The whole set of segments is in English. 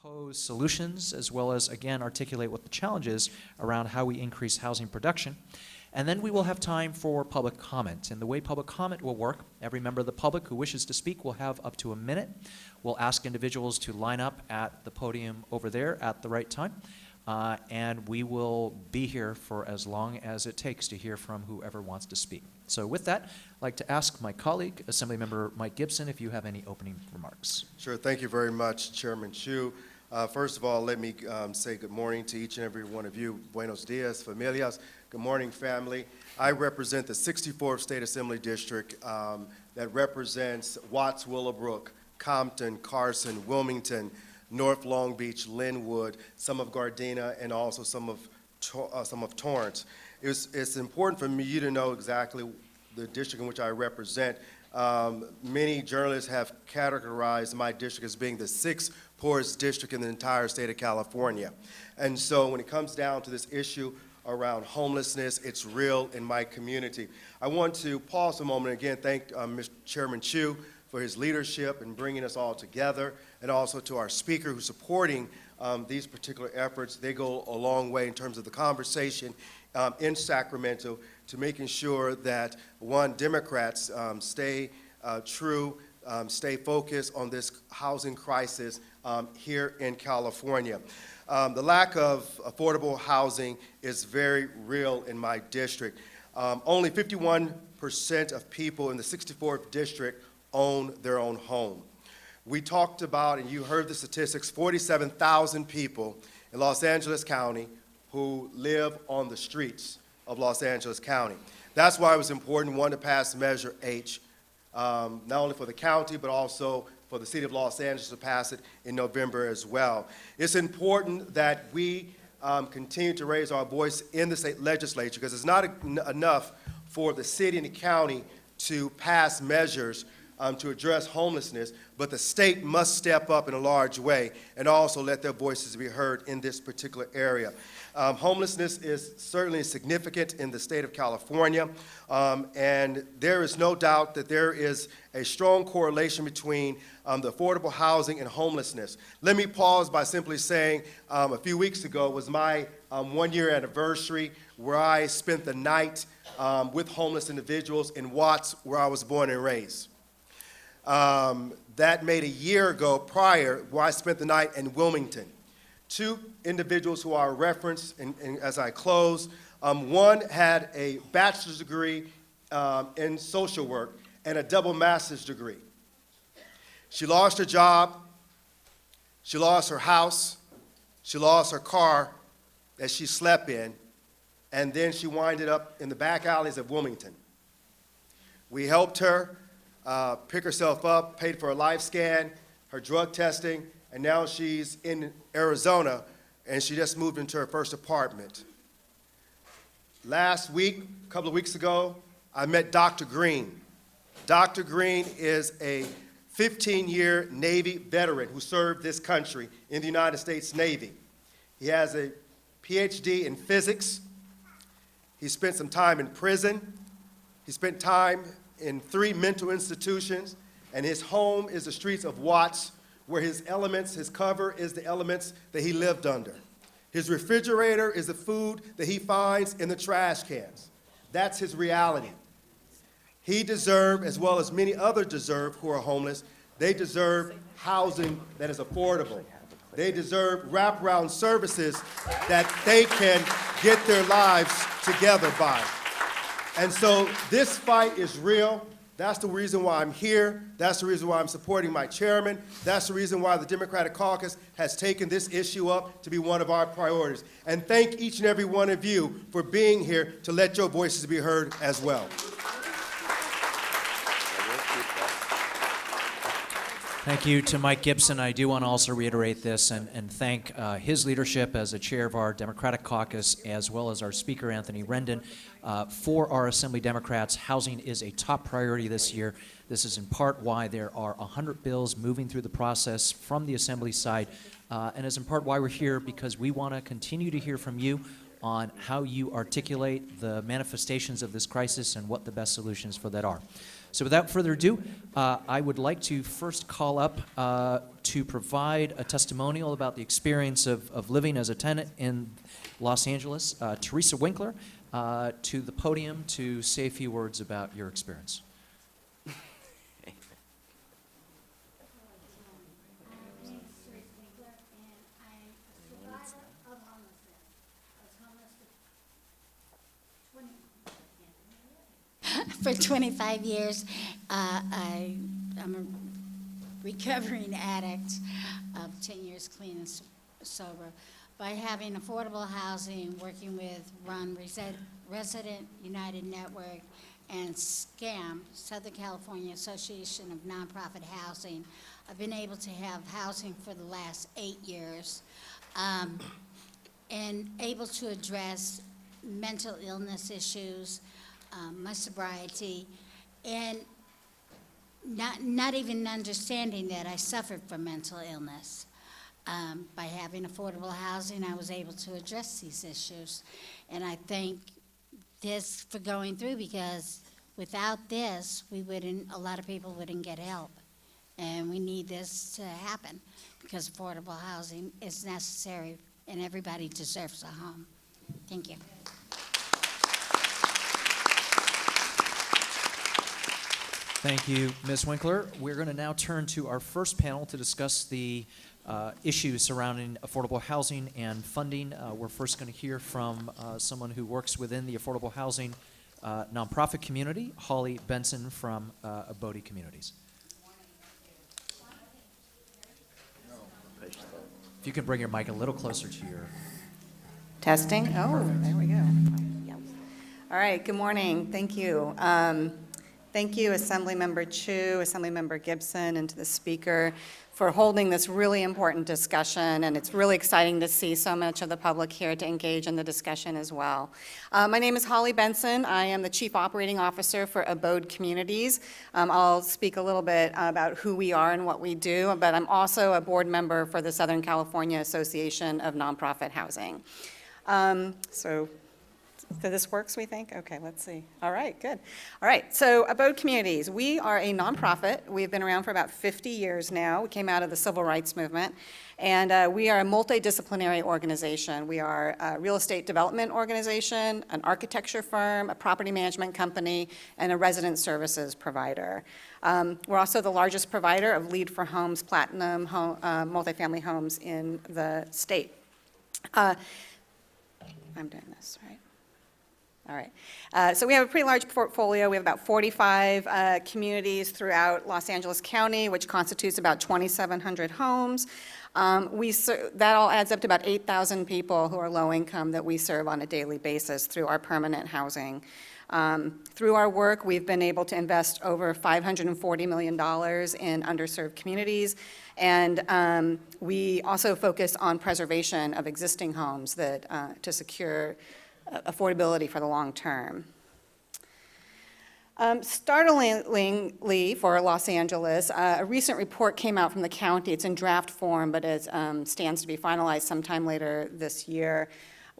propose solutions as well as, again, articulate what the challenge is around how we increase housing production. And then we will have time for public comment. And the way public comment will work, every member of the public who wishes to speak will have up to a minute. We'll ask individuals to line up at the podium over there at the right time. And we will be here for as long as it takes to hear from whoever wants to speak. So with that, I'd like to ask my colleague, Assemblymember Mike Gibson, if you have any opening remarks. Sure. Thank you very much, Chairman Chu. First of all, let me say good morning to each and every one of you. Buenos dias, familias. Good morning, family. I represent the 64th State Assembly District that represents Watts, Willowbrook, Compton, Carson, Wilmington, North Long Beach, Linwood, some of Gardena, and also some of Torrance. It's important for you to know exactly the district in which I represent. Many journalists have categorized my district as being the sixth poorest district in the entire state of California. And so when it comes down to this issue around homelessness, it's real in my community. I want to pause a moment and again thank Mr. Chairman Chu for his leadership in bringing us all together, and also to our speaker who's supporting these particular efforts. They go a long way in terms of the conversation in Sacramento to making sure that, one, Democrats stay true, stay focused on this housing crisis here in California. The lack of affordable housing is very real in my district. Only 51% of people in the 64th district own their own home. We talked about, and you heard the statistics, 47,000 people in Los Angeles County who live on the streets of Los Angeles County. That's why it was important, one, to pass Measure H, not only for the county, but also for the city of Los Angeles to pass it in November as well. It's important that we continue to raise our voice in the state legislature, because it's not enough for the city and the county to pass measures to address homelessness, but the state must step up in a large way and also let their voices be heard in this particular area. Homelessness is certainly significant in the state of California, and there is no doubt that there is a strong correlation between the affordable housing and homelessness. Let me pause by simply saying a few weeks ago was my one-year anniversary where I spent the night with homeless individuals in Watts, where I was born and raised. That made a year ago prior where I spent the night in Wilmington. Two individuals who are referenced as I close. One had a bachelor's degree in social work and a double master's degree. She lost her job, she lost her house, she lost her car that she slept in, and then she winded up in the back alleys of Wilmington. We helped her pick herself up, paid for her life scan, her drug testing, and now she's in Arizona, and she just moved into her first apartment. Last week, a couple of weeks ago, I met Dr. Green. Dr. Green is a 15-year Navy veteran who served this country in the United States Navy. He has a PhD in physics. He spent some time in prison. He spent time in 3 mental institutions, and his home is the streets of Watts, where his elements, his cover is the elements that he lived under. His refrigerator is the food that he finds in the trash cans. That's his reality. He deserves, as well as many others deserve who are homeless, they deserve housing that is affordable. They deserve wraparound services that they can get their lives together by. And so this fight is real. That's the reason why I'm here. That's the reason why I'm supporting my chairman. That's the reason why the Democratic Caucus has taken this issue up to be one of our priorities. And thank each and every one of you for being here to let your voices be heard as well. Thank you to Mike Gibson. I do want to also reiterate this and thank his leadership as a chair of our Democratic Caucus, as well as our Speaker, Anthony Rendon. For our Assembly Democrats, housing is a top priority this year. This is in part why there are 100 bills moving through the process from the Assembly side, and is in part why we're here, because we want to continue to hear from you on how you articulate the manifestations of this crisis and what the best solutions for that are. So without further ado, I would like to first call up to provide a testimonial about the experience of living as a tenant in Los Angeles, Teresa Winkler, to the podium to say a few words about your experience. For 25 years. I'm a recovering addict of 10 years clean and sober. By having affordable housing, working with Resident United Network and SCAM, Southern California Association of Nonprofit Housing, I've been able to have housing for the last 8 years, and able to address mental illness issues, my sobriety, and not even understanding that I suffered from mental illness. By having affordable housing, I was able to address these issues. And I thank this for going through, because without this, a lot of people wouldn't get help. And we need this to happen, because affordable housing is necessary and everybody deserves a home. Thank you. Thank you, Ms. Winkler. We're going to now turn to our first panel to discuss the issues surrounding affordable housing and funding. We're first going to hear from someone who works within the affordable housing nonprofit community, Holly Benson from Abode Communities. If you can bring your mic a little closer to your... Testing? Oh, there we go. Yep. All right, good morning. Thank you. Thank you, Assemblymember Chu, Assemblymember Gibson, and to the speaker for holding this really important discussion, and it's really exciting to see so much of the public here to engage in the discussion as well. My name is Holly Benson. I am the Chief Operating Officer for Abode Communities. I'll speak a little bit about who we are and what we do, but I'm also a board member for the Southern California Association of Nonprofit Housing. So this works, we think? Okay, let's see. All right, good. All right, so Abode Communities. We are a nonprofit. We've been around for about 50 years now. We came out of the civil rights movement, and we are a multidisciplinary organization. We are a real estate development organization, an architecture firm, a property management company, and a resident services provider. We're also the largest provider of LEED for Homes, Platinum multifamily homes in the state. I'm doing this, right? All right. So we have a pretty large portfolio. We have about 45 communities throughout Los Angeles County, which constitutes about 2,700 homes. That all adds up to about 8,000 people who are low income that we serve on a daily basis through our permanent housing. Through our work, we've been able to invest over $540 million in underserved communities, and we also focus on preservation of existing homes that to secure affordability for the long term. Startlingly for Los Angeles, a recent report came out from the county. It's in draft form, but it stands to be finalized sometime later this year.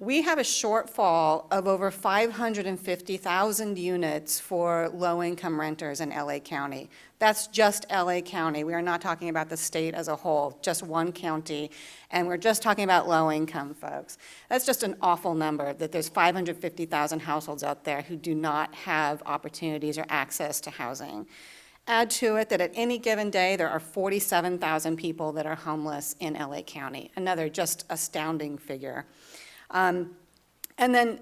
We have a shortfall of over 550,000 units for low-income renters in LA County. That's just LA County. We are not talking about the state as a whole, just one county, and we're just talking about low-income folks. That's just an awful number, that there's 550,000 households out there who do not have opportunities or access to housing. Add to it that at any given day, there are 47,000 people that are homeless in LA County. Another just astounding figure. And then,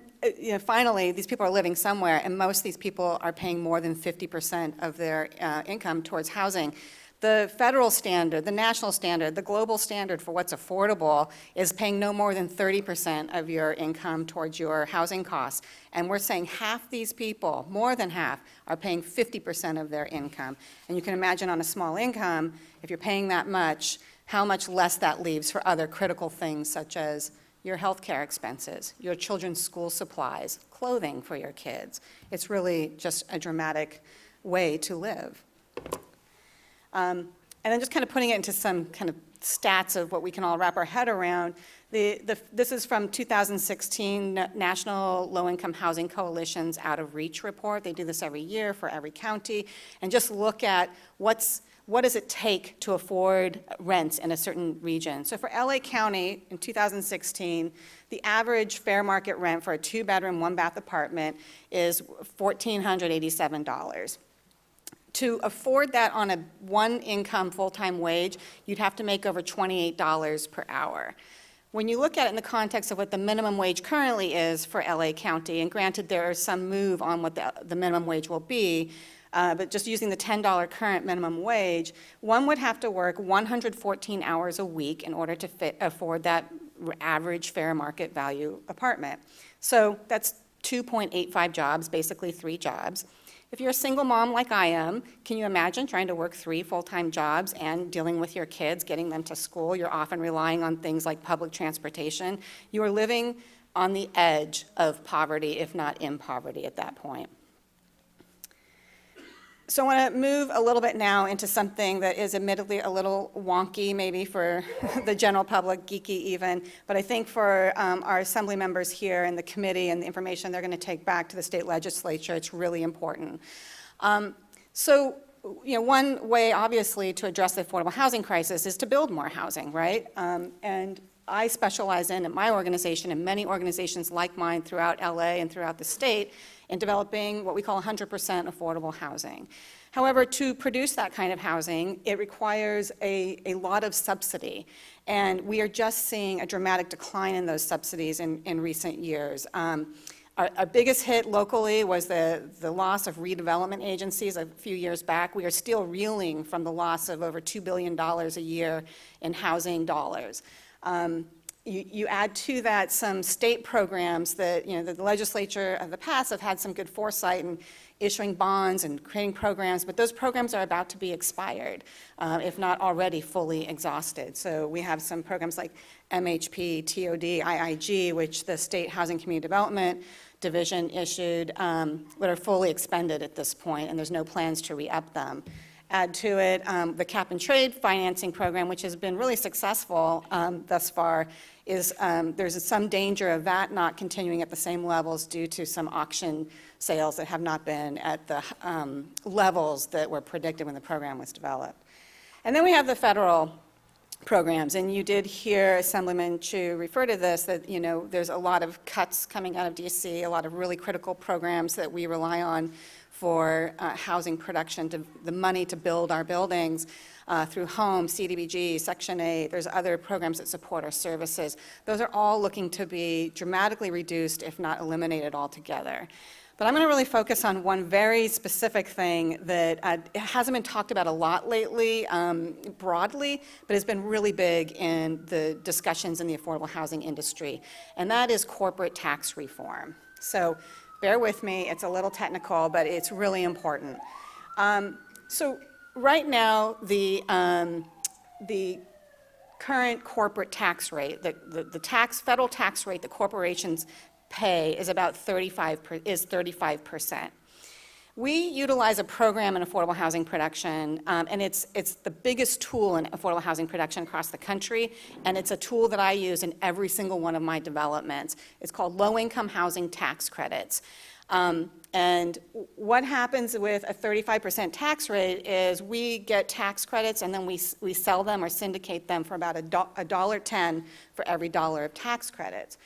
finally, these people are living somewhere, and most of these people are paying more than 50% of their income towards housing. The federal standard, the national standard, the global standard for what's affordable is paying no more than 30% of your income towards your housing costs. And we're saying half these people, more than half, are paying 50% of their income. And you can imagine on a small income, if you're paying that much, how much less that leaves for other critical things such as your health care expenses, your children's school supplies, clothing for your kids. It's really just a dramatic way to live. And then just kind of putting it into some kind of stats of what we can all wrap our head around. This is from 2016 National Low-Income Housing Coalition's Out of Reach report. They do this every year for every county, and just look at what does it take to afford rents in a certain region. So for LA County in 2016, the average fair market rent for a 2-bedroom, 1-bath apartment is $1,487. To afford that on a 1-income full-time wage, you'd have to make over $28 per hour. When you look at it in the context of what the minimum wage currently is for LA County, and granted there is some move on what the minimum wage will be, but just using the $10 current minimum wage, one would have to work 114 hours a week in order to afford that average fair market value apartment. So that's 2.85 jobs, basically 3 jobs. If you're a single mom like I am, can you imagine trying to work 3 full-time jobs and dealing with your kids, getting them to school? You're often relying on things like public transportation. You are living on the edge of poverty, if not in poverty at that point. So I want to move a little bit now into something that is admittedly a little wonky, maybe for the general public, geeky even, but I think for our assembly members here and the committee and the information they're going to take back to the state legislature, it's really important. So, one way, obviously, to address the affordable housing crisis is to build more housing, right? And I specialize in, at my organization, and many organizations like mine throughout LA and throughout the state, in developing what we call 100% affordable housing. However, to produce that kind of housing, it requires a lot of subsidy, and we are just seeing a dramatic decline in those subsidies in recent years. Our biggest hit locally was the loss of redevelopment agencies a few years back. We are still reeling from the loss of over $2 billion a year in housing dollars. You add to that some state programs that, the legislature of the past have had some good foresight in issuing bonds and creating programs, but those programs are about to be expired, if not already fully exhausted. So we have some programs like MHP, TOD, IIG, which the State Housing Community Development Division issued, that are fully expended at this point, and there's no plans to re-up them. Add to it the cap and trade financing program, which has been really successful thus far, there's some danger of that not continuing at the same levels due to some auction sales that have not been at the levels that were predicted when the program was developed. And then we have the federal programs, and you did hear Assemblyman Chu refer to this, that there's a lot of cuts coming out of DC, a lot of really critical programs that we rely on for housing production, the money to build our buildings through HOME, CDBG, Section 8. There's other programs that support our services. Those are all looking to be dramatically reduced, if not eliminated altogether. But I'm going to really focus on one very specific thing that hasn't been talked about a lot lately, broadly, but has been really big in the discussions in the affordable housing industry, and that is corporate tax reform. So bear with me, it's a little technical, but it's really important. So right now, the current corporate tax rate, the federal tax rate that corporations pay is about 35%. We utilize a program in affordable housing production, and it's the biggest tool in affordable housing production across the country, and it's a tool that I use in every single one of my developments. It's called low-income housing tax credits. And what happens with a 35% tax rate is we get tax credits, and then we sell them or syndicate them for about $1.10 for every dollar of tax credits.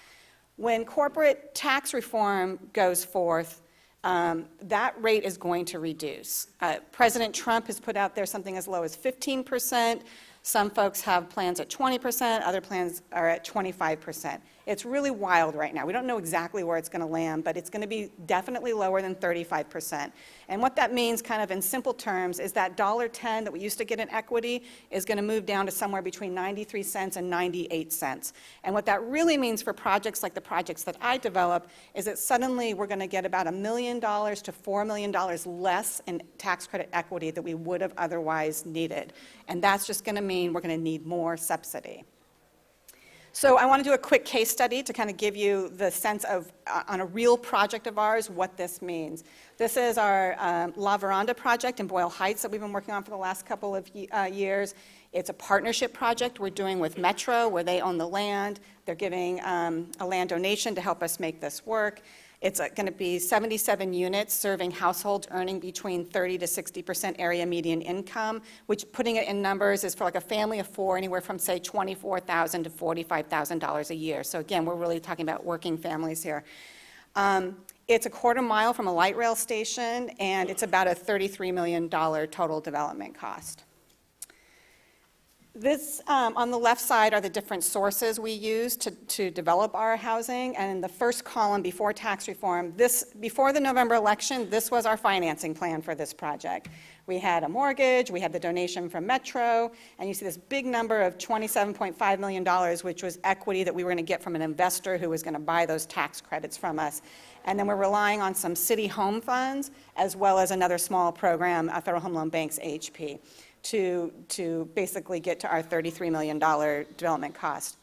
When corporate tax reform goes forth, that rate is going to reduce. President Trump has put out there something as low as 15%. Some folks have plans at 20%, other plans are at 25%. It's really wild right now. We don't know exactly where it's going to land, but it's going to be definitely lower than 35%. And what that means, kind of in simple terms, is that $1.10 that we used to get in equity is going to move down to somewhere between 93 cents and 98 cents. And what that really means for projects like the projects that I develop is that suddenly we're going to get about $1 million to $4 million less in tax credit equity that we would have otherwise needed. And that's just going to mean we're going to need more subsidy. So I want to do a quick case study to kind of give you the sense of, on a real project of ours, what this means. This is our La Veranda project in Boyle Heights that we've been working on for the last couple of years. It's a partnership project we're doing with Metro, where they own the land. They're giving a land donation to help us make this work. It's going to be 77 units serving households earning between 30 to 60% area median income, which, putting it in numbers, is for like a family of four, anywhere from, say, $24,000 to $45,000 a year. So again, we're really talking about working families here. It's a quarter mile from a light rail station, and it's about a $33 million total development cost. This, on the left side, are the different sources we use to develop our housing. And in the first column, before tax reform, before the November election, this was our financing plan for this project. We had a mortgage, we had the donation from Metro, and you see this big number of $27.5 million, which was equity that we were going to get from an investor who was going to buy those tax credits from us. And then we're relying on some city home funds, as well as another small program, Federal Home Loan Bank's AHP. To basically get to our $33 million development cost.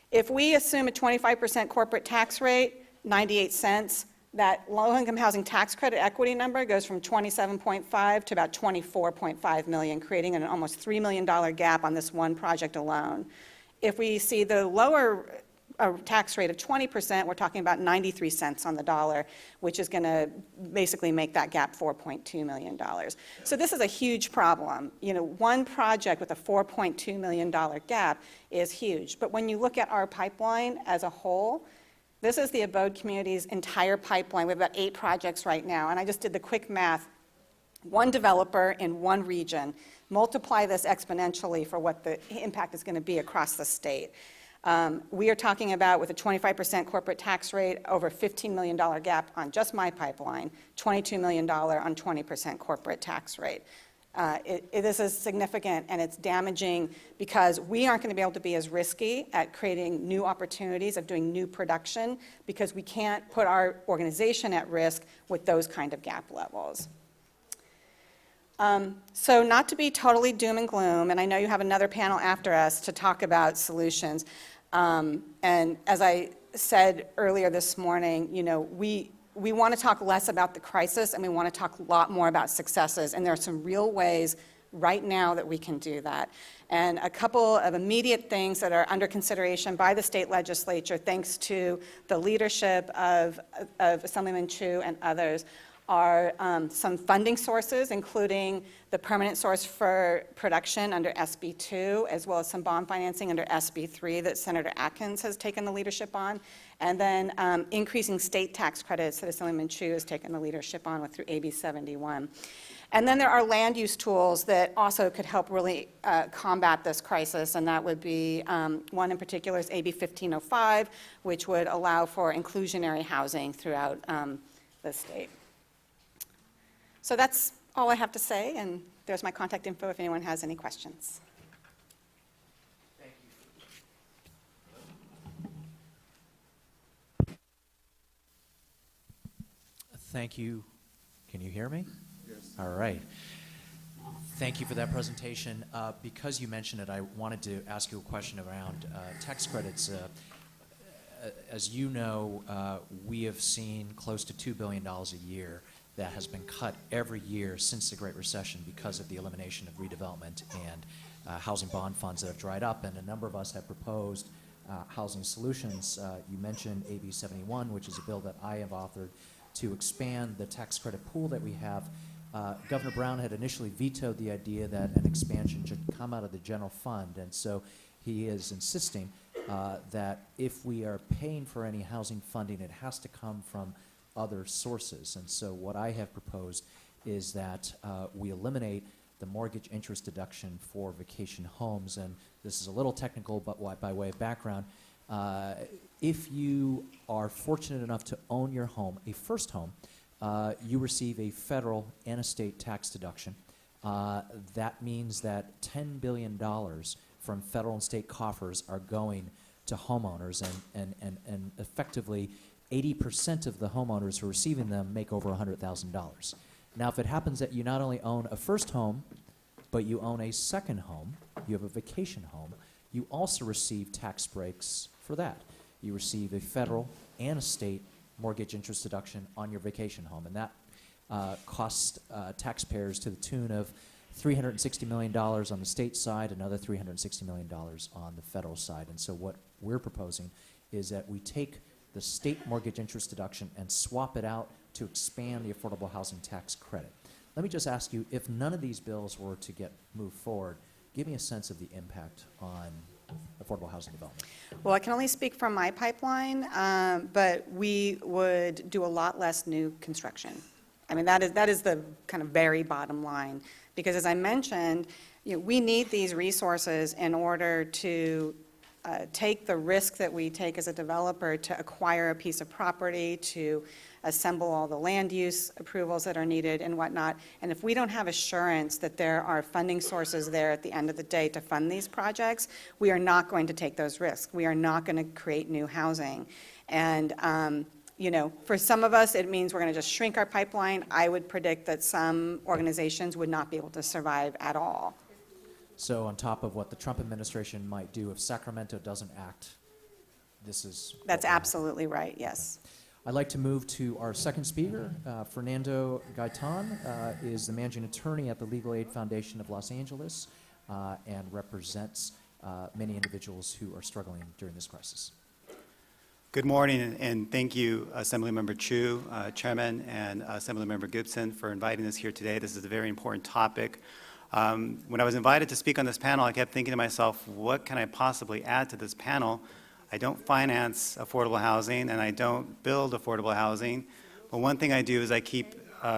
If we assume a 25% corporate tax rate, 98 cents, that low-income housing tax credit equity number goes from 27.5 to about 24.5 million, creating an almost $3 million gap on this one project alone. If we see the lower tax rate of 20%, we're talking about 93 cents on the dollar, which is going to basically make that gap $4.2 million. So this is a huge problem. You know, one project with a $4.2 million gap is huge. But when you look at our pipeline as a whole, this is the Abode Community's entire pipeline. We have about 8 projects right now, and I just did the quick math. One developer in one region. Multiply this exponentially for what the impact is going to be across the state. We are talking about, with a 25% corporate tax rate, over $15 million gap on just my pipeline, $22 million on 20% corporate tax rate. This is significant, and it's damaging because we aren't going to be able to be as risky at creating new opportunities, of doing new production, because we can't put our organization at risk with those kind of gap levels. So not to be totally doom and gloom, and I know you have another panel after us to talk about solutions. And as I said earlier this morning, you know, we want to talk less about the crisis, and we want to talk a lot more about successes. And there are some real ways right now that we can do that. And a couple of immediate things that are under consideration by the state legislature, thanks to the leadership of Assemblyman Chu and others, are some funding sources, including the permanent source for production under SB 2, as well as some bond financing under SB 3 that Senator Atkins has taken the leadership on, and then increasing state tax credits that Assemblyman Chu has taken the leadership on through AB 71. And then there are land use tools that also could help really combat this crisis, and that would be, one in particular is AB 1505, which would allow for inclusionary housing throughout the state. So that's all I have to say, and there's my contact info if anyone has any questions. Thank you. Can you hear me? Yes. All right. Thank you for that presentation. Because you mentioned it, I wanted to ask you a question around tax credits. As you know, we have seen close to $2 billion a year that has been cut every year since the Great Recession because of the elimination of redevelopment and housing bond funds that have dried up, and a number of us have proposed housing solutions. You mentioned AB 71, which is a bill that I have authored to expand the tax credit pool that we have. Governor Brown had initially vetoed the idea that an expansion should come out of the general fund, and so he is insisting that if we are paying for any housing funding, it has to come from other sources. And so what I have proposed is that we eliminate the mortgage interest deduction for vacation homes. And this is a little technical, but by way of background, if you are fortunate enough to own your home, a first home, you receive a federal and a state tax deduction. That means that $10 billion from federal and state coffers are going to homeowners, and effectively 80% of the homeowners who are receiving them make over $100,000. Now, if it happens that you not only own a first home, but you own a second home, you have a vacation home, you also receive tax breaks for that. You receive a federal and a state mortgage interest deduction on your vacation home, and that costs taxpayers to the tune of $360 million on the state side, another $360 million on the federal side. And so what we're proposing is that we take the state mortgage interest deduction and swap it out to expand the affordable housing tax credit. Let me just ask you, if none of these bills were to get moved forward, give me a sense of the impact on affordable housing development. Well, I can only speak from my pipeline, but we would do a lot less new construction. I mean, that is the kind of very bottom line. Because as I mentioned, we need these resources in order to take the risk that we take as a developer to acquire a piece of property, to assemble all the land use approvals that are needed and whatnot. And if we don't have assurance that there are funding sources there at the end of the day to fund these projects, we are not going to take those risks. We are not going to create new housing. And for some of us, it means we're going to just shrink our pipeline. I would predict that some organizations would not be able to survive at all. So on top of what the Trump administration might do if Sacramento doesn't act, this is what That's will happen. absolutely right, yes. I'd like to move to our second speaker. Fernando Gaitan is the managing attorney at the Legal Aid Foundation of Los Angeles and represents many individuals who are struggling during this crisis. Good morning, and thank you, Assemblymember Chu, Chairman, and Assemblymember Gibson for inviting us here today. This is a very important topic. When I was invited to speak on this panel, I kept thinking to myself, what can I possibly add to this panel? I don't finance affordable housing, and I don't build affordable housing, but one thing I do is I keep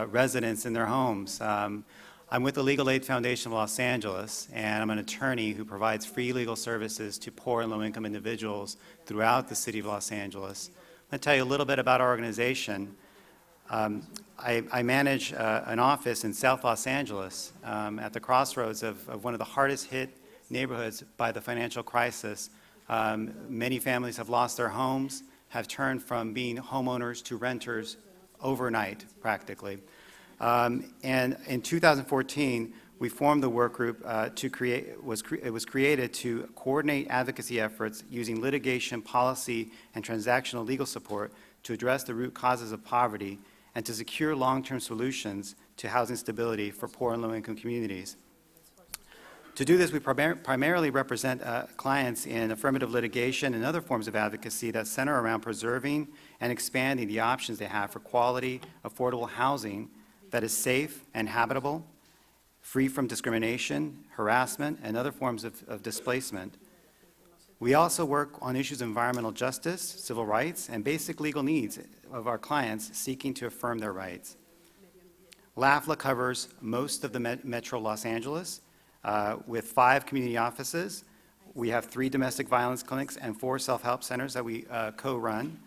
residents in their homes. I'm with the Legal Aid Foundation of Los Angeles, and I'm an attorney who provides free legal services to poor and low-income individuals throughout the city of Los Angeles. I'm going to tell you a little bit about our organization. I manage an office in South Los Angeles at the crossroads of one of the hardest hit neighborhoods by the financial crisis. Many families have lost their homes, have turned from being homeowners to renters overnight, practically. And in 2014, we formed the work group it was created to coordinate advocacy efforts using litigation, policy, and transactional legal support to address the root causes of poverty and to secure long-term solutions to housing stability for poor and low-income communities. To do this, we primarily represent clients in affirmative litigation and other forms of advocacy that center around preserving and expanding the options they have for quality, affordable housing that is safe and habitable, free from discrimination, harassment, and other forms of displacement. We also work on issues of environmental justice, civil rights, and basic legal needs of our clients seeking to affirm their rights. LAFLA covers most of the Metro Los Angeles with 5 community offices. We have 3 domestic violence clinics and 4 self-help centers that we co-run.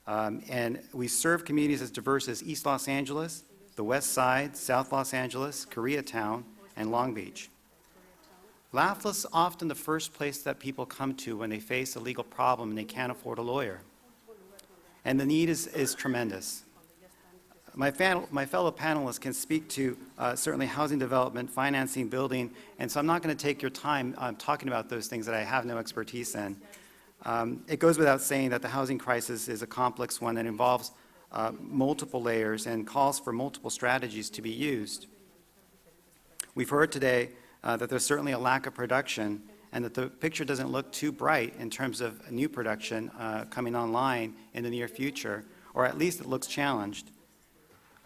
And we serve communities as diverse as East Los Angeles, the West Side, South Los Angeles, Koreatown, and Long Beach. LAFLA is often the first place that people come to when they face a legal problem and they can't afford a lawyer. And the need is tremendous. My fellow panelists can speak to certainly housing development, financing, building, and so I'm not going to take your time talking about those things that I have no expertise in. It goes without saying that the housing crisis is a complex one that involves multiple layers and calls for multiple strategies to be used. We've heard today that there's certainly a lack of production and that the picture doesn't look too bright in terms of new production coming online in the near future, or at least it looks challenged.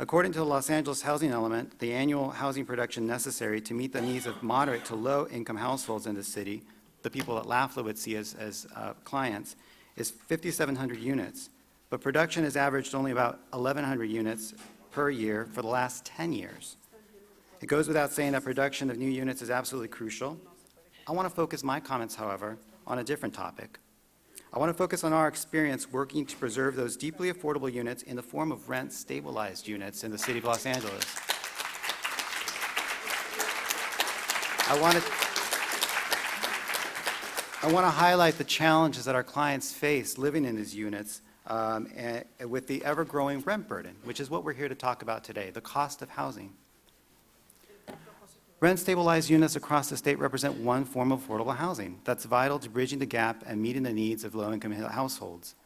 According to the Los Angeles Housing Element, the annual housing production necessary to meet the needs of moderate to low-income households in the city, the people that LAFLA would see as clients, is 5,700 units. But production has averaged only about 1,100 units per year for the last 10 years. It goes without saying that production of new units is absolutely crucial. I want to focus my comments, however, on a different topic. I want to focus on our experience working to preserve those deeply affordable units in the form of rent-stabilized units in the city of Los Angeles. I want to highlight the challenges that our clients face living in these units and with the ever-growing rent burden, which is what we're here to talk about today, the cost of housing. Rent-stabilized units across the state represent one form of affordable housing that's vital to bridging the gap and meeting the needs of low-income households.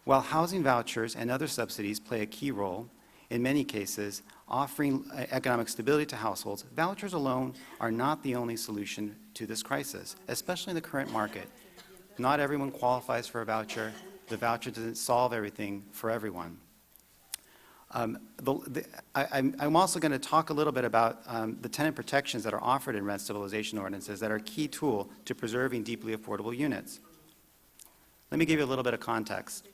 While housing vouchers and other subsidies play a key role, in many cases, offering economic stability to households, vouchers alone are not the only solution to this crisis, especially in the current market. Not everyone qualifies for a voucher. The voucher doesn't solve everything for everyone. I'm also going to talk a little bit about the tenant protections that are offered in rent stabilization ordinances that are a key tool to preserving deeply affordable units. Let me give you a little bit of context.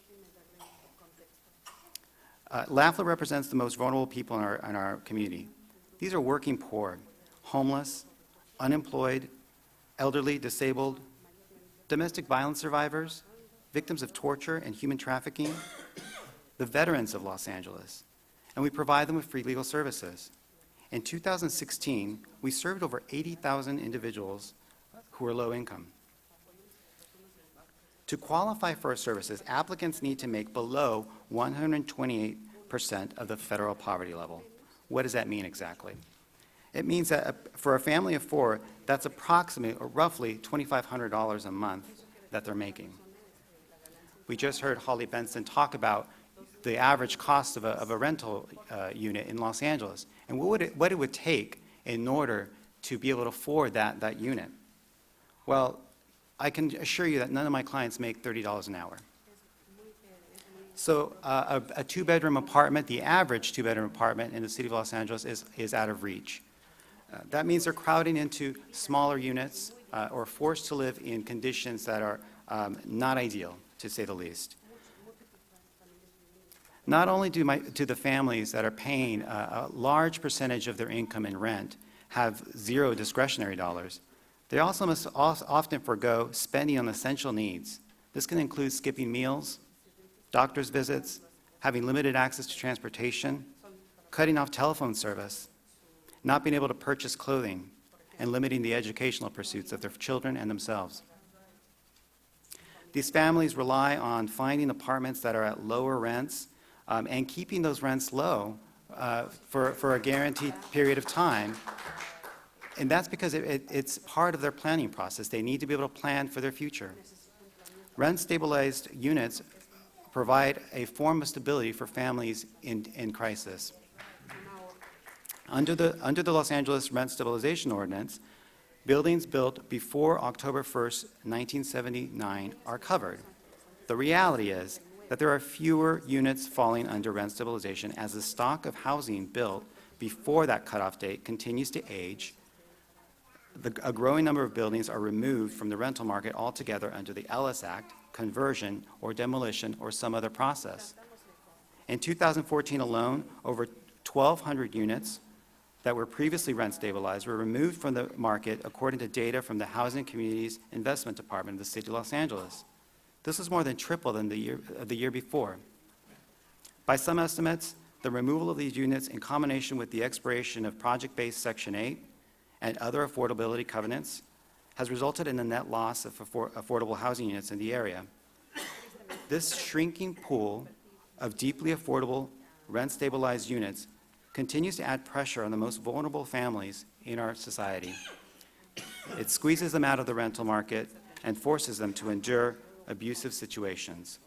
LAFLA represents the most vulnerable people in our community. These are working poor, homeless, unemployed, elderly, disabled, domestic violence survivors, victims of torture and human trafficking, the veterans of Los Angeles, and we provide them with free legal services. In 2016, we served over 80,000 individuals who are low income. To qualify for our services, applicants need to make below 128% of the federal poverty level. What does that mean exactly? It means that for a family of four, that's approximately or roughly $2,500 a month that they're making. We just heard Holly Benson talk about the average cost of a rental unit in Los Angeles and what it would take in order to be able to afford that unit. Well, I can assure you that none of my clients make $30 an hour. So a two-bedroom apartment, the average two-bedroom apartment in the city of Los Angeles is out of reach. That means they're crowding into smaller units or forced to live in conditions that are not ideal, to say the least. Not only do the families that are paying a large percentage of their income in rent have zero discretionary dollars, they also must often forego spending on essential needs. This can include skipping meals, doctor's visits, having limited access to transportation, cutting off telephone service, not being able to purchase clothing, and limiting the educational pursuits of their children and themselves. These families rely on finding apartments that are at lower rents and keeping those rents low for a guaranteed period of time. And that's because it's part of their planning process. They need to be able to plan for their future. Rent-stabilized units provide a form of stability for families in crisis. Under the Los Angeles Rent Stabilization Ordinance, buildings built before October 1st, 1979 are covered. The reality is that there are fewer units falling under rent stabilization as the stock of housing built before that cutoff date continues to age. A growing number of buildings are removed from the rental market altogether under the Ellis Act, conversion, or demolition, or some other process. In 2014 alone, over 1,200 units that were previously rent stabilized were removed from the market according to data from the Housing and Communities Investment Department of the City of Los Angeles. This is more than triple than the year before. By some estimates, the removal of these units in combination with the expiration of project-based Section 8 and other affordability covenants has resulted in a net loss of affordable housing units in the area. This shrinking pool of deeply affordable rent-stabilized units continues to add pressure on the most vulnerable families in our society. It squeezes them out of the rental market and forces them to endure abusive situations.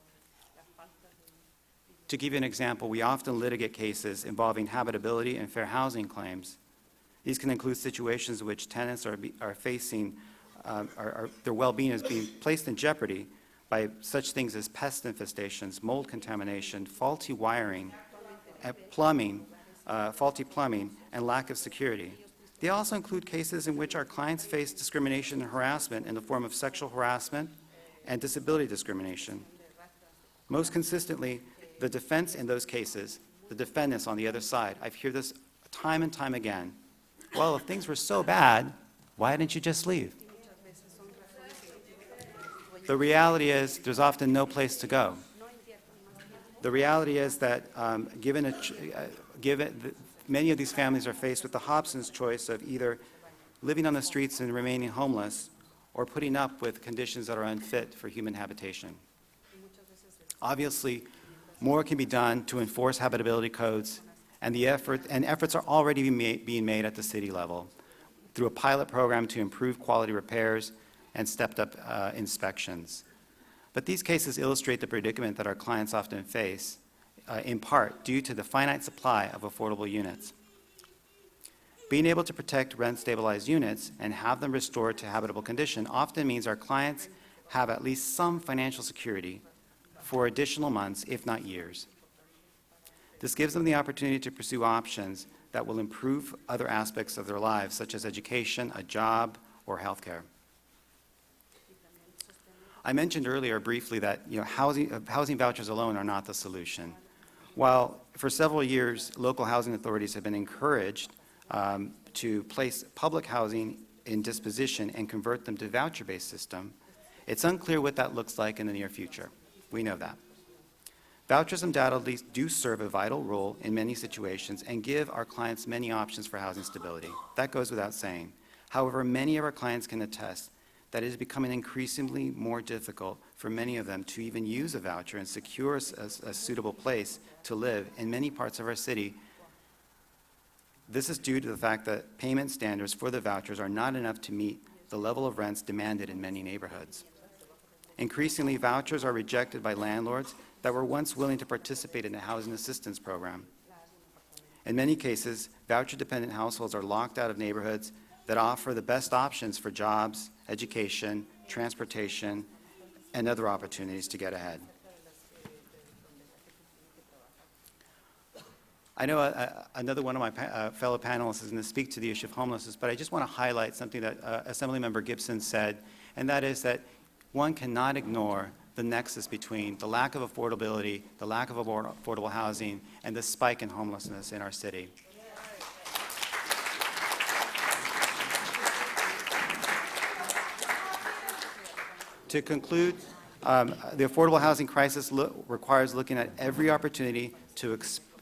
To give you an example, we often litigate cases involving habitability and fair housing claims. These can include situations in which tenants are facing, their well-being is being placed in jeopardy by such things as pest infestations, mold contamination, faulty wiring, faulty plumbing, and lack of security. They also include cases in which our clients face discrimination and harassment in the form of sexual harassment and disability discrimination. Most consistently, the defense in those cases, the defendants on the other side, I hear this time and time again. Well, if things were so bad, why didn't you just leave? The reality is there's often no place to go. The reality is that many of these families are faced with the Hobson's choice of either living on the streets and remaining homeless or putting up with conditions that are unfit for human habitation. Obviously, more can be done to enforce habitability codes, and efforts are already being made at the city level. through a pilot program to improve quality repairs and stepped-up inspections. But these cases illustrate the predicament that our clients often face, in part due to the finite supply of affordable units. Being able to protect rent-stabilized units and have them restored to habitable condition often means our clients have at least some financial security for additional months, if not years. This gives them the opportunity to pursue options that will improve other aspects of their lives, such as education, a job, or health care. I mentioned earlier briefly that housing vouchers alone are not the solution. While for several years local housing authorities have been encouraged to place public housing in disposition and convert them to voucher-based system, it's unclear what that looks like in the near future. We know that. Vouchers undoubtedly do serve a vital role in many situations and give our clients many options for housing stability. That goes without saying. However, many of our clients can attest that it is becoming increasingly more difficult for many of them to even use a voucher and secure a suitable place to live in many parts of our city. This is due to the fact that payment standards for the vouchers are not enough to meet the level of rents demanded in many neighborhoods. Increasingly, vouchers are rejected by landlords that were once willing to participate in a housing assistance program. In many cases, voucher-dependent households are locked out of neighborhoods that offer the best options for jobs, education, transportation, and other opportunities to get ahead. I know another one of my fellow panelists is going to speak to the issue of homelessness, but I just want to highlight something that Assemblymember Gibson said, and that is that one cannot ignore the nexus between the lack of affordability, the lack of affordable housing, and the spike in homelessness in our city. To conclude, the affordable housing crisis requires looking at every opportunity to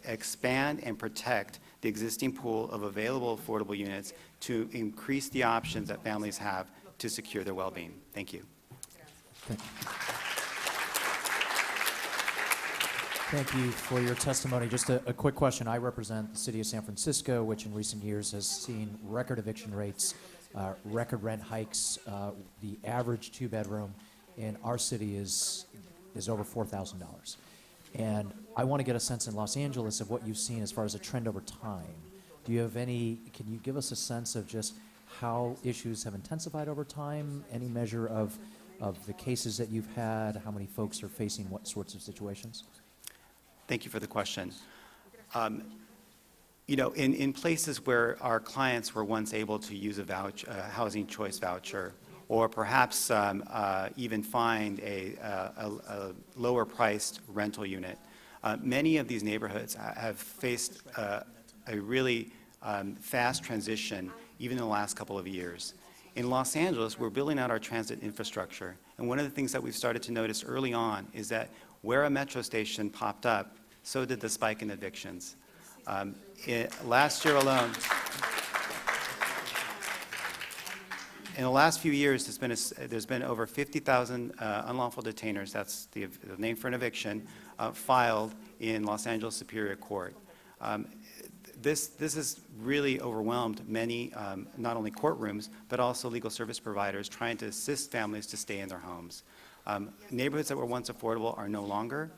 expand and protect the existing pool of available affordable units to increase the options that families have to secure their well-being. Thank you. Thank you for your testimony. Just a quick question. I represent the city of San Francisco, which in recent years has seen record eviction rates, record rent hikes. The average two-bedroom in our city is over $4,000. And I want to get a sense in Los Angeles of what you've seen as far as a trend over time. Do you have can you give us a sense of just how issues have intensified over time? Any measure of the cases that you've had, how many folks are facing what sorts of situations? Thank you for the question. In places where our clients were once able to use a housing choice voucher, or perhaps even find a lower-priced rental unit, many of these neighborhoods have faced a really fast transition even in the last couple of years. In Los Angeles, we're building out our transit infrastructure, and one of the things that we've started to notice early on is that where a metro station popped up, so did the spike in evictions. Last year alone, in the last few years, there's been over 50,000 unlawful detainers, that's the name for an eviction, filed in Los Angeles Superior Court. This has really overwhelmed many, not only courtrooms, but also legal service providers trying to assist families to stay in their homes. Neighborhoods that were once affordable are no longer.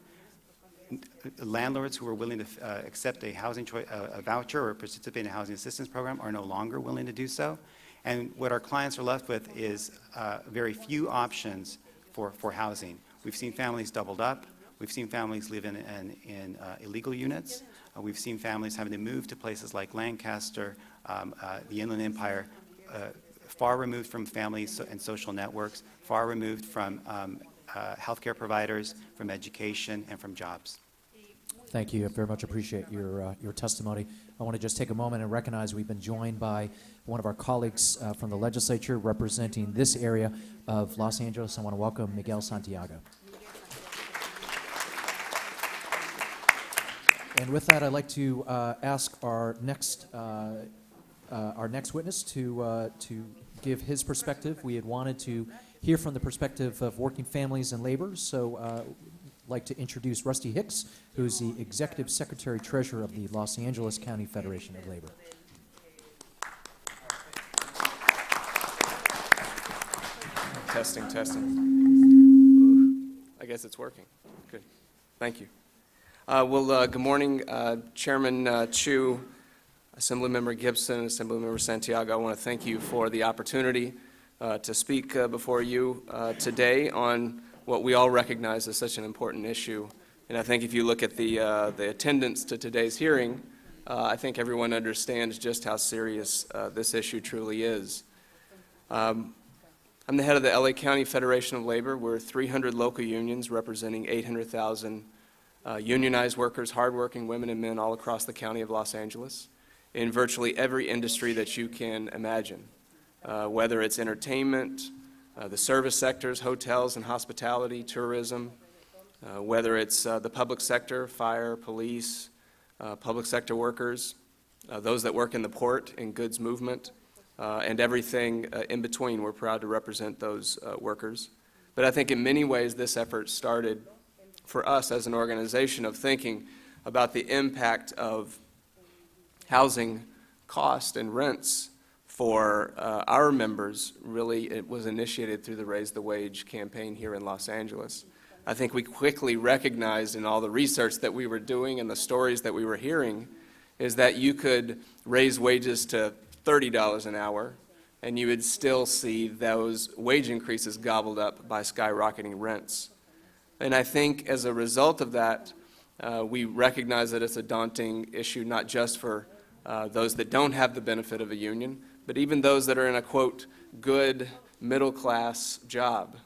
Landlords who were willing to accept a voucher or participate in a housing assistance program are no longer willing to do so. And what our clients are left with is very few options for housing. We've seen families doubled up. We've seen families live in illegal units. We've seen families having to move to places like Lancaster, the Inland Empire, far removed from families and social networks, far removed from healthcare providers, from education, and from jobs. Thank you. I very much appreciate your testimony. I want to just take a moment and recognize we've been joined by one of our colleagues from the legislature representing this area of Los Angeles. I want to welcome Miguel Santiago. And with that, I'd like to ask our next witness to give his perspective. We had wanted to hear from the perspective of working families and labor, so I'd like to introduce Rusty Hicks, who's the Executive Secretary Treasurer of the Los Angeles County Federation of Labor. Testing, testing. Ooh, I guess it's working. Good. Thank you. Good morning, Chairman Chu, Assemblymember Gibson, Assemblymember Santiago. I want to thank you for the opportunity to speak before you today on what we all recognize as such an important issue. And I think if you look at the attendance to today's hearing, I think everyone understands just how serious this issue truly is. I'm the head of the LA County Federation of Labor. We're 300 local unions representing 800,000 unionized workers, hardworking women and men all across the county of Los Angeles in virtually every industry that you can imagine, whether it's entertainment, the service sectors, hotels and hospitality, tourism, whether it's the public sector, fire, police, public sector workers, those that work in the port and goods movement, and everything in between. We're proud to represent those workers. But I think in many ways this effort started for us as an organization of thinking about the impact of housing cost and rents for our members. Really, it was initiated through the Raise the Wage campaign here in Los Angeles. I think we quickly recognized in all the research that we were doing and the stories that we were hearing is that you could raise wages to $30 an hour and you would still see those wage increases gobbled up by skyrocketing rents. And I think as a result of that, we recognize that it's a daunting issue, not just for those that don't have the benefit of a union, but even those that are in a, quote, good middle-class job,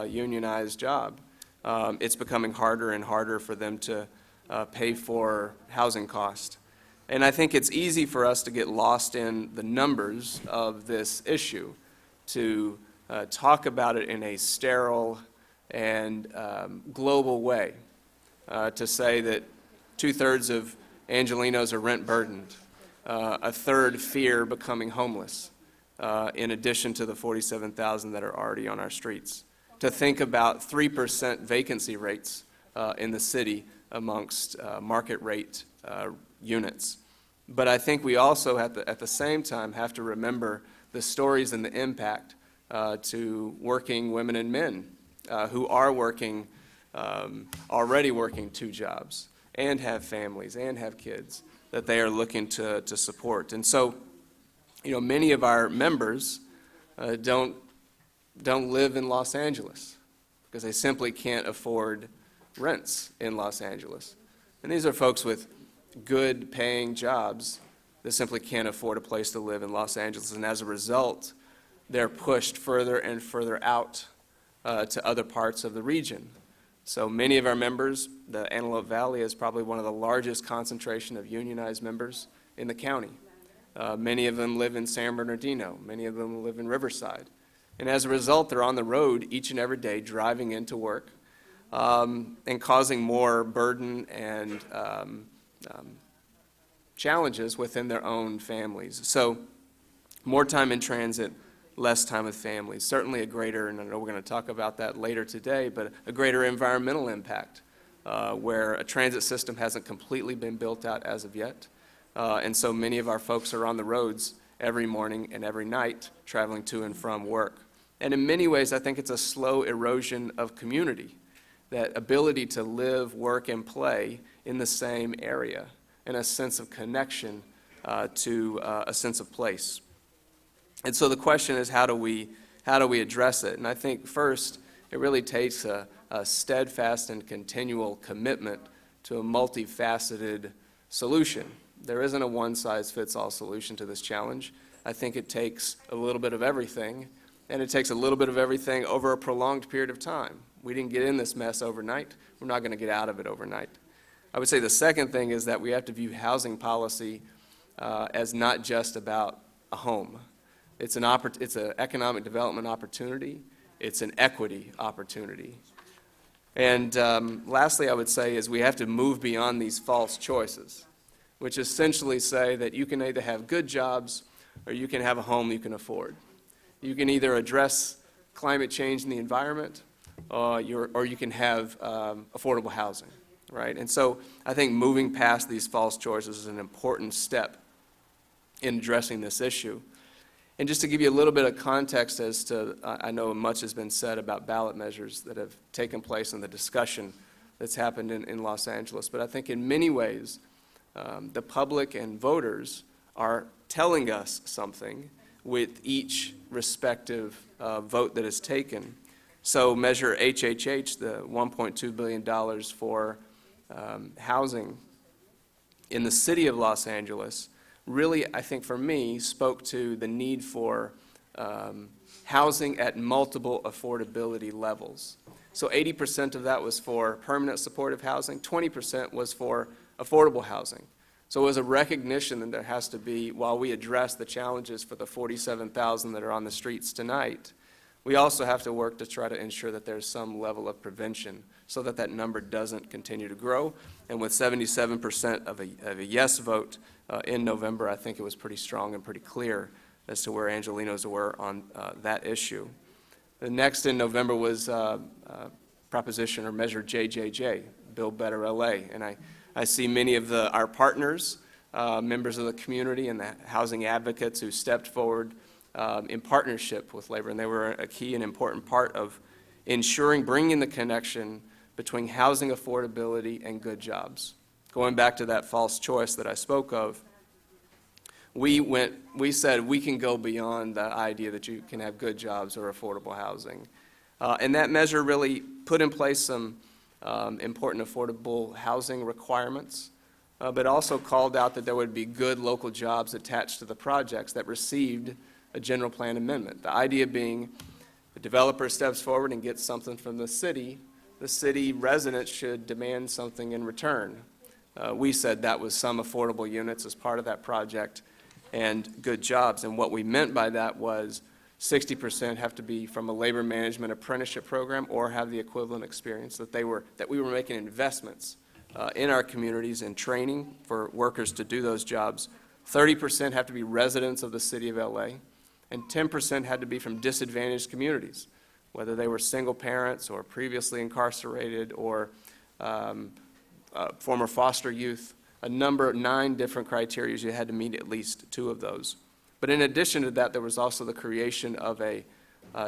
unionized job. It's becoming harder and harder for them to pay for housing cost. And I think it's easy for us to get lost in the numbers of this issue, to talk about it in a sterile and global way, to say that 2/3 of Angelenos are rent burdened, a third fear becoming homeless, in addition to the 47,000 that are already on our streets, to think about 3% vacancy rates in the city amongst market rate units. But I think we also at the same time have to remember the stories and the impact to working women and men who are working, already working 2 jobs and have families and have kids that they are looking to support. And so, you know, many of our members don't live in Los Angeles because they simply can't afford rents in Los Angeles. And these are folks with good paying jobs that simply can't afford a place to live in Los Angeles. And as a result, they're pushed further and further out to other parts of the region. So many of our members, the Antelope Valley is probably one of the largest concentration of unionized members in the county. Many of them live in San Bernardino. Many of them live in Riverside. And as a result, they're on the road each and every day driving into work and causing more burden and challenges within their own families. So more time in transit, less time with families. Certainly a greater, and I know we're going to talk about that later today, but a greater environmental impact where a transit system hasn't completely been built out as of yet. And so many of our folks are on the roads every morning and every night traveling to and from work. And in many ways, I think it's a slow erosion of community, that ability to live, work, and play in the same area, and a sense of connection to a sense of place. And so the question is, how do we address it? And I think first, it really takes a steadfast and continual commitment to a multifaceted solution. There isn't a one-size-fits-all solution to this challenge. I think it takes a little bit of everything, and it takes a little bit of everything over a prolonged period of time. We didn't get in this mess overnight. We're not going to get out of it overnight. I would say the second thing is that we have to view housing policy as not just about a home. It's an economic development opportunity. It's an equity opportunity. And lastly, I would say is we have to move beyond these false choices, which essentially say that you can either have good jobs or you can have a home you can afford. You can either address climate change in the environment or you can have affordable housing, right? And so I think moving past these false choices is an important step in addressing this issue. And just to give you a little bit of context as to, I know much has been said about ballot measures that have taken place in the discussion that's happened in Los Angeles, but I think in many ways, the public and voters are telling us something with each respective vote that is taken. So Measure HHH, the $1.2 billion for housing in the city of Los Angeles, really, I think for me, spoke to the need for housing at multiple affordability levels. So 80% of that was for permanent supportive housing, 20% was for affordable housing. So it was a recognition that there has to be, while we address the challenges for the 47,000 that are on the streets tonight, we also have to work to try to ensure that there's some level of prevention so that that number doesn't continue to grow. And with 77% of a yes vote in November, I think it was pretty strong and pretty clear as to where Angelenos were on that issue. The next in November was Proposition or Measure JJJ, Build Better LA. And I see many of our partners, members of the community and the housing advocates who stepped forward in partnership with labor, and they were a key and important part of ensuring, bringing the connection between housing affordability and good jobs. Going back to that false choice that I spoke of, we said we can go beyond the idea that you can have good jobs or affordable housing. And that measure really put in place some important affordable housing requirements, but also called out that there would be good local jobs attached to the projects that received a general plan amendment. The idea being the developer steps forward and gets something from the city residents should demand something in return. We said that was some affordable units as part of that project and good jobs. And what we meant by that was 60% have to be from a labor management apprenticeship program or have the equivalent experience, that we were making investments in our communities and training for workers to do those jobs. 30% have to be residents of the city of LA, and 10% had to be from disadvantaged communities, whether they were single parents or previously incarcerated or former foster youth. A number, 9 different criteria, you had to meet at least 2 of those. But in addition to that, there was also the creation of a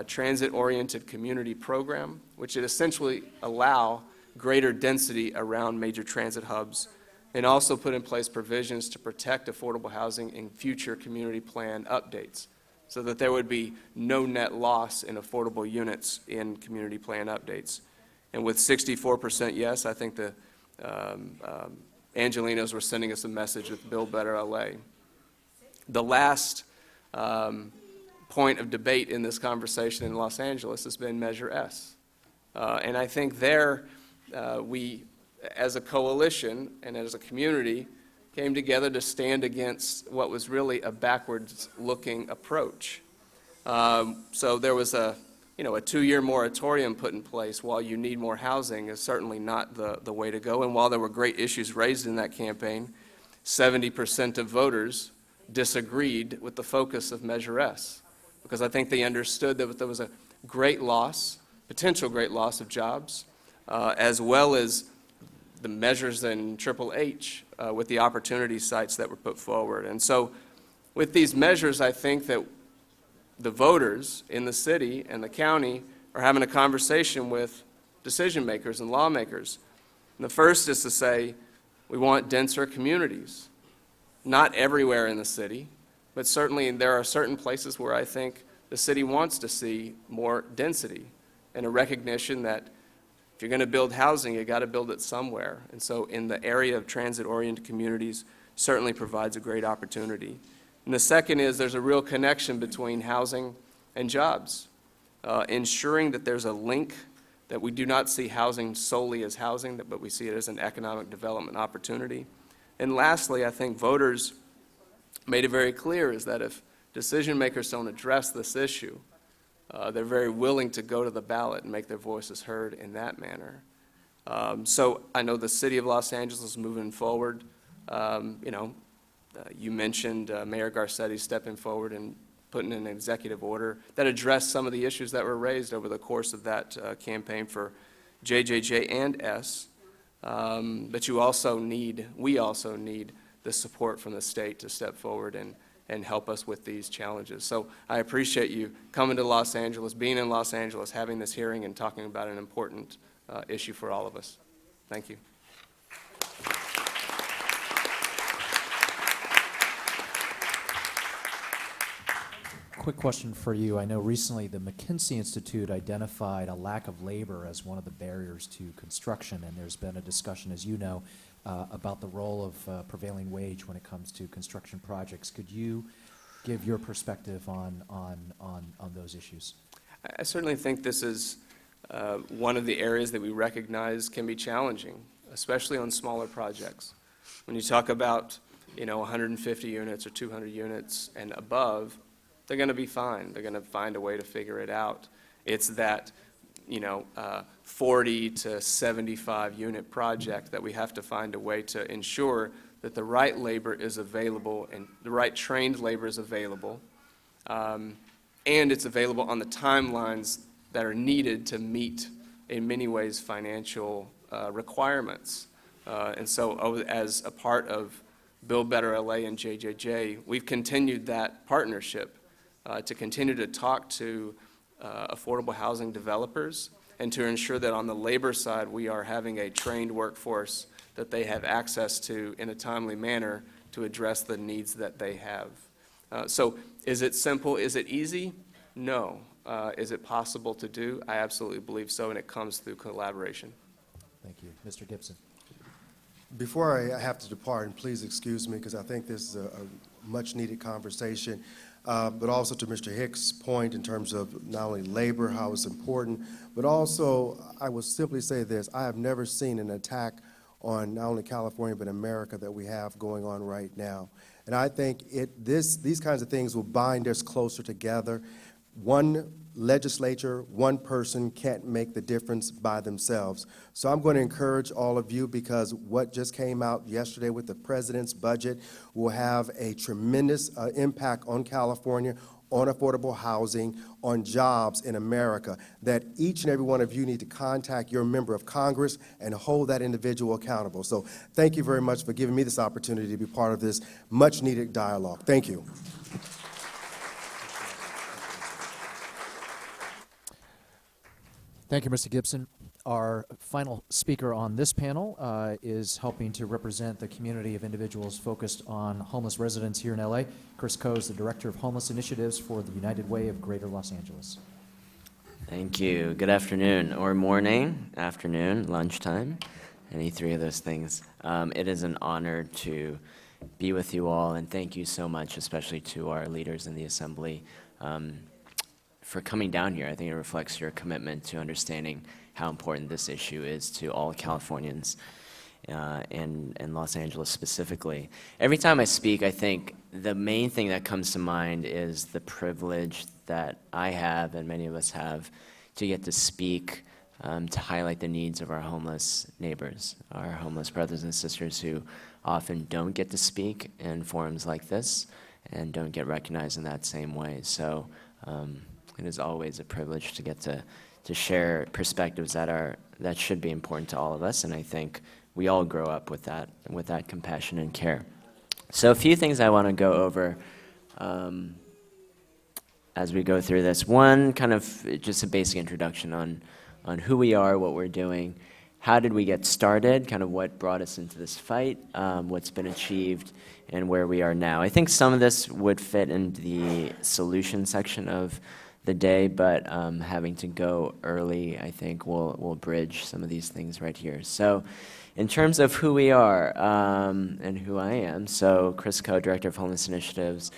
transit-oriented community program, which would essentially allow greater density around major transit hubs, and also put in place provisions to protect affordable housing in future community plan updates, so that there would be no net loss in affordable units in community plan updates. And with 64% yes, I think the Angelenos were sending us a message with Build Better LA. The last point of debate in this conversation in Los Angeles has been Measure S. And I think there we, as a coalition and as a community, came together to stand against what was really a backwards-looking approach. So there was a 2-year moratorium put in place while you need more housing is certainly not the way to go. And while there were great issues raised in that campaign, 70% of voters disagreed with the focus of Measure S, because I think they understood that there was a great loss, potential great loss of jobs, as well as the measures in Triple H with the opportunity sites that were put forward. And so with these measures, I think that the voters in the city and the county are having a conversation with decision makers and lawmakers. And the first is to say, we want denser communities. Not everywhere in the city, but certainly there are certain places where I think the city wants to see more density and a recognition that if you're going to build housing, you got to build it somewhere. And so in the area of transit-oriented communities certainly provides a great opportunity. And the second is there's a real connection between housing and jobs, ensuring that there's a link, that we do not see housing solely as housing, but we see it as an economic development opportunity. And lastly, I think voters made it very clear is that if decision makers don't address this issue, they're very willing to go to the ballot and make their voices heard in that manner. So I know the city of Los Angeles is moving forward. You mentioned Mayor Garcetti stepping forward and putting in an executive order that addressed some of the issues that were raised over the course of that campaign for JJJ and S. But we also need the support from the state to step forward and and help us with these challenges. So I appreciate you coming to Los Angeles, being in Los Angeles, having this hearing and talking about an important issue for all of us. Thank you. Quick question for you. I know recently the McKinsey Institute identified a lack of labor as one of the barriers to construction, and there's been a discussion, as you know, about the role of prevailing wage when it comes to construction projects. Could you give your perspective on those issues? I certainly think this is one of the areas that we recognize can be challenging, especially on smaller projects. When you talk about, 150 units or 200 units and above, they're going to be fine. They're going to find a way to figure it out. It's that, 40 to 75 unit project that we have to find a way to ensure that the right labor is available and the right trained labor is available, and it's available on the timelines that are needed to meet, in many ways, financial requirements. And so as a part of Build Better LA and JJJ, we've continued that partnership to continue to talk to affordable housing developers and to ensure that on the labor side we are having a trained workforce that they have access to in a timely manner to address the needs that they have. So is it simple? Is it easy? No. Is it possible to do? I absolutely believe so, and it comes through collaboration. Thank you. Mr. Gibson. Before I have to depart, and please excuse me because I think this is a much-needed conversation, but also to Mr. Hicks' point in terms of not only labor, how it's important, but also I will simply say this: I have never seen an attack on not only California but America that we have going on right now. And I think these kinds of things will bind us closer together. One legislature, one person can't make the difference by themselves. So I'm going to encourage all of you, because what just came out yesterday with the president's budget will have a tremendous impact on California, on affordable housing, on jobs in America, that each and every one of you need to contact your member of Congress and hold that individual accountable. So thank you very much for giving me this opportunity to be part of this much-needed dialogue. Thank you. Thank you, Mr. Gibson. Our final speaker on this panel is helping to represent the community of individuals focused on homeless residents here in LA. Chris Coe is the Director of Homeless Initiatives for the United Way of Greater Los Angeles. Thank you. Good afternoon, or morning, afternoon, lunchtime, any three of those things. It is an honor to be with you all, and thank you so much, especially to our leaders in the Assembly, for coming down here. I think it reflects your commitment to understanding how important this issue is to all Californians, and Los Angeles specifically. Every time I speak, I think the main thing that comes to mind is the privilege that I have and many of us have to get to speak, to highlight the needs of our homeless neighbors, our homeless brothers and sisters who often don't get to speak in forums like this and don't get recognized in that same way. So it is always a privilege to get to share perspectives that should be important to all of us, and I think we all grow up with that compassion and care. So a few things I want to go over as we go through this. One, kind of just a basic introduction on who we are, what we're doing, how did we get started, kind of what brought us into this fight, what's been achieved, and where we are now. I think some of this would fit in the solution section of the day, but having to go early, I think, will bridge some of these things right here. So in terms of who we are and who I am, so Chris Coe, Director of Homeless Initiatives,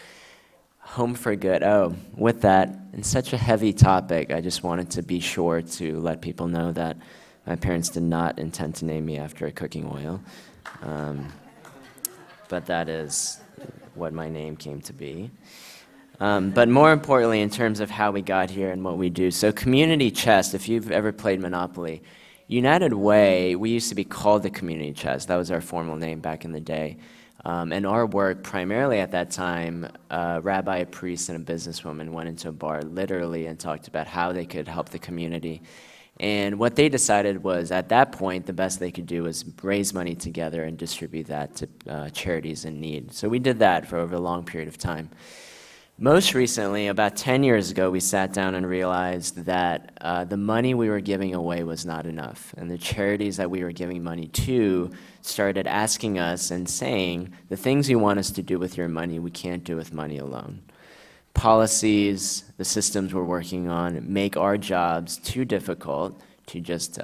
Home for Good. Oh, with that, in such a heavy topic, I just wanted to be sure to let people know that my parents did not intend to name me after a cooking oil, but that is what my name came to be. But more importantly, in terms of how we got here and what we do. So Community Chest, if you've ever played Monopoly, United Way, we used to be called the Community Chest. That was our formal name back in the day. And our work, primarily at that time, a rabbi, a priest, and a businesswoman went into a bar literally and talked about how they could help the community. And what they decided was, at that point, the best they could do was raise money together and distribute that to charities in need. So we did that for over a long period of time. Most recently, about 10 years ago, we sat down and realized that the money we were giving away was not enough. And the charities that we were giving money to started asking us and saying, the things you want us to do with your money, we can't do with money alone. Policies, the systems we're working on make our jobs too difficult to just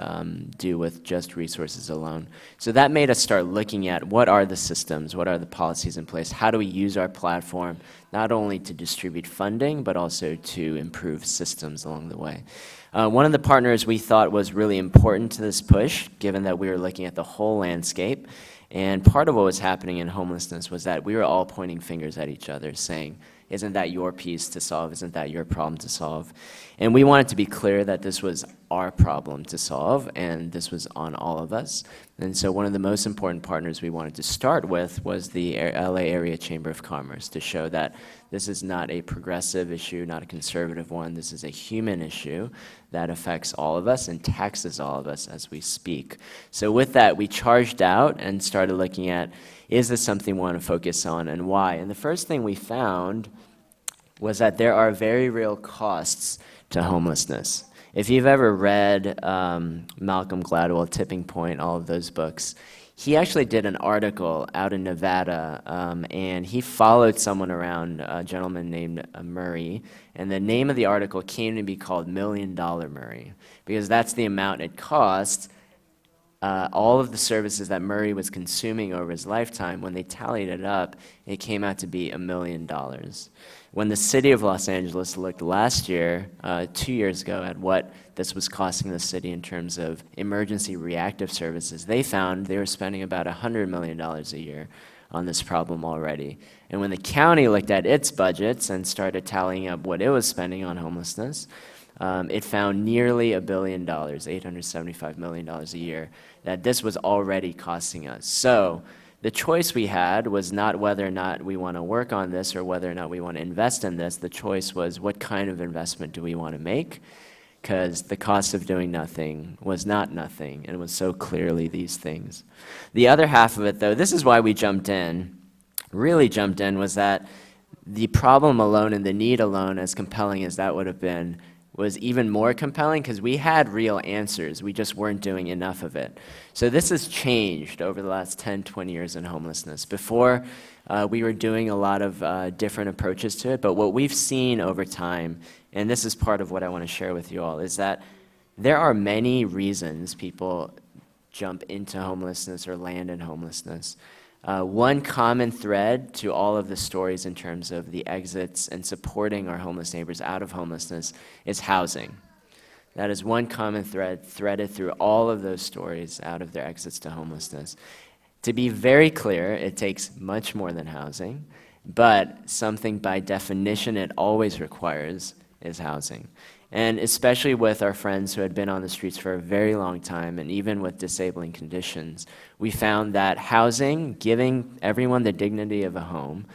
do with just resources alone. So that made us start looking at what are the systems, what are the policies in place, how do we use our platform not only to distribute funding, but also to improve systems along the way. One of the partners we thought was really important to this push, given that we were looking at the whole landscape, and part of what was happening in homelessness was that we were all pointing fingers at each other, saying, isn't that your piece to solve? Isn't that your problem to solve? And we wanted to be clear that this was our problem to solve, and this was on all of us. And so one of the most important partners we wanted to start with was the LA Area Chamber of Commerce, to show that this is not a progressive issue, not a conservative one. This is a human issue that affects all of us and taxes all of us as we speak. So with that, we charged out and started looking at, is this something we want to focus on, and why? And the first thing we found was that there are very real costs to homelessness. If you've ever read Malcolm Gladwell, Tipping Point, all of those books, he actually did an article out in Nevada, and he followed someone around, a gentleman named Murray, and the name of the article came to be called $1 Million Murray, because that's the amount it cost. All of the services that Murray was consuming over his lifetime, when they tallied it up, it came out to be $1 million. When the city of Los Angeles looked last year, 2 years ago, at what this was costing the city in terms of emergency reactive services, they found they were spending about $100 million a year on this problem already. And when the county looked at its budgets and started tallying up what it was spending on homelessness, it found nearly $1 billion, $875 million a year, that this was already costing us. So the choice we had was not whether or not we want to work on this or whether or not we want to invest in this. The choice was, what kind of investment do we want to make? Because the cost of doing nothing was not nothing, and it was so clearly these things. The other half of it, though, this is why we jumped in, really jumped in, was that the problem alone and the need alone, as compelling as that would have been, was even more compelling because we had real answers. We just weren't doing enough of it. So this has changed over the last 10, 20 years in homelessness. Before, we were doing a lot of different approaches to it, but what we've seen over time, and this is part of what I want to share with you all, is that there are many reasons people jump into homelessness or land in homelessness. One common thread to all of the stories in terms of the exits and supporting our homeless neighbors out of homelessness is housing. That is one common thread threaded through all of those stories out of their exits to homelessness. To be very clear, it takes much more than housing, but something by definition it always requires is housing. And especially with our friends who had been on the streets for a very long time, and even with disabling conditions, we found that housing, giving everyone the dignity of a home,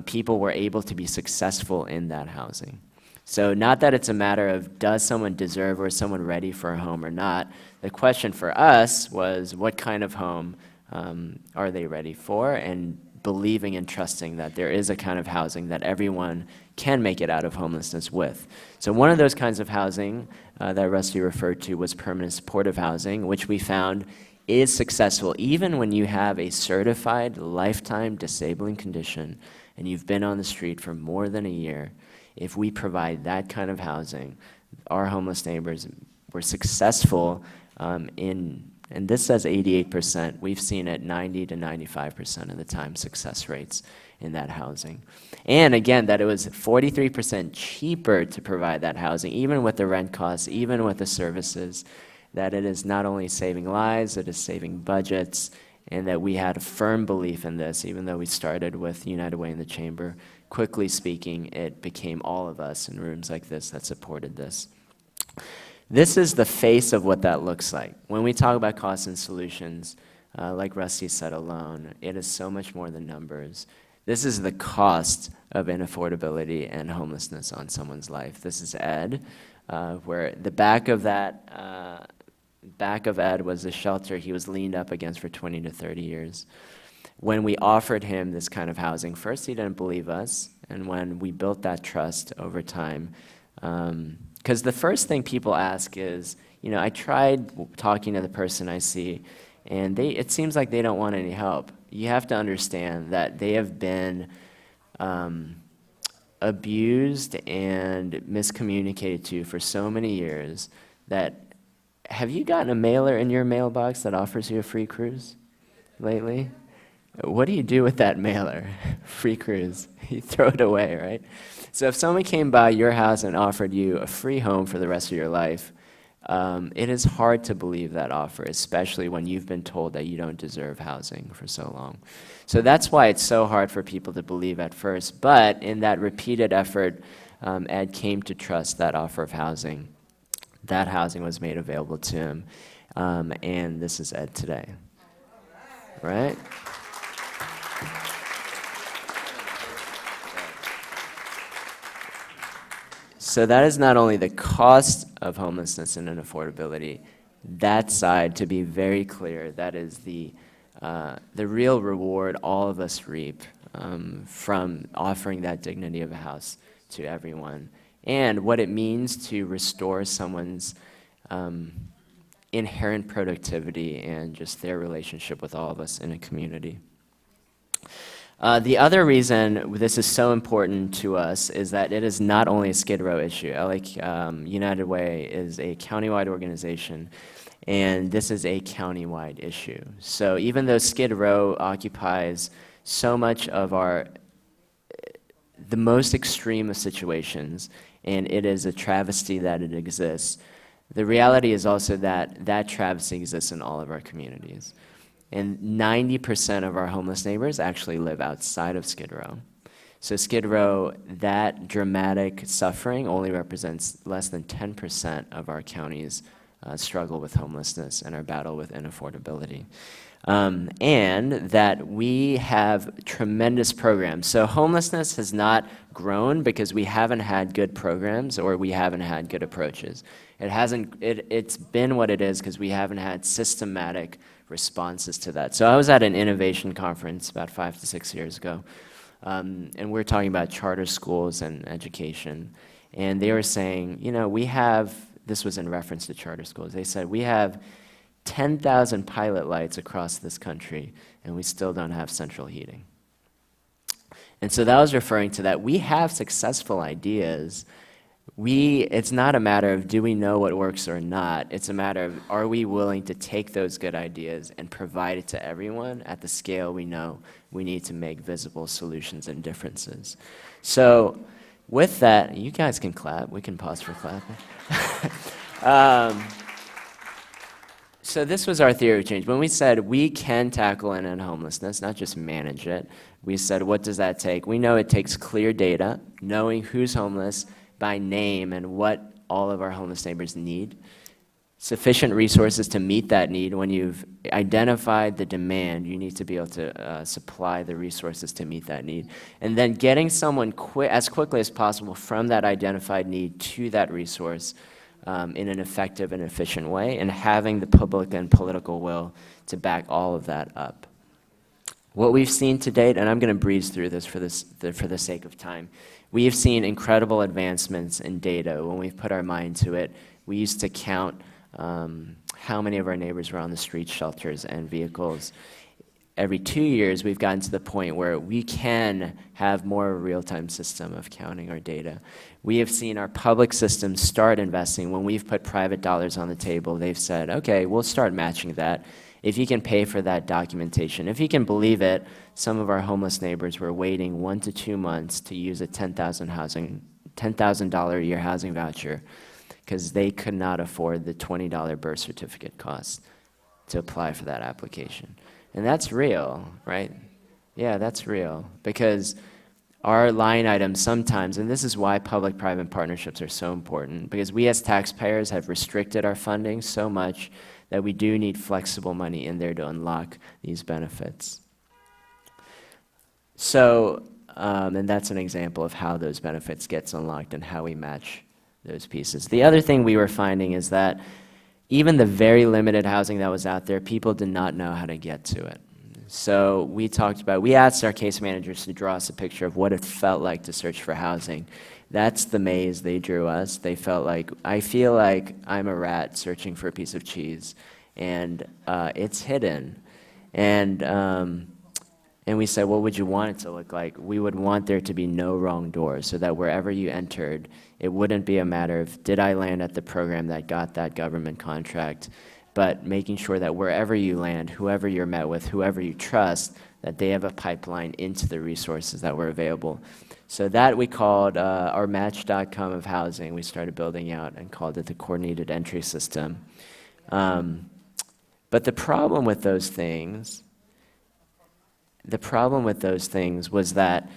people were able to be successful in that housing. So not that it's a matter of does someone deserve or is someone ready for a home or not. The question for us was, what kind of home are they ready for, and believing and trusting that there is a kind of housing that everyone can make it out of homelessness with. So one of those kinds of housing that Rusty referred to was permanent supportive housing, which we found is successful even when you have a certified lifetime disabling condition and you've been on the street for more than a year. If we provide that kind of housing, our homeless neighbors were successful and this says 88%. We've seen it 90 to 95% of the time success rates in that housing. And again, that it was 43% cheaper to provide that housing, even with the rent costs, even with the services, that it is not only saving lives, it is saving budgets, and that we had a firm belief in this, even though we started with United Way in the Chamber. Quickly speaking, it became all of us in rooms like this that supported this. This is the face of what that looks like. When we talk about costs and solutions, like Rusty said alone, it is so much more than numbers. This is the cost of inaffordability and homelessness on someone's life. This is Ed, where the back of Ed was the shelter he was leaned up against for 20 to 30 years. When we offered him this kind of housing, first he didn't believe us, and when we built that trust over time, because the first thing people ask is, you know, I tried talking to the person I see, and it seems like they don't want any help. You have to understand that they have been abused and miscommunicated to for so many years that, have you gotten a mailer in your mailbox that offers you a free cruise lately? What do you do with that mailer? Free cruise. You throw it away, right? So if someone came by your house and offered you a free home for the rest of your life, it is hard to believe that offer, especially when you've been told that you don't deserve housing for so long. So that's why it's so hard for people to believe at first. But in that repeated effort, Ed came to trust that offer of housing. That housing was made available to him. And this is Ed today, right? So that is not only the cost of homelessness and inaffordability, that side, to be very clear, that is the real reward all of us reap from offering that dignity of a house to everyone, and what it means to restore someone's inherent productivity and just their relationship with all of us in a community. The other reason this is so important to us is that it is not only a Skid Row issue. United Way is a countywide organization, and this is a countywide issue. So even though Skid Row occupies so much of the most extreme of situations, and it is a travesty that it exists, the reality is also that that travesty exists in all of our communities. And 90% of our homeless neighbors actually live outside of Skid Row. So Skid Row, that dramatic suffering only represents less than 10% of our county's struggle with homelessness and our battle with inaffordability. And that we have tremendous programs. So homelessness has not grown because we haven't had good programs or we haven't had good approaches. It's been what it is because we haven't had systematic responses to that. So I was at an innovation conference about 5 to 6 years ago, and we were talking about charter schools and education, and they were saying, you know, this was in reference to charter schools, they said, we have 10,000 pilot lights across this country, and we still don't have central heating. And so that was referring to that we have successful ideas. It's not a matter of do we know what works or not. It's a matter of are we willing to take those good ideas and provide it to everyone at the scale we know we need to make visible solutions and differences. So with that, you guys can clap. We can pause for clapping. So this was our theory of change. When we said we can tackle and end homelessness, not just manage it, we said what does that take? We know it takes clear data, knowing who's homeless by name and what all of our homeless neighbors need, sufficient resources to meet that need. When you've identified the demand, you need to be able to supply the resources to meet that need. And then getting someone as quickly as possible from that identified need to that resource in an effective and efficient way, and having the public and political will to back all of that up. What we've seen to date, and I'm going to breeze through this for the sake of time, we have seen incredible advancements in data when we've put our mind to it. We used to count how many of our neighbors were on the street shelters and vehicles. Every 2 years, we've gotten to the point where we can have more of a real-time system of counting our data. We have seen our public systems start investing. When we've put private dollars on the table, they've said, okay, we'll start matching that. If you can pay for that documentation. If you can believe it, some of our homeless neighbors were waiting 1 to 2 months to use a $10,000 a year housing voucher because they could not afford the $20 birth certificate cost to apply for that application. And that's real, right? Yeah, that's real, because our line items sometimes, and this is why public-private partnerships are so important, because we as taxpayers have restricted our funding so much that we do need flexible money in there to unlock these benefits. So, and that's an example of how those benefits gets unlocked and how we match those pieces. The other thing we were finding is that even the very limited housing that was out there, people did not know how to get to it. So we asked our case managers to draw us a picture of what it felt like to search for housing. That's the maze they drew us. They felt like, I feel like I'm a rat searching for a piece of cheese, and it's hidden. And we said, what would you want it to look like? We would want there to be no wrong doors, so that wherever you entered, it wouldn't be a matter of, did I land at the program that got that government contract, but making sure that wherever you land, whoever you're met with, whoever you trust, that they have a pipeline into the resources that were available. So that we called our Match.com of housing. We started building out and called it the coordinated entry system. But the problem with those things was that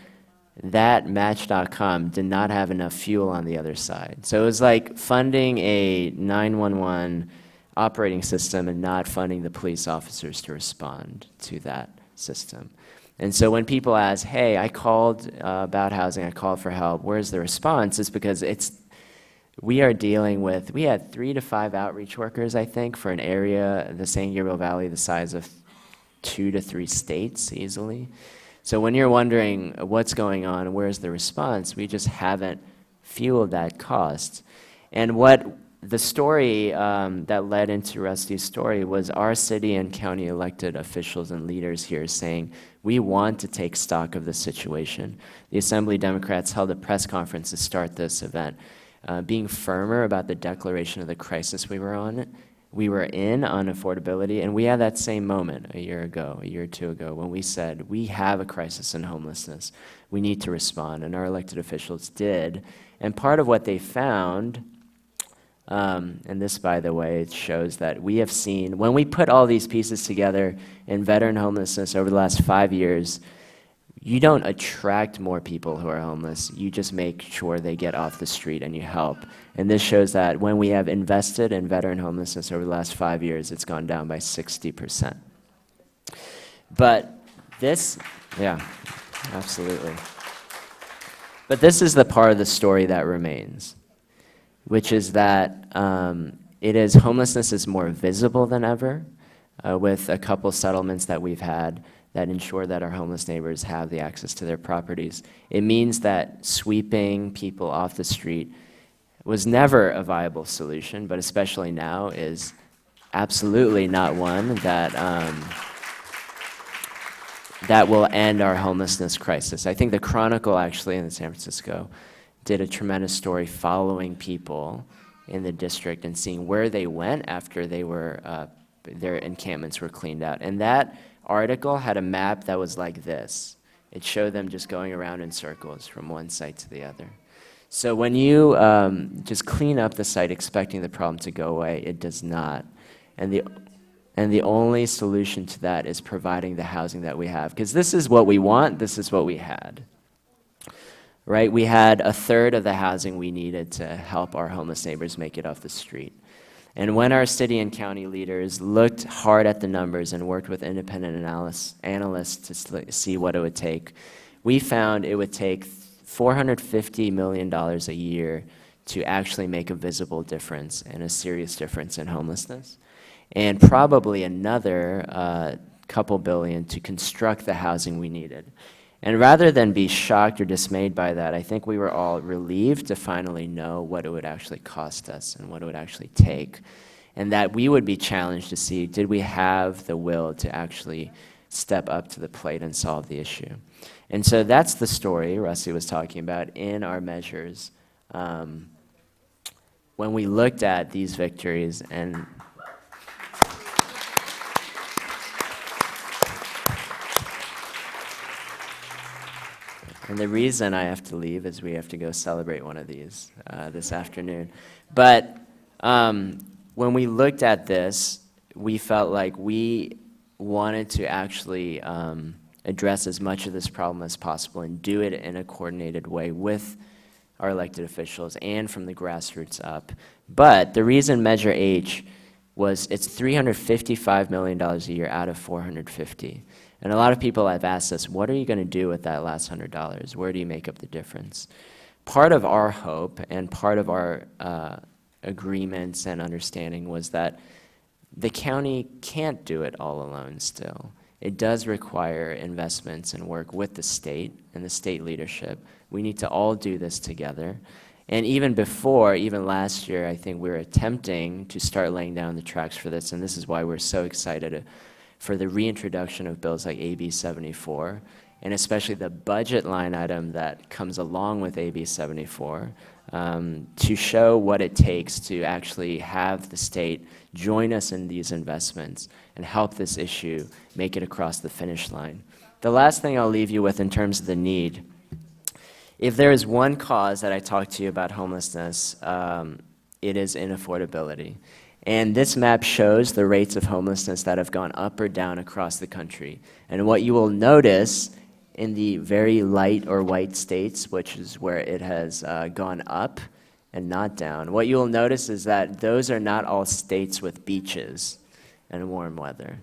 Match.com did not have enough fuel on the other side. So it was like funding a 911 operating system and not funding the police officers to respond to that system. And so when people ask, hey, I called about housing, I called for help, where's the response? It's because we had 3 to 5 outreach workers, I think, for an area, the San Gabriel Valley, the size of 2 to 3 states easily. So when you're wondering what's going on, where's the response, we just haven't fueled that cost. And what the story that led into Rusty's story was our city and county elected officials and leaders here saying, we want to take stock of the situation. The Assembly Democrats held a press conference to start this event, being firmer about the declaration of the crisis we were in on affordability, and we had that same moment a year or 2 ago, when we said, we have a crisis in homelessness. We need to respond, and our elected officials did. And part of what they found, and this, by the way, it shows that we have seen, when we put all these pieces together in veteran homelessness over the last 5 years, you don't attract more people who are homeless. You just make sure they get off the street and you help. And this shows that when we have invested in veteran homelessness over the last 5 years, it's gone down by 60%. But this, yeah, absolutely. But this is the part of the story that remains, which is that homelessness is more visible than ever, with a couple settlements that we've had that ensure that our homeless neighbors have the access to their properties. It means that sweeping people off the street was never a viable solution, but especially now is absolutely not one that that will end our homelessness crisis. I think the Chronicle, actually, in San Francisco, did a tremendous story following people in the district and seeing where they went after they were their encampments were cleaned out. And that article had a map that was like this. It showed them just going around in circles from one site to the other. So when you just clean up the site expecting the problem to go away, it does not. And the only solution to that is providing the housing that we have. Because this is what we want, this is what we had. Right? We had a third of the housing we needed to help our homeless neighbors make it off the street. And when our city and county leaders looked hard at the numbers and worked with independent analysts to see what it would take, we found it would take $450 million a year to actually make a visible difference and a serious difference in homelessness, and probably another couple billion to construct the housing we needed. And rather than be shocked or dismayed by that, I think we were all relieved to finally know what it would actually cost us and what it would actually take. And that we would be challenged to see, did we have the will to actually step up to the plate and solve the issue? And so that's the story Rusty was talking about in our measures. When we looked at these victories and the reason I have to leave is we have to go celebrate one of these this afternoon. But when we looked at this, we felt like we wanted to actually address as much of this problem as possible and do it in a coordinated way with our elected officials and from the grassroots up. But the reason Measure H was it's $355 million a year out of $450. And a lot of people have asked us, what are you going to do with that last $100? Where do you make up the difference? Part of our hope and part of our agreements and understanding was that the county can't do it all alone still. It does require investments and work with the state and the state leadership. We need to all do this together. And even before, even last year, I think we were attempting to start laying down the tracks for this, and this is why we're so excited for the reintroduction of bills like AB 74, and especially the budget line item that comes along with AB 74, to show what it takes to actually have the state join us in these investments and help this issue make it across the finish line. The last thing I'll leave you with in terms of the need, if there is one cause that I talk to you about homelessness, it is inaffordability. And this map shows the rates of homelessness that have gone up or down across the country. And what you will notice in the very light or white states, which is where it has gone up and not down, what you will notice is that those are not all states with beaches and warm weather,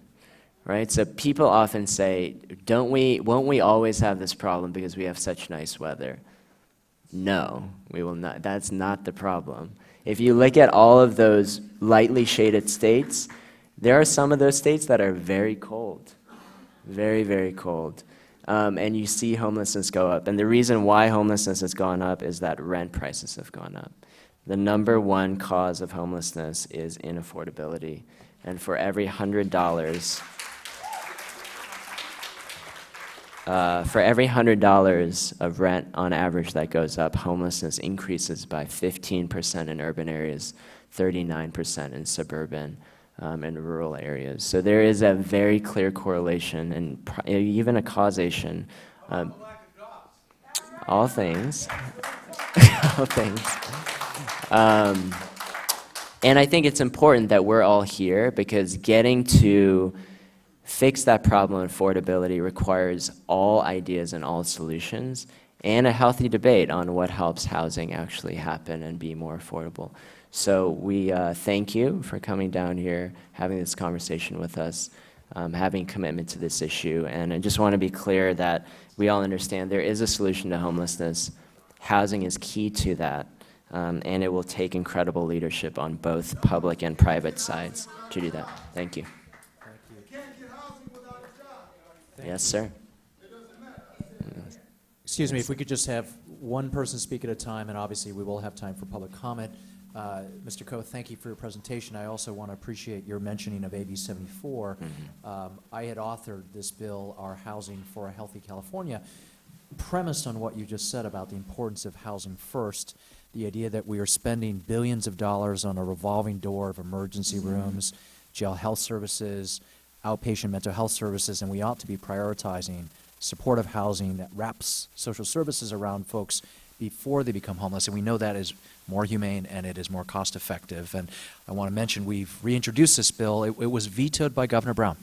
right? So people often say, won't we always have this problem because we have such nice weather? No, we will not. That's not the problem. If you look at all of those lightly shaded states, there are some of those states that are very cold, very, very cold. And you see homelessness go up. And the reason why homelessness has gone up is that rent prices have gone up. The number one cause of homelessness is inaffordability. And for every $100, of rent on average that goes up, homelessness increases by 15% in urban areas, 39% in suburban and rural areas. So there is a very clear correlation and even a causation. All things. All things. And I think it's important that we're all here because getting to fix that problem of affordability requires all ideas and all solutions and a healthy debate on what helps housing actually happen and be more affordable. So we thank you for coming down here, having this conversation with us, having commitment to this issue. And I just want to be clear that we all understand there is a solution to homelessness. Housing is key to that. And it will take incredible leadership on both public and private sides to do that. Thank you. Yes, sir. Excuse me, if we could just have one person speak at a time, and obviously we will have time for public comment. Mr. Koh, thank you for your presentation. I also want to appreciate your mentioning of AB 74. I had authored this bill, Our Housing for a Healthy California, premised on what you just said about the importance of housing first, the idea that we are spending billions of dollars on a revolving door of emergency rooms, jail health services, outpatient mental health services, and we ought to be prioritizing supportive housing that wraps social services around folks before they become homeless, and we know that is more humane and it is more cost effective. And I want to mention we've reintroduced this bill. It was vetoed by Governor Brown.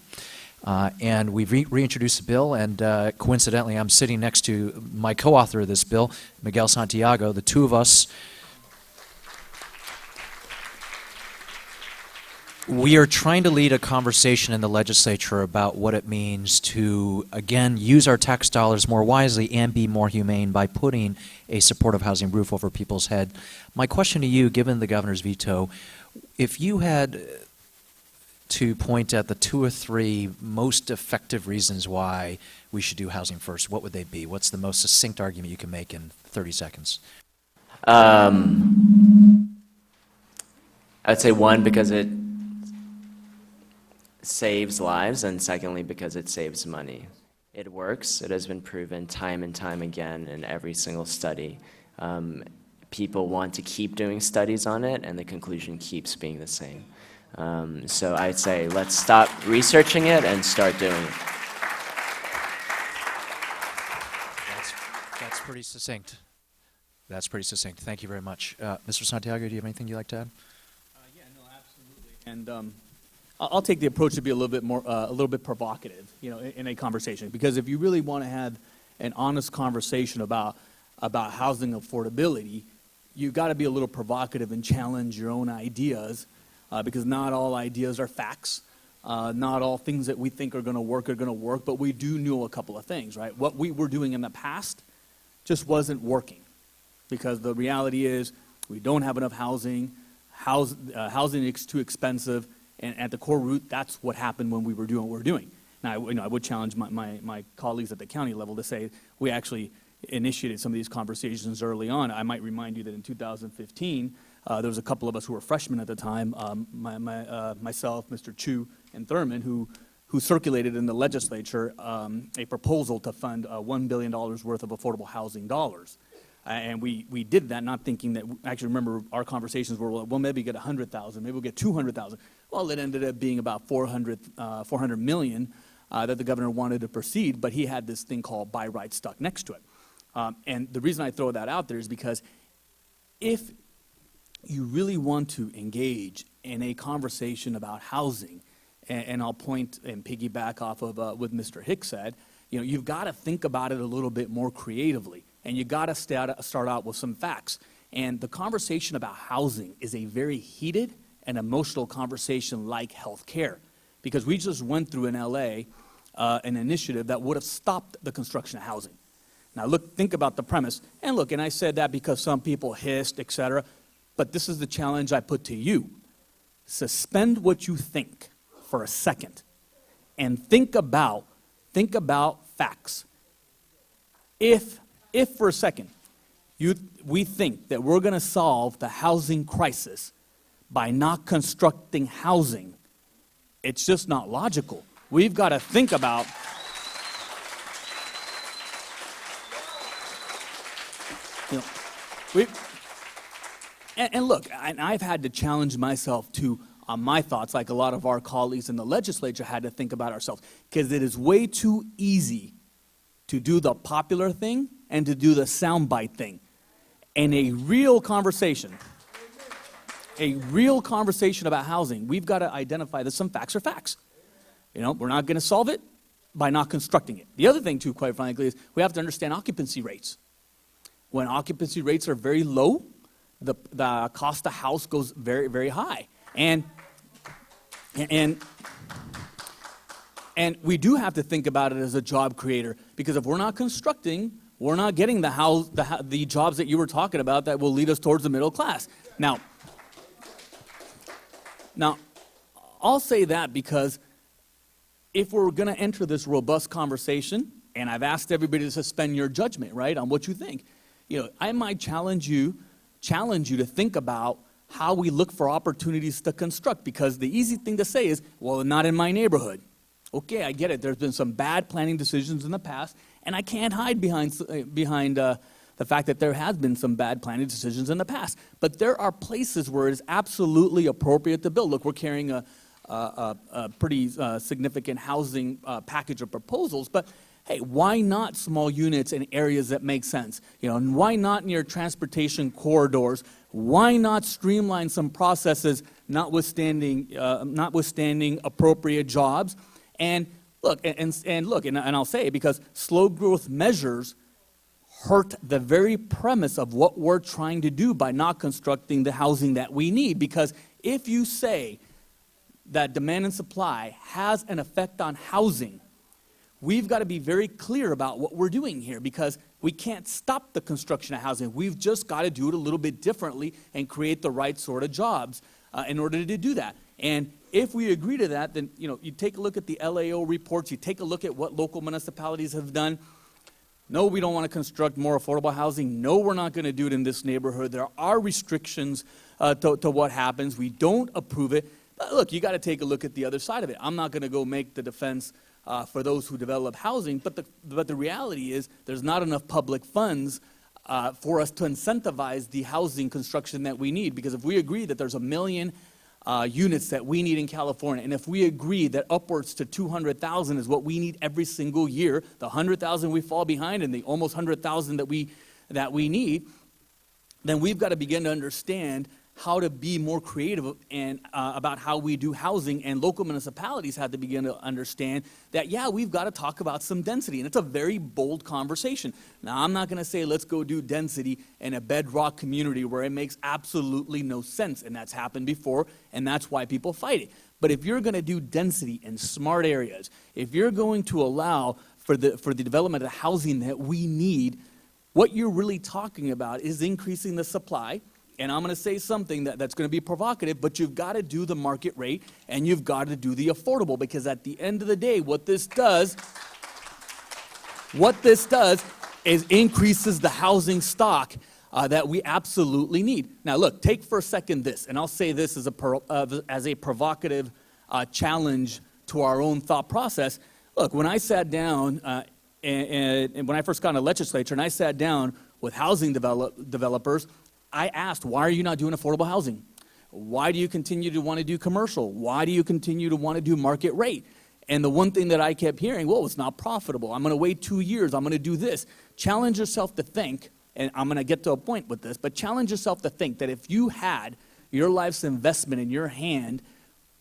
And we've reintroduced the bill, and coincidentally, I'm sitting next to my co-author of this bill, Miguel Santiago. The two of us, we are trying to lead a conversation in the legislature about what it means to, again, use our tax dollars more wisely and be more humane by putting a supportive housing roof over people's head. My question to you, given the governor's veto, if you had to point at the 2 or 3 most effective reasons why we should do housing first, what would they be? What's the most succinct argument you can make in 30 seconds? I'd say one, because it saves lives, and secondly, because it saves money. It works. It has been proven time and time again in every single study. People want to keep doing studies on it, and the conclusion keeps being the same. So I'd say let's stop researching it and start doing it. That's pretty succinct. That's pretty succinct. Thank you very much. Mr. Santiago, do you have anything you'd like to add? Yeah, no, absolutely. And I'll take the approach to be a little bit provocative, in a conversation. Because if you really want to have an honest conversation about housing affordability, you've got to be a little provocative and challenge your own ideas, because not all ideas are facts. Not all things that we think are going to work, but we do know a couple of things, right? What we were doing in the past just wasn't working, because the reality is we don't have enough housing. Housing is too expensive, and at the core root, that's what happened when we were doing what we're doing. Now, I would challenge my colleagues at the county level to say we actually initiated some of these conversations early on. I might remind you that in 2015, there was a couple of us who were freshmen at the time, myself, Mr. Chu, and Thurman, who circulated in the legislature a proposal to fund $1 billion worth of affordable housing dollars. And we did that not thinking that, actually remember our conversations were, well, maybe get 100,000, maybe we'll get 200,000. Well, it ended up being about 400 million that the governor wanted to proceed, but he had this thing called by right stuck next to it. And the reason I throw that out there is because if you really want to engage in a conversation about housing, and I'll point and piggyback off of what Mr. Hicks said, you've got to think about it a little bit more creatively. And you got to start out with some facts. And the conversation about housing is a very heated and emotional conversation like health care. Because we just went through in LA an initiative that would have stopped the construction of housing. Now think about the premise. And I said that because some people hissed, et cetera. But this is the challenge I put to you. Suspend what you think for a second and think about facts. If for a second we think that we're going to solve the housing crisis by not constructing housing, it's just not logical. We've got to think about and I've had to challenge myself too on my thoughts, like a lot of our colleagues in the legislature had to think about ourselves, because it is way too easy to do the popular thing and to do the soundbite thing. And a real conversation about housing, we've got to identify that some facts are facts. We're not going to solve it by not constructing it. The other thing too, quite frankly, is we have to understand occupancy rates. When occupancy rates are very low, the cost of house goes very, very high. And we do have to think about it as a job creator, because if we're not constructing, we're not getting the jobs that you were talking about that will lead us towards the middle class. Now, I'll say that because if we're going to enter this robust conversation, and I've asked everybody to suspend your judgment, right, on what you think, I might challenge you to think about how we look for opportunities to construct, because the easy thing to say is, well, not in my neighborhood. Okay, I get it. There's been some bad planning decisions in the past, and I can't hide behind the fact that there has been some bad planning decisions in the past. But there are places where it is absolutely appropriate to build. Look, we're carrying a pretty significant housing package of proposals, but hey, why not small units in areas that make sense? And why not near transportation corridors? Why not streamline some processes, notwithstanding appropriate jobs? And I'll say it because slow growth measures hurt the very premise of what we're trying to do by not constructing the housing that we need. Because if you say that demand and supply has an effect on housing, we've got to be very clear about what we're doing here, because we can't stop the construction of housing. We've just got to do it a little bit differently and create the right sort of jobs in order to do that. And if we agree to that, then you take a look at the LAO reports, you take a look at what local municipalities have done. No, we don't want to construct more affordable housing. No, we're not going to do it in this neighborhood. There are restrictions to what happens. We don't approve it. But look, you got to take a look at the other side of it. I'm not going to go make the defense for those who develop housing, but the reality is there's not enough public funds for us to incentivize the housing construction that we need. Because if we agree that there's 1 million units that we need in California, and if we agree that upwards to 200,000 is what we need every single year, the 100,000 we fall behind and the almost 100,000 that we need, then we've got to begin to understand how to be more creative and about how we do housing, and local municipalities had to begin to understand that, yeah, we've got to talk about some density, and it's a very bold conversation. Now, I'm not going to say let's go do density in a bedrock community where it makes absolutely no sense, and that's happened before, and that's why people fight it. But if you're going to do density in smart areas, if you're going to allow for the development of housing that we need, what you're really talking about is increasing the supply. And I'm going to say something that's going to be provocative, but you've got to do the market rate and you've got to do the affordable, because at the end of the day, what this does is increases the housing stock that we absolutely need. Now, look, take for a second this, and I'll say this as a provocative challenge to our own thought process. Look, when I sat down, and when I first got in the legislature, and I sat down with housing developers, I asked, why are you not doing affordable housing? Why do you continue to want to do commercial? Why do you continue to want to do market rate? And the one thing that I kept hearing, well, it's not profitable. I'm going to wait 2 years. I'm going to do this. Challenge yourself to think, and I'm going to get to a point with this, but challenge yourself to think that if you had your life's investment in your hand,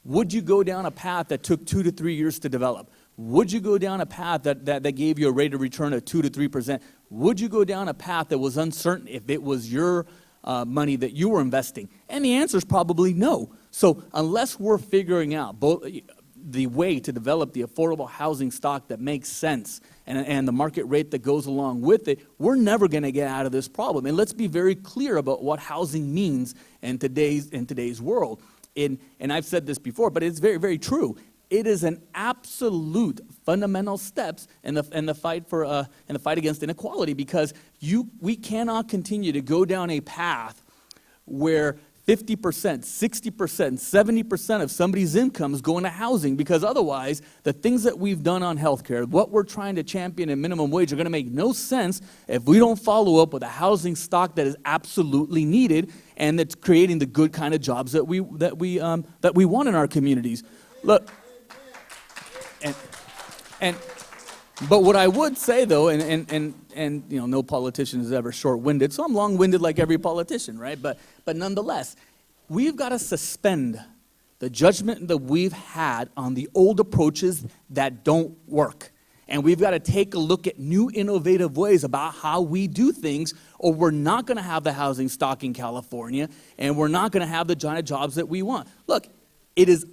would you go down a path that took 2 to 3 years to develop? Would you go down a path that gave you a rate of return of 2 to 3%? Would you go down a path that was uncertain if it was your money that you were investing? And the answer is probably no. So unless we're figuring out the way to develop the affordable housing stock that makes sense and the market rate that goes along with it, we're never going to get out of this problem. And let's be very clear about what housing means in today's world. And I've said this before, but it's very, very true. It is an absolute fundamental steps in the fight against inequality, because we cannot continue to go down a path where 50%, 60%, 70% of somebody's income is going to housing, because otherwise the things that we've done on healthcare, what we're trying to champion in minimum wage, are going to make no sense if we don't follow up with a housing stock that is absolutely needed and that's creating the good kind of jobs that we want in our communities. Look, but what I would say though, and you know, no politician is ever short-winded, so I'm long-winded like every politician, right? But nonetheless, we've got to suspend the judgment that we've had on the old approaches that don't work. And we've got to take a look at new innovative ways about how we do things, or we're not going to have the housing stock in California, and we're not going to have the kind of jobs that we want. Look, it is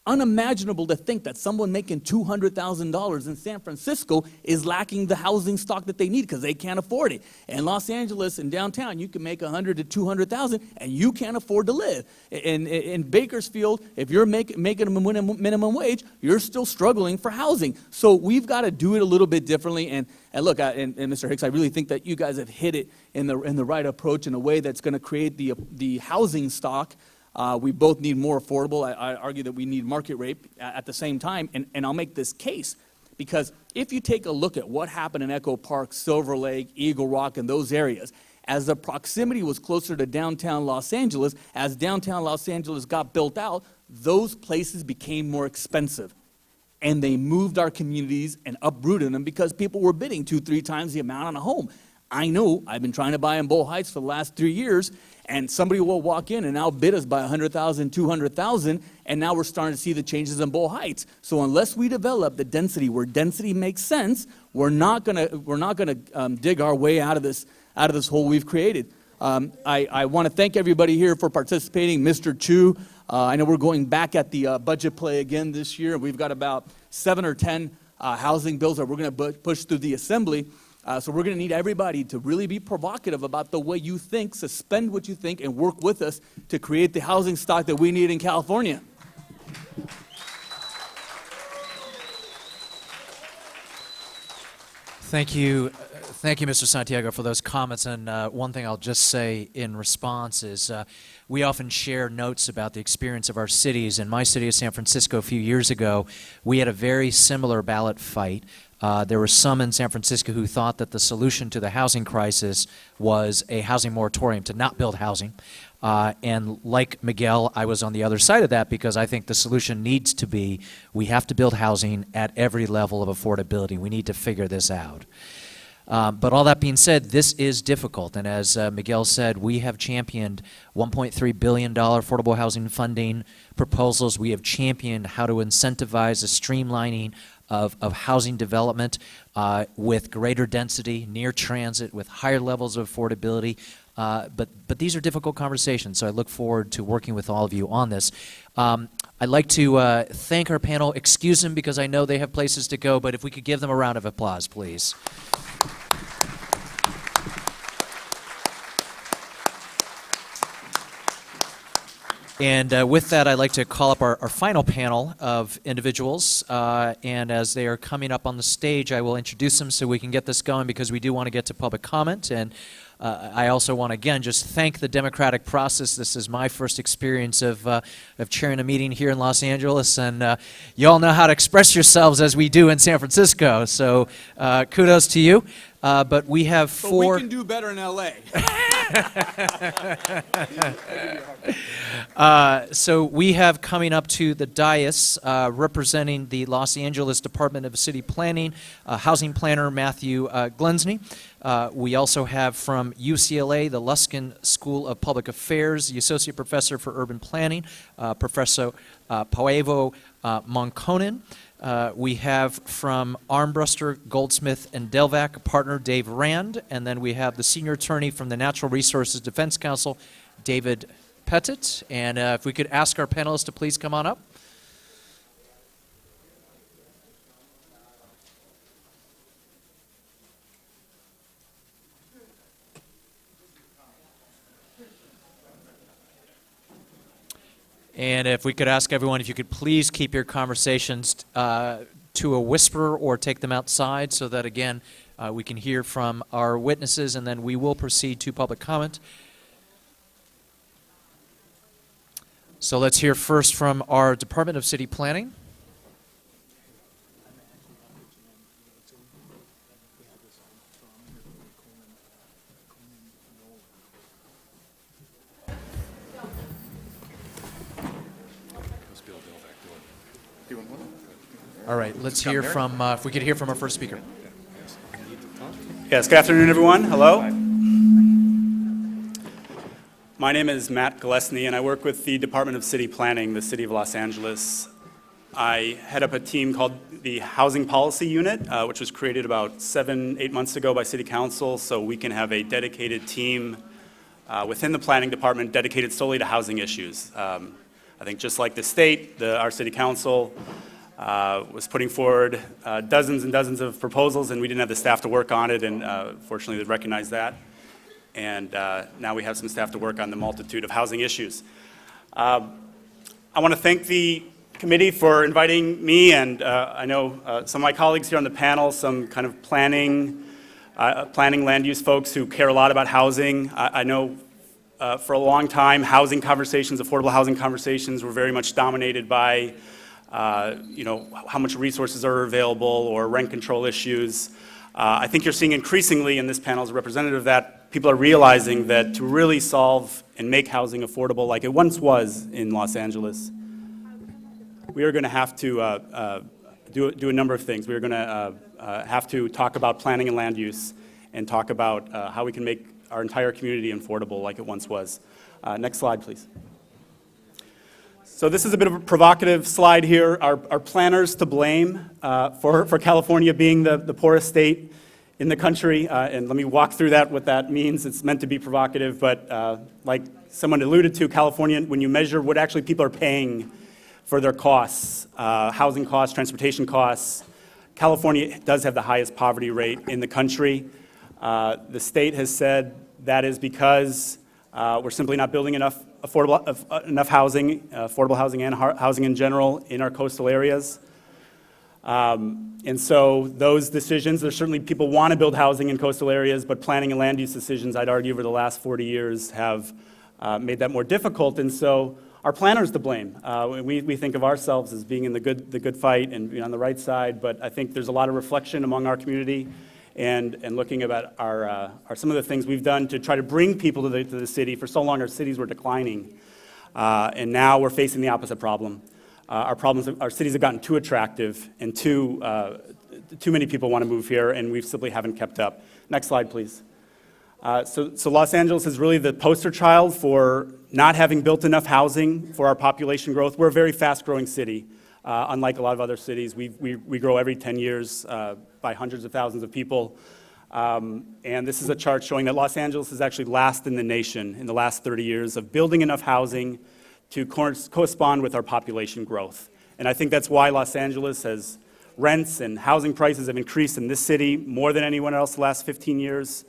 unimaginable to think that someone making $200,000 in San Francisco is lacking the housing stock that they need because they can't afford it. In Los Angeles and downtown, you can make $100,000 to $200,000 and you can't afford to live. In Bakersfield, if you're making a minimum wage, you're still struggling for housing. So we've got to do it a little bit differently. And look, and Mr. Hicks, I really think that you guys have hit it in the right approach, in a way that's going to create the housing stock. We both need more affordable. I argue that we need market rate at the same time, and I'll make this case, because if you take a look at what happened in Echo Park, Silver Lake, Eagle Rock, and those areas, as the proximity was closer to downtown Los Angeles, as downtown Los Angeles got built out, those places became more expensive. And they moved our communities and uprooted them because people were bidding 2-3 times the amount on a home. I know, I've been trying to buy in Bow Heights for the last 3 years, and somebody will walk in and outbid us by $100,000, $200,000, and now we're starting to see the changes in Bow Heights. So unless we develop the density where density makes sense, we're not gonna dig our way out of this hole we've created. I want to thank everybody here for participating. Mr. Chu, I know we're going back at the budget play again this year. We've got about 7 or 10 housing bills that we're going to push through the Assembly. So we're going to need everybody to really be provocative about the way you think, suspend what you think, and work with us to create the housing stock that we need in California. Thank you, Mr. Santiago, for those comments. And one thing I'll just say in response is we often share notes about the experience of our cities. In my city of San Francisco a few years ago, we had a very similar ballot fight. There were some in San Francisco who thought that the solution to the housing crisis was a housing moratorium, to not build housing. And like Miguel, I was on the other side of that, because I think the solution needs to be, we have to build housing at every level of affordability. We need to figure this out. But all that being said, this is difficult, and as Miguel said, we have championed $1.3 billion affordable housing funding proposals. We have championed how to incentivize a streamlining of housing development with greater density, near transit, with higher levels of affordability. But these are difficult conversations, so I look forward to working with all of you on this. I'd like to thank our panel, excuse them because I know they have places to go, but if we could give them a round of applause, please. And with that, I'd like to call up our final panel of individuals. And as they are coming up on the stage, I will introduce them so we can get this going because we do want to get to public comment. And I also want to, again, just thank the democratic process. This is my first experience of chairing a meeting here in Los Angeles. And you all know how to express yourselves as we do in San Francisco. So kudos to you. But we have four. But we can do better in L.A. So we have coming up to the dais representing the Los Angeles Department of City Planning, housing planner Matthew Glensney. We also have from UCLA, the Luskin School of Public Affairs, the Associate Professor for Urban Planning, Professor Paavo Monkonen. We have from Armbruster, Goldsmith, and Delvac, partner Dave Rand. And then we have the senior attorney from the Natural Resources Defense Council, David Pettit. And if we could ask our panelists to please come on up. And if we could ask everyone if you could please keep your conversations to a whisper or take them outside so that, again, we can hear from our witnesses, and then we will proceed to public comment. So let's hear first from our Department of City Planning. All right, let's hear from, if we could hear from our first speaker. Yes, good afternoon, everyone. Hello. My name is Matt Gillespie, and I work with the Department of City Planning, the City of Los Angeles. I head up a team called the Housing Policy Unit, which was created about 7-8 months ago by City Council, so we can have a dedicated team within the Planning Department dedicated solely to housing issues. I think just like the state, our City Council was putting forward dozens and dozens of proposals, and we didn't have the staff to work on it, and fortunately they recognized that. And now we have some staff to work on the multitude of housing issues. I want to thank the committee for inviting me, and I know some of my colleagues here on the panel, some kind of planning land use folks who care a lot about housing. I know for a long time, housing conversations, affordable housing conversations were very much dominated by how much resources are available or rent control issues. I think you're seeing increasingly in this panel as a representative of that, people are realizing that to really solve and make housing affordable like it once was in Los Angeles, we are going to have to do a number of things. We are going to have to talk about planning and land use and talk about how we can make our entire community affordable like it once was. Next slide, please. So this is a bit of a provocative slide here. Are planners to blame for California being the poorest state in the country? And let me walk through what that means. It's meant to be provocative, but like someone alluded to, California, when you measure what actually people are paying for their costs, housing costs, transportation costs, California does have the highest poverty rate in the country. The state has said that is because we're simply not building enough housing, affordable housing and housing in general in our coastal areas. And so those decisions, there's certainly people want to build housing in coastal areas, but planning and land use decisions, I'd argue, over the last 40 years have made that more difficult. And so our planners to blame. We think of ourselves as being in the good fight and being on the right side, but I think there's a lot of reflection among our community and looking about our some of the things we've done to try to bring people to the city. For so long, our cities were declining, and now we're facing the opposite problem. Our cities have gotten too attractive, and too many people want to move here, and we simply haven't kept up. Next slide, please. So Los Angeles is really the poster child for not having built enough housing for our population growth. We're a very fast-growing city. Unlike a lot of other cities, we grow every 10 years by hundreds of thousands of people. And this is a chart showing that Los Angeles is actually last in the nation in the last 30 years of building enough housing to correspond with our population growth. And I think that's why Los Angeles has rents and housing prices have increased in this city more than anyone else the last 15 years.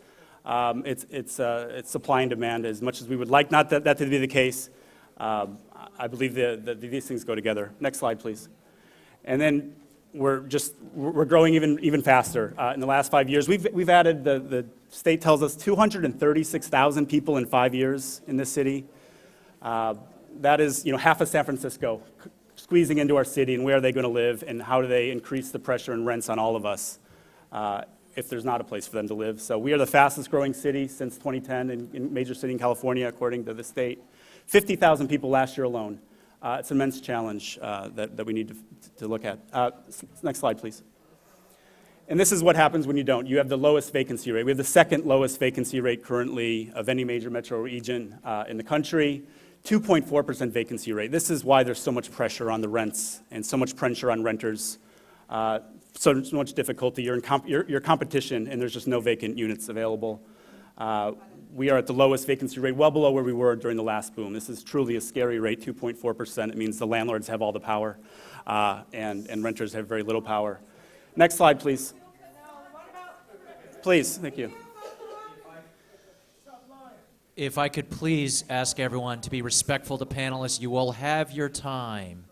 It's supply and demand as much as we would like not that to be the case. I believe that these things go together. Next slide, please. And then we're growing even faster. In the last 5 years, we've added, the state tells us, 236,000 people in 5 years in this city. That is, half of San Francisco squeezing into our city, and where are they going to live, and how do they increase the pressure and rents on all of us if there's not a place for them to live. So we are the fastest growing city since 2010 in major city in California, according to the state. 50,000 people last year alone. It's an immense challenge that we need to look at. Next slide, please. And this is what happens when you don't. You have the lowest vacancy rate. We have the second lowest vacancy rate currently of any major metro region in the country. 2.4% vacancy rate. This is why there's so much pressure on the rents and so much pressure on renters. So much difficulty. You're competition, and there's just no vacant units available. We are at the lowest vacancy rate, well below where we were during the last boom. This is truly a scary rate, 2.4%. It means the landlords have all the power, and renters have very little power. Next slide, please. Please, thank you. If I could please ask everyone to be respectful to panelists, you will have your time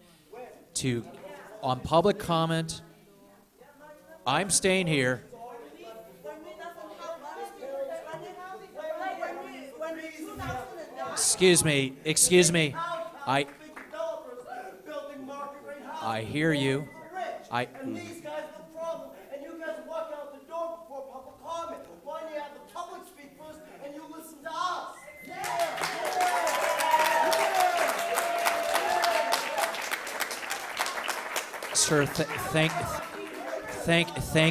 on public comment. I'm staying here. Excuse me. I hear you. And these guys are the problem, and you guys walk out the door before public comment. Why don't you have the public speak first, and you listen to us? Sir, thank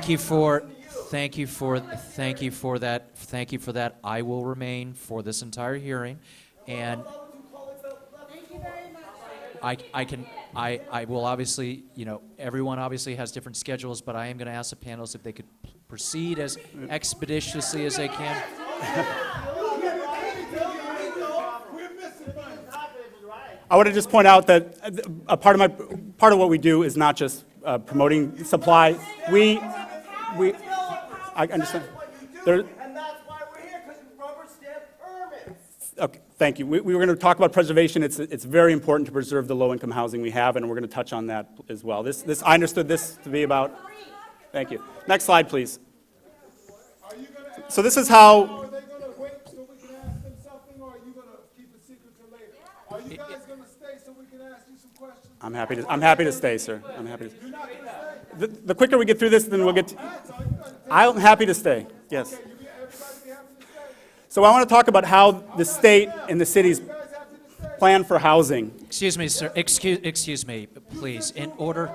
you for that. I will remain for this entire hearing, and I will obviously, everyone obviously has different schedules, but I am going to ask the panelists if they could proceed as expeditiously as they can. I want to just point out that a part of what we do is not just promoting supply. I understand. And that's why we're here, because you rubber stamp permits. Okay, thank you. We were going to talk about preservation. It's very important to preserve the low-income housing we have, and we're going to touch on that as well. I understood this to be about. Thank you. Next slide, please. So this is how. Are they going to wait so we can ask them something, or are you going to keep it secret till later? Are you guys going to stay so we can ask you some questions? I'm happy to stay, sir. I'm happy to. The quicker we get through this, then we'll get. I'm happy to stay. Yes. So I want to talk about how the state and the cities plan for housing. Excuse me, sir. Excuse me, please. In order,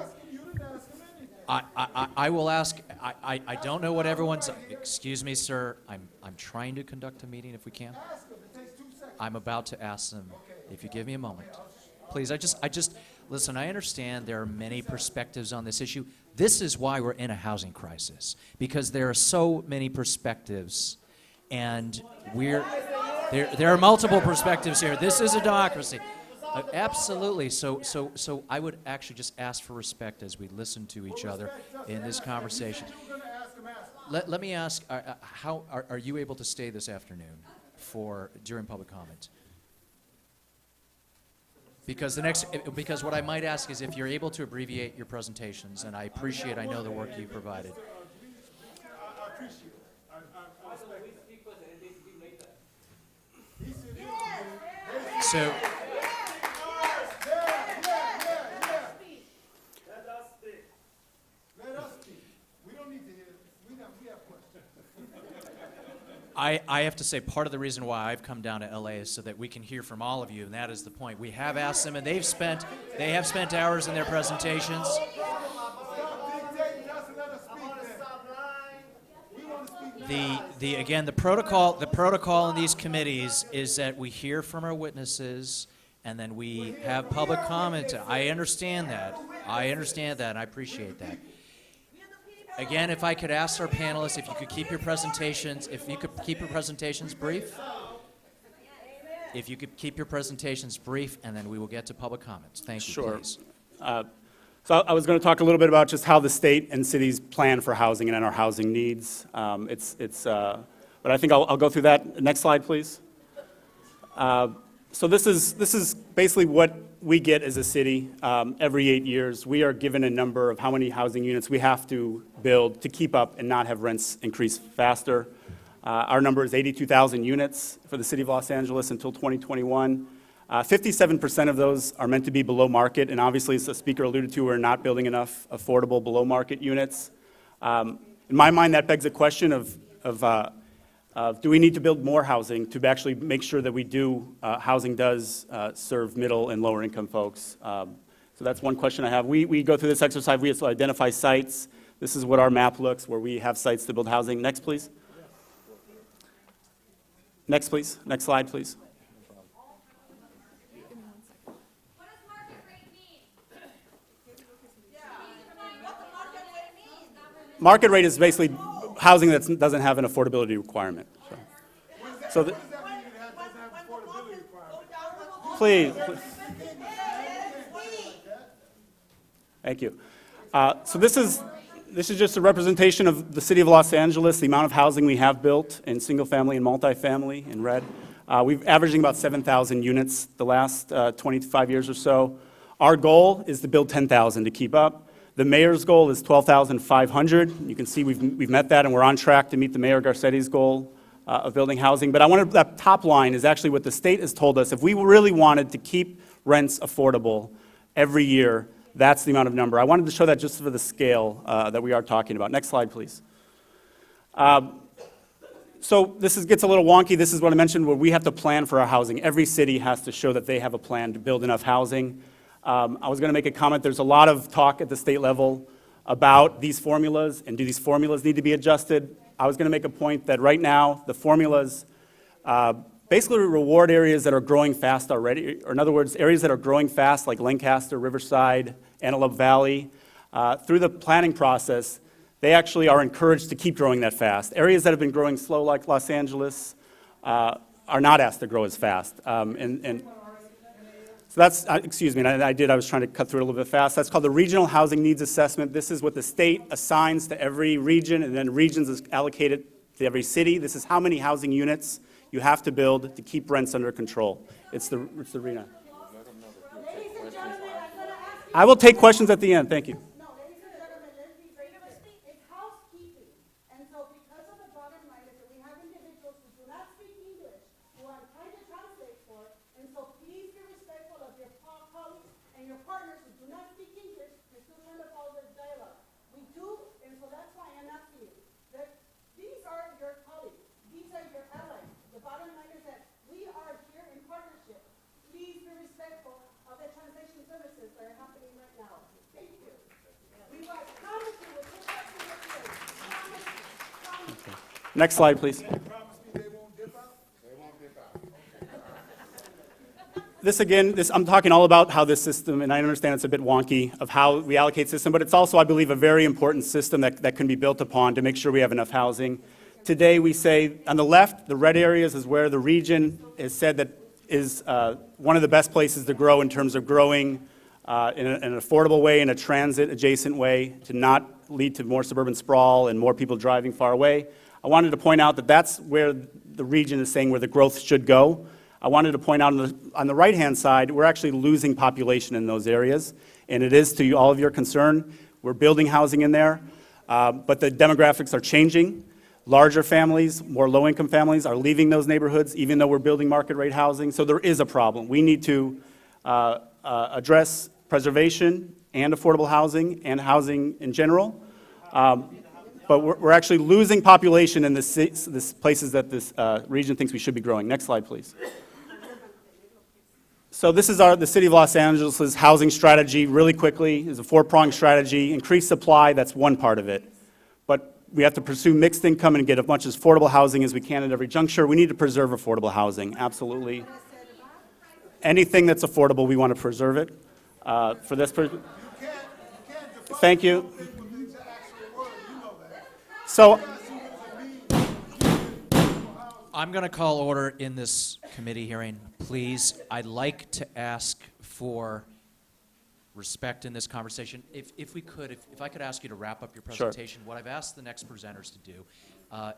I will ask. I don't know what everyone's. Excuse me, sir. I'm trying to conduct a meeting if we can. I'm about to ask them. If you give me a moment, please. I just listen. I understand there are many perspectives on this issue. This is why we're in a housing crisis, because there are so many perspectives, and there are multiple perspectives here. This is a democracy. Absolutely. So I would actually just ask for respect as we listen to each other in this conversation. Let me ask, how are you able to stay this afternoon during public comment? Because what I might ask is if you're able to abbreviate your presentations, and I know the work you provided. I appreciate it. I respect it. So, Let us speak. We don't need to hear it. We have questions. I have to say, part of the reason why I've come down to LA is so that we can hear from all of you, and that is the point. We have asked them, and they have spent hours in their presentations. Again, the protocol in these committees is that we hear from our witnesses, and then we have public comment. I understand that, and I appreciate that. Again, if I could ask our panelists if you could keep your presentations, brief. If you could keep your presentations brief, and then we will get to public comments. Thank you, Sure. please. So I was going to talk a little bit about just how the state and cities plan for housing and our housing needs. But I think I'll go through that. Next slide, please. So this is basically what we get as a city. Every 8 years, we are given a number of how many housing units we have to build to keep up and not have rents increase faster. Our number is 82,000 units for the city of Los Angeles until 2021. 57% of those are meant to be below market, and obviously, as the speaker alluded to, we're not building enough affordable below market units. In my mind, that begs a question of do we need to build more housing to actually make sure that housing does serve middle and lower income folks? So that's one question I have. We go through this exercise, we have to identify sites. This is what our map looks, where we have sites to build housing. Next, please. Next, please. Next slide, please. What does market rate mean? What the market rate means? Market rate is basically housing that doesn't have an affordability requirement. Please. Thank you. So this is just a representation of the city of Los Angeles, the amount of housing we have built in single-family and multifamily in red. We've averaging about 7,000 units the last 25 years or so. Our goal is to build 10,000 to keep up. The mayor's goal is 12,500. You can see we've met that, and we're on track to meet the Mayor Garcetti's goal of building housing. But that top line is actually what the state has told us. If we really wanted to keep rents affordable every year, that's the amount of number. I wanted to show that just for the scale that we are talking about. Next slide, please. So this gets a little wonky. This is what I mentioned, where we have to plan for our housing. Every city has to show that they have a plan to build enough housing. I was going to make a comment. There's a lot of talk at the state level about these formulas, and do these formulas need to be adjusted? I was going to make a point that right now, the formulas basically reward areas that are growing fast already, or in other words, areas that are growing fast, like Lancaster, Riverside, Antelope Valley. Through the planning process, they actually are encouraged to keep growing that fast. Areas that have been growing slow, like Los Angeles, are not asked to grow as fast. So that's, excuse me, I was trying to cut through it a little bit fast. That's called the Regional Housing Needs Assessment. This is what the state assigns to every region, and then regions is allocated to every city. This is how many housing units you have to build to keep rents under control. It's the arena. I will take questions at the end. Thank you. Next slide, please. This again, I'm talking all about how this system, and I understand it's a bit wonky, of how we allocate system, but it's also, I believe, a very important system that can be built upon to make sure we have enough housing. Today, we say, on the left, the red areas is where the region is said that is one of the best places to grow in terms of growing in an affordable way, in a transit-adjacent way, to not lead to more suburban sprawl and more people driving far away. I wanted to point out that that's where the region is saying where the growth should go. I wanted to point out on the right-hand side, we're actually losing population in those areas, and it is to all of your concern. We're building housing in there, but the demographics are changing. Larger families, more low-income families are leaving those neighborhoods, even though we're building market-rate housing, so there is a problem. We need to address preservation and affordable housing and housing in general. but we're actually losing population in the places that this region thinks we should be growing. Next slide, please. So this is the City of Los Angeles' housing strategy, really quickly. It's a four-pronged strategy. Increase supply, that's one part of it. But we have to pursue mixed income and get as much as affordable housing as we can at every juncture. We need to preserve affordable housing, absolutely. Anything that's affordable, we want to preserve it. For this person, thank you. So, I'm going to call order in this committee hearing. Please, I'd like to ask for respect in this conversation. If we could, if I could ask you to wrap up your presentation. What I've asked the next presenters to do,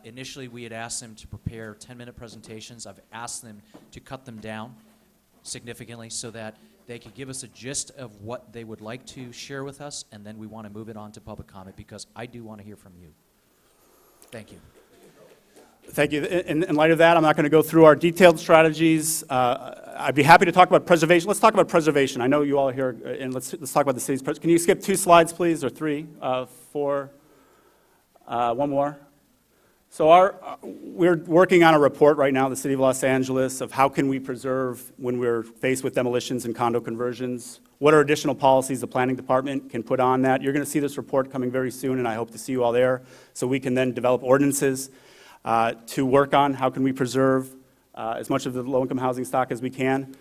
initially we had asked them to prepare 10-minute presentations. I've asked them to cut them down significantly so that they could give us a gist of what they would like to share with us, and then we want to move it on to public comment because I do want to hear from you. Thank you. thank you. In light of that, I'm not going to go through our detailed strategies. I'd be happy to talk about preservation. Let's talk about preservation. I know you all are here, and let's talk about the city's preservation. Can you skip 2 slides, please, or 3, 4, one more? So we're working on a report right now, the City of Los Angeles, of how can we preserve when we're faced with demolitions and condo conversions. What are additional policies the planning department can put on that? You're going to see this report coming very soon, and I hope to see you all there, so we can then develop ordinances to work on how can we preserve as much of the low-income housing stock as we can.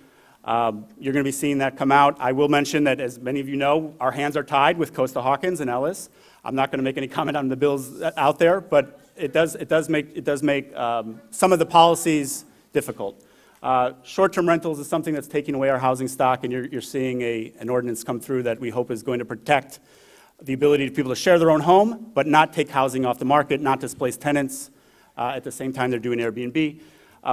You're going to be seeing that come out. I will mention that, as many of you know, our hands are tied with Costa Hawkins and Ellis. I'm not going to make any comment on the bills out there, but it does make some of the policies difficult. Short-term rentals is something that's taking away our housing stock, and you're seeing an ordinance come through that we hope is going to protect the ability of people to share their own home, but not take housing off the market, not displace tenants at the same time they're doing Airbnb.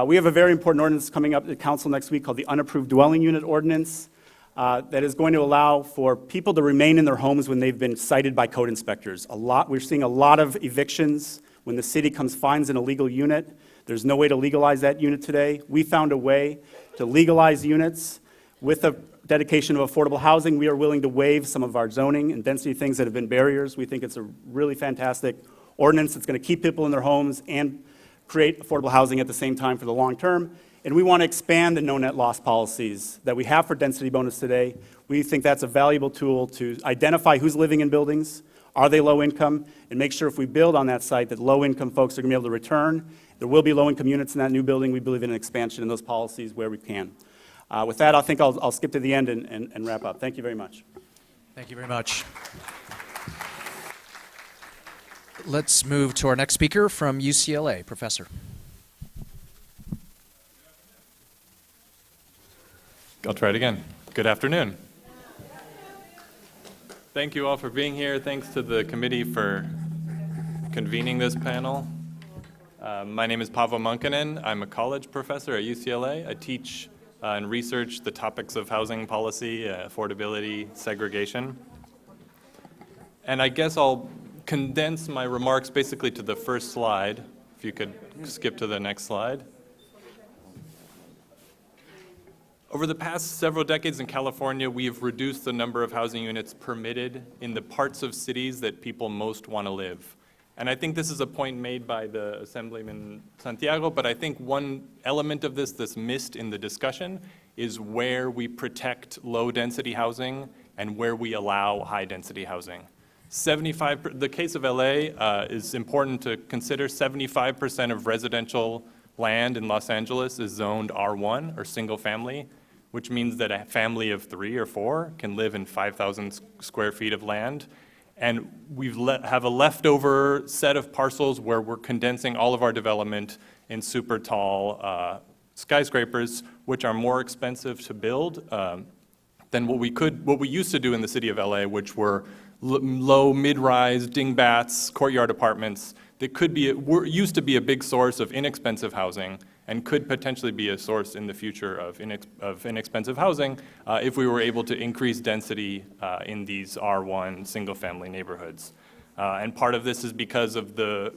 We have a very important ordinance coming up at the council next week called the Unapproved Dwelling Unit Ordinance that is going to allow for people to remain in their homes when they've been cited by code inspectors. We're seeing a lot of evictions when the city finds an illegal unit. There's no way to legalize that unit today. We found a way to legalize units with a dedication of affordable housing. We are willing to waive some of our zoning and density things that have been barriers. We think it's a really fantastic ordinance that's going to keep people in their homes and create affordable housing at the same time for the long term. And we want to expand the no net loss policies that we have for density bonus today. We think that's a valuable tool to identify who's living in buildings, are they low income, and make sure if we build on that site that low income folks are going to be able to return. There will be low income units in that new building. We believe in an expansion in those policies where we can. With that, I think I'll skip to the end and wrap up. Thank you very much. Thank you very much. Let's move to our next speaker from UCLA, Professor. I'll try it again. Good afternoon. Thank you all for being here. Thanks to the committee for convening this panel. My name is Paavo Munkinen. I'm a college professor at UCLA. I teach and research the topics of housing policy, affordability, segregation. And I guess I'll condense my remarks basically to the first slide. If you could skip to the next slide. Over the past several decades in California, we have reduced the number of housing units permitted in the parts of cities that people most want to live. And I think this is a point made by the Assemblyman Santiago, but I think one element of this that's missed in the discussion is where we protect low-density housing and where we allow high-density housing. The case of LA is important to consider. 75% of residential land in Los Angeles is zoned R1, or single family, which means that a family of 3 or 4 can live in 5,000 square feet of land. And we have a leftover set of parcels where we're condensing all of our development in super tall skyscrapers, which are more expensive to build than what we used to do in the city of LA, which were low, mid-rise, dingbats, courtyard apartments that used to be a big source of inexpensive housing and could potentially be a source in the future of inexpensive housing if we were able to increase density in these R1 single-family neighborhoods. And part of this is because of the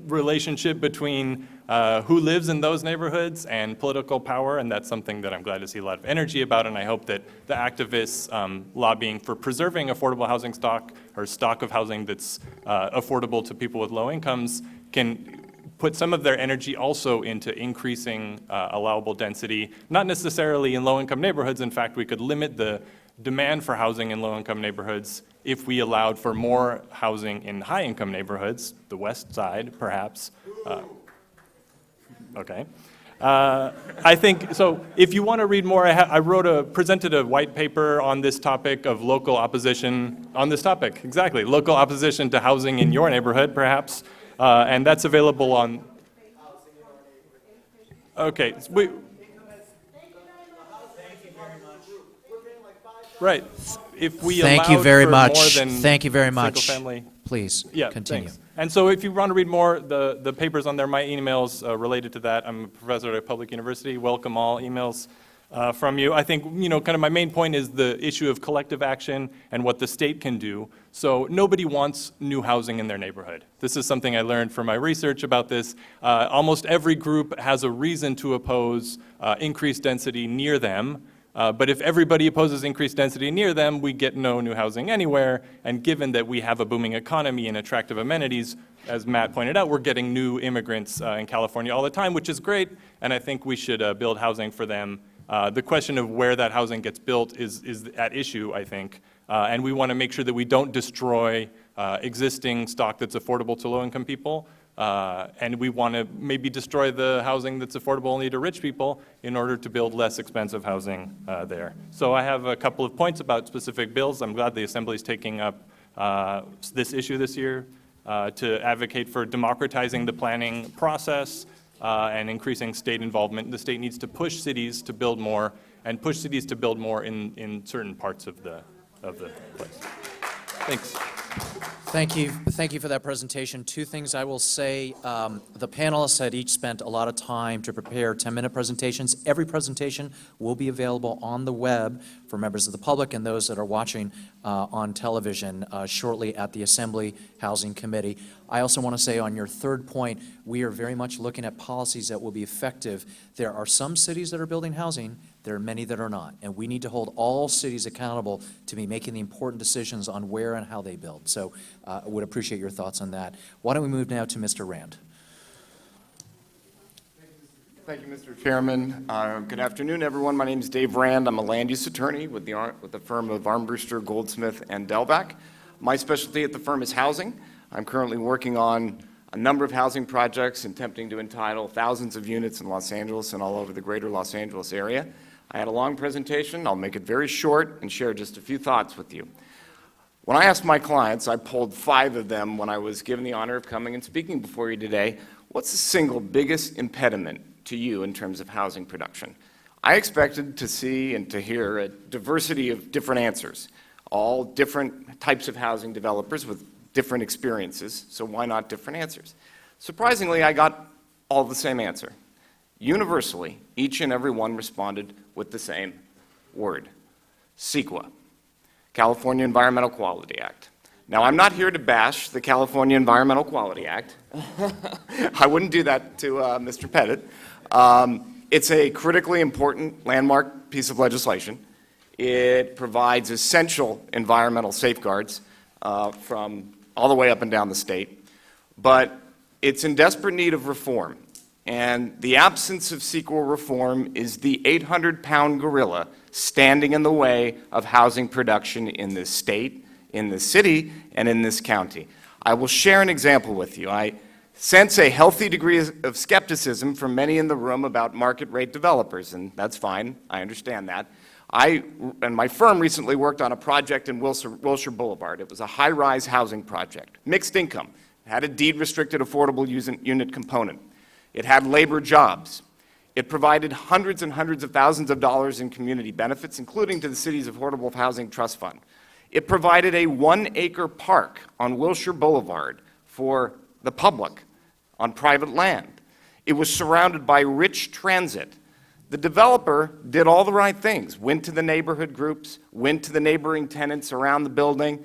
relationship between who lives in those neighborhoods and political power, and that's something that I'm glad to see a lot of energy about, and I hope that the activists lobbying for preserving affordable housing stock, or stock of housing that's affordable to people with low incomes, can put some of their energy also into increasing allowable density, not necessarily in low-income neighborhoods. In fact, we could limit the demand for housing in low-income neighborhoods if we allowed for more housing in high-income neighborhoods, the west side, perhaps. Okay. I think, so if you want to read more, I presented a white paper on this topic of local opposition, on this topic, exactly, local opposition to housing in your neighborhood, perhaps. And that's available on. Okay, right. If we Thank you allowed very for much. more than Thank you very much. single-family. Please, Yeah, continue. thanks. And so if you want to read more, the papers on there, my emails related to that. I'm a professor at a public university. Welcome all emails from you. I think, kind of my main point is the issue of collective action and what the state can do. So nobody wants new housing in their neighborhood. This is something I learned from my research about this. Almost every group has a reason to oppose increased density near them. But if everybody opposes increased density near them, we get no new housing anywhere. And given that we have a booming economy and attractive amenities, as Matt pointed out, we're getting new immigrants in California all the time, which is great. And I think we should build housing for them. The question of where that housing gets built is at issue, I think. And we want to make sure that we don't destroy existing stock that's affordable to low-income people. And we want to maybe destroy the housing that's affordable only to rich people in order to build less expensive housing there. So I have a couple of points about specific bills. I'm glad the Assembly is taking up this issue this year to advocate for democratizing the planning process and increasing state involvement. The state needs to push cities to build more, and push cities to build more in certain parts of the place. Thanks. Thank you for that presentation. Two things I will say. The panelists had each spent a lot of time to prepare 10-minute presentations. Every presentation will be available on the web for members of the public and those that are watching on television shortly at the Assembly Housing Committee. I also want to say on your third point, we are very much looking at policies that will be effective. There are some cities that are building housing. There are many that are not, and we need to hold all cities accountable to be making the important decisions on where and how they build. So I would appreciate your thoughts on that. Why don't we move now to Mr. Rand? Thank you, Mr. Chairman. Good afternoon, everyone. My name is Dave Rand. I'm a land use attorney with the firm of Armbruster, Goldsmith, and Delvac. My specialty at the firm is housing. I'm currently working on a number of housing projects attempting to entitle thousands of units in Los Angeles and all over the greater Los Angeles area. I had a long presentation. I'll make it very short and share just a few thoughts with you. When I asked my clients, I polled 5 of them when I was given the honor of coming and speaking before you today, what's the single biggest impediment to you in terms of housing production? I expected to see and to hear a diversity of different answers, all different types of housing developers with different experiences, so why not different answers? Surprisingly, I got all the same answer. Universally, each and every one responded with the same word, CEQA, California Environmental Quality Act. Now, I'm not here to bash the California Environmental Quality Act. I wouldn't do that to Mr. Pettit. It's a critically important landmark piece of legislation. It provides essential environmental safeguards from all the way up and down the state, but it's in desperate need of reform. And the absence of CEQA reform is the 800-pound gorilla standing in the way of housing production in this state, in this city, and in this county. I will share an example with you. I sense a healthy degree of skepticism from many in the room about market rate developers, and that's fine. I understand that. I and my firm recently worked on a project in Wilshire Boulevard. It was a high-rise housing project, mixed income. It had a deed-restricted affordable unit component. It had labor jobs. It provided hundreds and hundreds of thousands of dollars in community benefits, including to the city's Affordable Housing Trust Fund. It provided a 1-acre park on Wilshire Boulevard for the public on private land. It was surrounded by rich transit. The developer did all the right things, went to the neighborhood groups, went to the neighboring tenants around the building,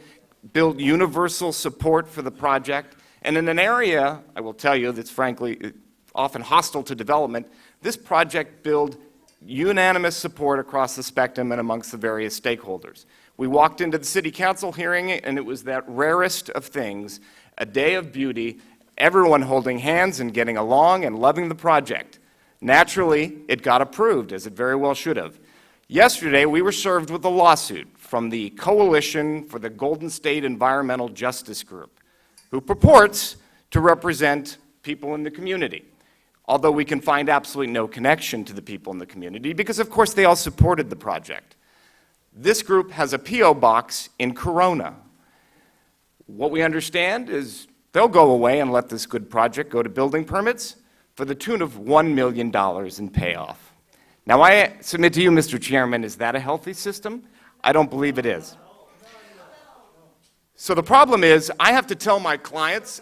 built universal support for the project, and in an area, I will tell you, that's frankly often hostile to development, this project built unanimous support across the spectrum and amongst the various stakeholders. We walked into the city council hearing, and it was that rarest of things, a day of beauty, everyone holding hands and getting along and loving the project. Naturally, it got approved, as it very well should have. Yesterday, we were served with a lawsuit from the Coalition for the Golden State Environmental Justice Group, who purports to represent people in the community, although we can find absolutely no connection to the people in the community because, of course, they all supported the project. This group has a P.O. box in Corona. What we understand is they'll go away and let this good project go to building permits for the tune of $1 million in payoff. Now, I submit to you, Mr. Chairman, is that a healthy system? I don't believe it is. So the problem is, I have to tell my clients,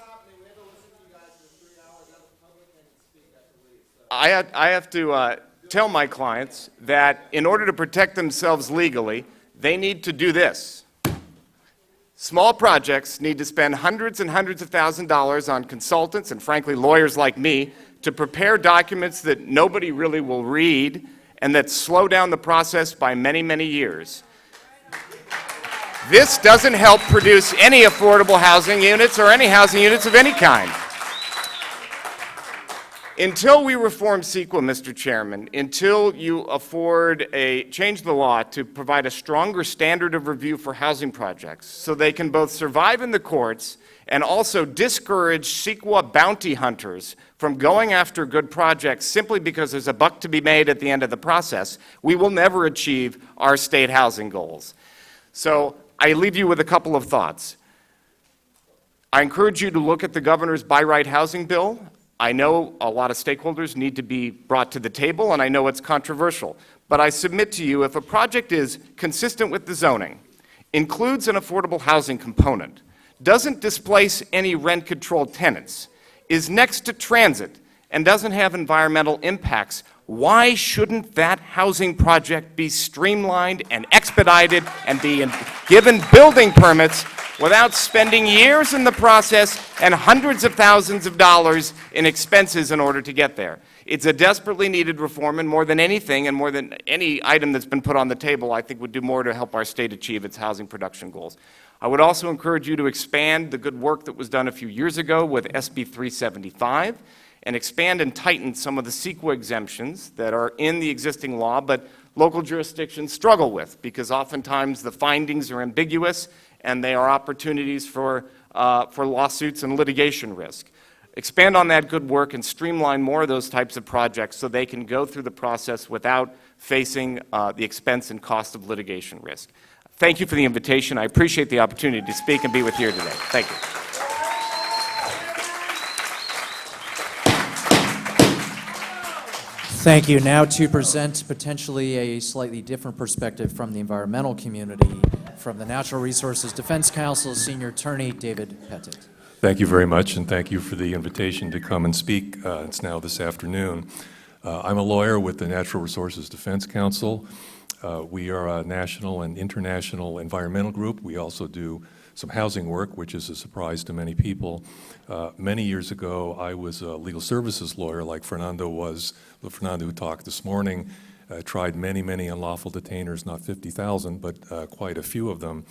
I have to tell my clients that in order to protect themselves legally, they need to do this. Small projects need to spend hundreds and hundreds of thousands of dollars on consultants and, frankly, lawyers like me to prepare documents that nobody really will read and that slow down the process by many, many years. This doesn't help produce any affordable housing units or any housing units of any kind. Until we reform CEQA, Mr. Chairman, until you change the law to provide a stronger standard of review for housing projects so they can both survive in the courts and also discourage CEQA bounty hunters from going after good projects simply because there's a buck to be made at the end of the process, we will never achieve our state housing goals. So I leave you with a couple of thoughts. I encourage you to look at the governor's Buy Right housing bill. I know a lot of stakeholders need to be brought to the table, and I know it's controversial. But I submit to you, if a project is consistent with the zoning, includes an affordable housing component, doesn't displace any rent-controlled tenants, is next to transit, and doesn't have environmental impacts, why shouldn't that housing project be streamlined and expedited and be given building permits without spending years in the process and hundreds of thousands of dollars in expenses in order to get there? It's a desperately needed reform, and more than anything, and more than any item that's been put on the table, I think would do more to help our state achieve its housing production goals. I would also encourage you to expand the good work that was done a few years ago with SB 375 and expand and tighten some of the CEQA exemptions that are in the existing law, but local jurisdictions struggle with because oftentimes the findings are ambiguous and they are opportunities for lawsuits and litigation risk. Expand on that good work and streamline more of those types of projects so they can go through the process without facing the expense and cost of litigation risk. Thank you for the invitation. I appreciate the opportunity to speak and be with you here today. Thank you. Thank you. Now to present potentially a slightly different perspective from the environmental community, from the Natural Resources Defense Council, Senior Attorney David Pettit. Thank you very much, and thank you for the invitation to come and speak. It's now this afternoon. I'm a lawyer with the Natural Resources Defense Council. We are a national and international environmental group. We also do some housing work, which is a surprise to many people. Many years ago, I was a legal services lawyer like Fernando was, Fernando who talked this morning. Tried many, many unlawful detainers, not 50,000, but quite a few of them.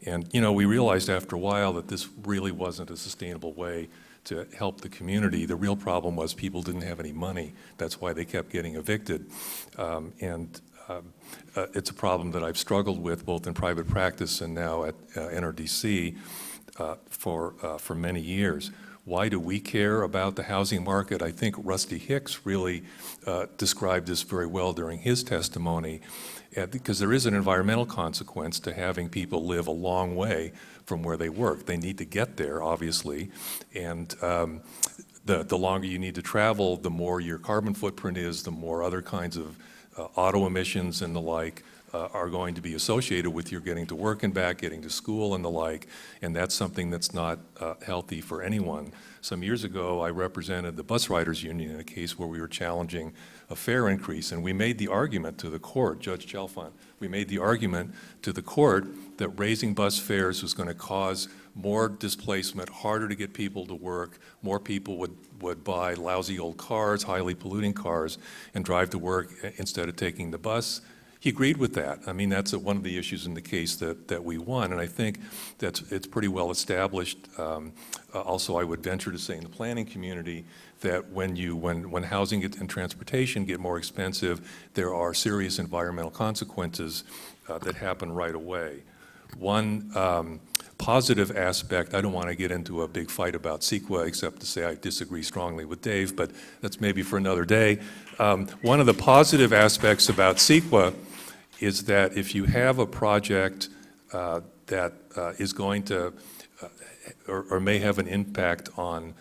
And, you know, we realized after a while that this really wasn't a sustainable way to help the community. The real problem was people didn't have any money. That's why they kept getting evicted. It's a problem that I've struggled with both in private practice and now at NRDC for many years. Why do we care about the housing market? I think Rusty Hicks really described this very well during his testimony, because there is an environmental consequence to having people live a long way from where they work. They need to get there, obviously, and the longer you need to travel, the more your carbon footprint is, the more other kinds of auto emissions and the like are going to be associated with your getting to work and back, getting to school and the like, and that's something that's not healthy for anyone. Some years ago, I represented the bus riders union in a case where we were challenging a fare increase, and we made the argument to the court, Judge Chalfant, we made the argument to the court that raising bus fares was going to cause more displacement, harder to get people to work, more people would buy lousy old cars, highly polluting cars, and drive to work instead of taking the bus. He agreed with that. I mean, that's one of the issues in the case that we won, and I think it's pretty well established. Also, I would venture to say in the planning community that when housing and transportation get more expensive, there are serious environmental consequences that happen right away. One positive aspect, I don't want to get into a big fight about CEQA, except to say I disagree strongly with Dave, but that's maybe for another day. One of the positive aspects about CEQA is that if you have a project that is going to or may have an impact on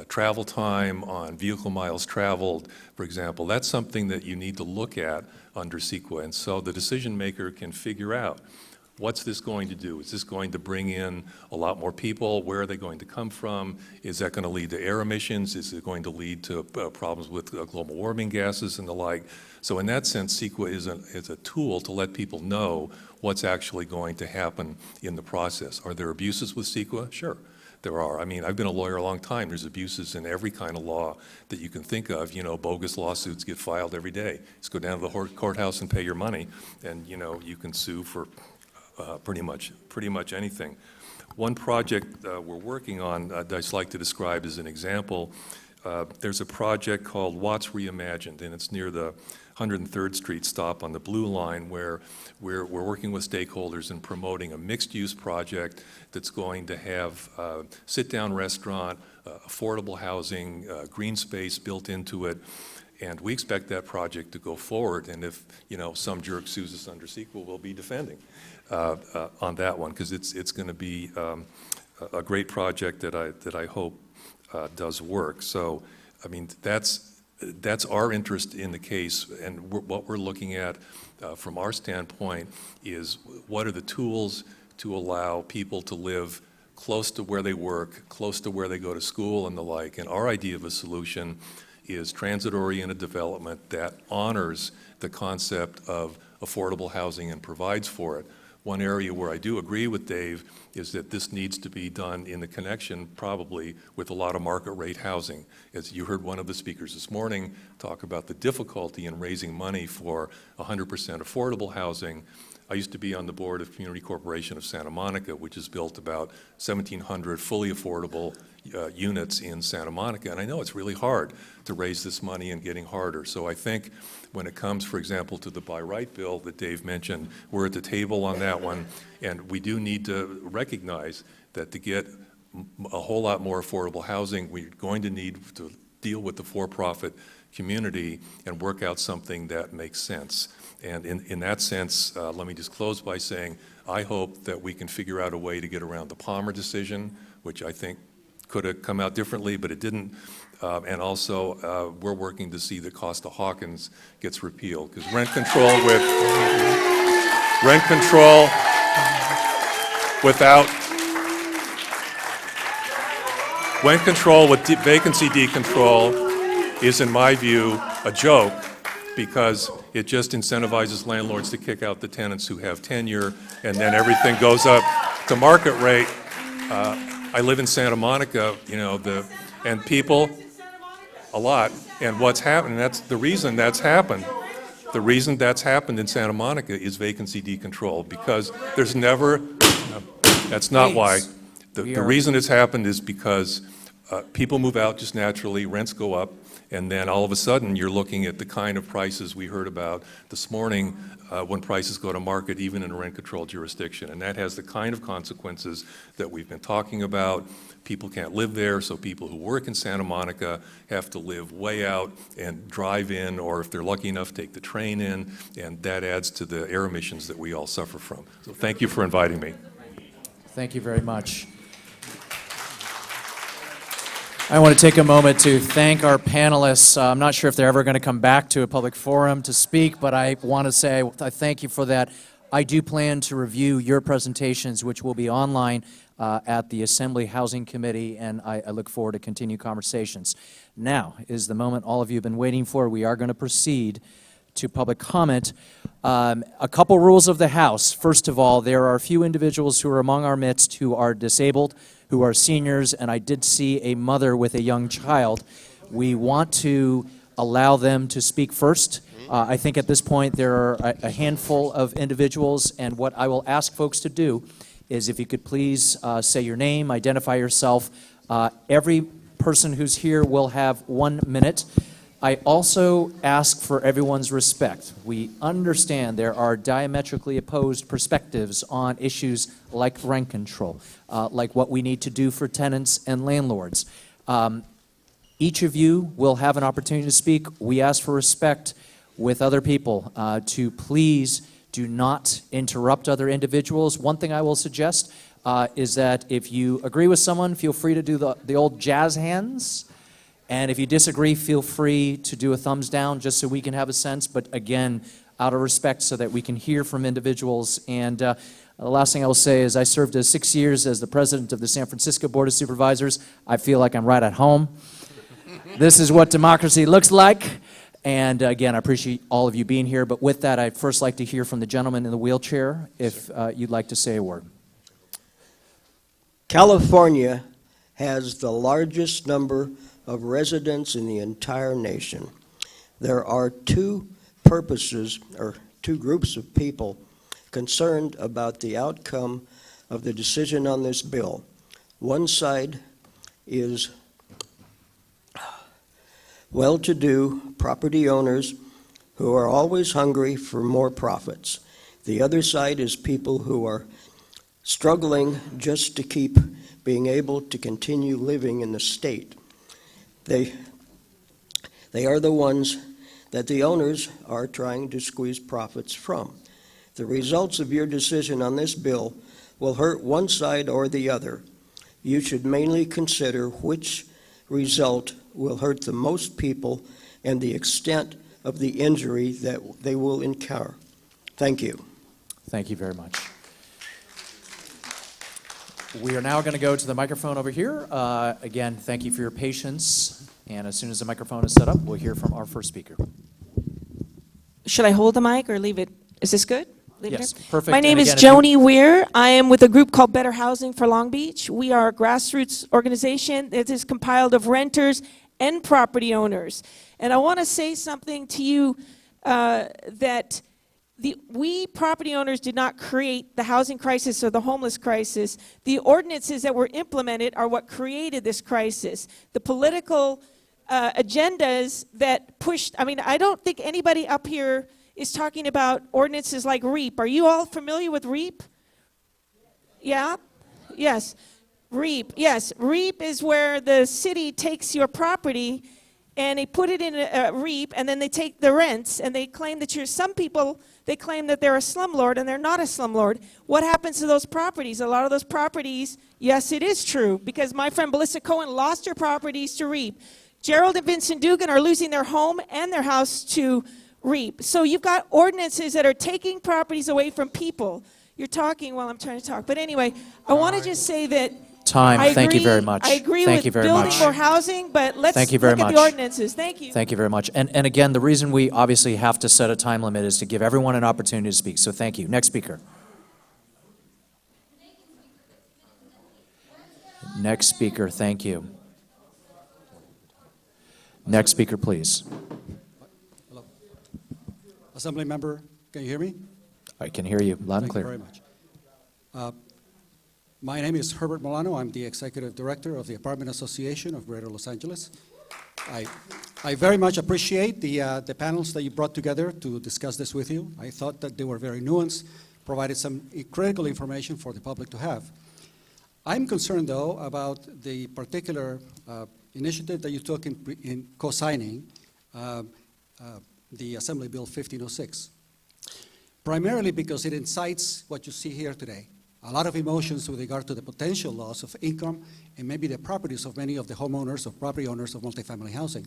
travel time, on vehicle miles traveled, for example, that's something that you need to look at under CEQA. And so the decision maker can figure out, what's this going to do? Is this going to bring in a lot more people? Where are they going to come from? Is that going to lead to air emissions? Is it going to lead to problems with global warming gases and the like? So in that sense, CEQA is a tool to let people know what's actually going to happen in the process. Are there abuses with CEQA? Sure, there are. I mean, I've been a lawyer a long time. There's abuses in every kind of law that you can think of. You know, bogus lawsuits get filed every day. Just go down to the courthouse and pay your money, and, you know, you can sue for pretty much anything. One project we're working on that I'd like to describe as an example. There's a project called Watts Reimagined, and it's near the 103rd Street stop on the Blue Line, where we're working with stakeholders and promoting a mixed-use project that's going to have a sit-down restaurant, affordable housing, green space built into it. And we expect that project to go forward, and if, you know, some jerk sues us under CEQA, we'll be defending on that one, because it's going to be a great project that I hope does work. So, I mean, that's our interest in the case, and what we're looking at from our standpoint is what are the tools to allow people to live close to where they work, close to where they go to school and the like. And our idea of a solution is transit-oriented development that honors the concept of affordable housing and provides for it. One area where I do agree with Dave is that this needs to be done in the connection probably with a lot of market rate housing. As you heard one of the speakers this morning talk about the difficulty in raising money for 100% affordable housing. I used to be on the board of Community Corporation of Santa Monica, which has built about 1,700 fully affordable units in Santa Monica, and I know it's really hard to raise this money and getting harder. So I think when it comes, for example, to the Buy Right bill that Dave mentioned, we're at the table on that one, and we do need to recognize that to get a whole lot more affordable housing, we're going to need to deal with the for-profit community and work out something that makes sense. And in that sense, let me just close by saying I hope that we can figure out a way to get around the Palmer decision, which I think could have come out differently, but it didn't. And also, we're working to see that Costa-Hawkins gets repealed, because rent control with vacancy decontrol is, in my view, a joke, because it just incentivizes landlords to kick out the tenants who have tenure, and then everything goes up to market rate. I live in Santa Monica, you know, and people, a lot, and what's happened, that's the reason that's happened. The reason that's happened in Santa Monica is vacancy decontrol, because there's never, that's not why. The reason it's happened is because people move out just naturally, rents go up, and then all of a sudden you're looking at the kind of prices we heard about this morning when prices go to market, even in a rent-controlled jurisdiction. And that has the kind of consequences that we've been talking about. People can't live there, so people who work in Santa Monica have to live way out and drive in, or if they're lucky enough, take the train in, and that adds to the air emissions that we all suffer from. So thank you for inviting me. Thank you very much. I want to take a moment to thank our panelists. I'm not sure if they're ever going to come back to a public forum to speak, but I want to say I thank you for that. I do plan to review your presentations, which will be online at the Assembly Housing Committee, and I look forward to continued conversations. Now is the moment all of you have been waiting for. We are going to proceed to public comment. A couple rules of the House. First of all, there are a few individuals who are among our midst who are disabled, who are seniors, and I did see a mother with a young child. We want to allow them to speak first. I think at this point there are a handful of individuals, and what I will ask folks to do is if you could please say your name, identify yourself. Every person who's here will have 1 minute. I also ask for everyone's respect. We understand there are diametrically opposed perspectives on issues like rent control, like what we need to do for tenants and landlords. Each of you will have an opportunity to speak. We ask for respect with other people, to please do not interrupt other individuals. One thing I will suggest is that if you agree with someone, feel free to do the old jazz hands. And if you disagree, feel free to do a thumbs down just so we can have a sense. But again, out of respect so that we can hear from individuals. And the last thing I will say is I served 6 years as the president of the San Francisco Board of Supervisors. I feel like I'm right at home. This is what democracy looks like. And again, I appreciate all of you being here. But with that, I'd first like to hear from the gentleman in the wheelchair, if you'd like to say a word. California has the largest number of residents in the entire nation. There are two purposes, or two groups of people concerned about the outcome of the decision on this bill. One side is well-to-do property owners who are always hungry for more profits. The other side is people who are struggling just to keep being able to continue living in the state. They are the ones that the owners are trying to squeeze profits from. The results of your decision on this bill will hurt one side or the other. You should mainly consider which result will hurt the most people and the extent of the injury that they will incur. Thank you. Thank you very much. We are now going to go to the microphone over here. Again, thank you for your patience. And as soon as the microphone is set up, we'll hear from our first speaker. Should I hold the mic or leave it? Is this good? Leave Yes, it there? perfect. My name And is again, if Joni Weir. I am with a group called Better Housing for Long Beach. We are a grassroots organization that is compiled of renters and property owners. And I want to say something to you that we property owners did not create the housing crisis or the homeless crisis. The ordinances that were implemented are what created this crisis. The political agendas that pushed, I don't think anybody up here is talking about ordinances like REAP. Are you all familiar with REAP? Yeah? Yes. REAP, yes. REAP is where the city takes your property and they put it in a REAP, and then they take the rents, and they claim that some people, they claim that they're a slumlord, and they're not a slumlord. What happens to those properties? A lot of those properties, yes, it is true, because my friend Melissa Cohen lost her properties to REAP. Gerald and Vincent Dugan are losing their home and their house to REAP. So you've got ordinances that are taking properties away from people. You're talking while I'm trying to talk. But anyway, I want to just say that Time. Thank you very much. I agree Thank with you very building much. more housing, but let's Thank you very look at much. the ordinances. Thank you. Thank you very much. And again, the reason we obviously have to set a time limit is to give everyone an opportunity to speak. So thank you. Next speaker. Next speaker, thank you. Next speaker, please. Hello. Assembly member, can you hear me? I can hear you loud and Thank you clear. very much. My name is Herbert Molano. I'm the Executive Director of the Apartment Association of Greater Los Angeles. I very much appreciate the panels that you brought together to discuss this with you. I thought that they were very nuanced, provided some critical information for the public to have. I'm concerned, though, about the particular initiative that you took in co-signing the Assembly Bill 1506, primarily because it incites what you see here today. A lot of emotions with regard to the potential loss of income and maybe the properties of many of the homeowners or property owners of multifamily housing.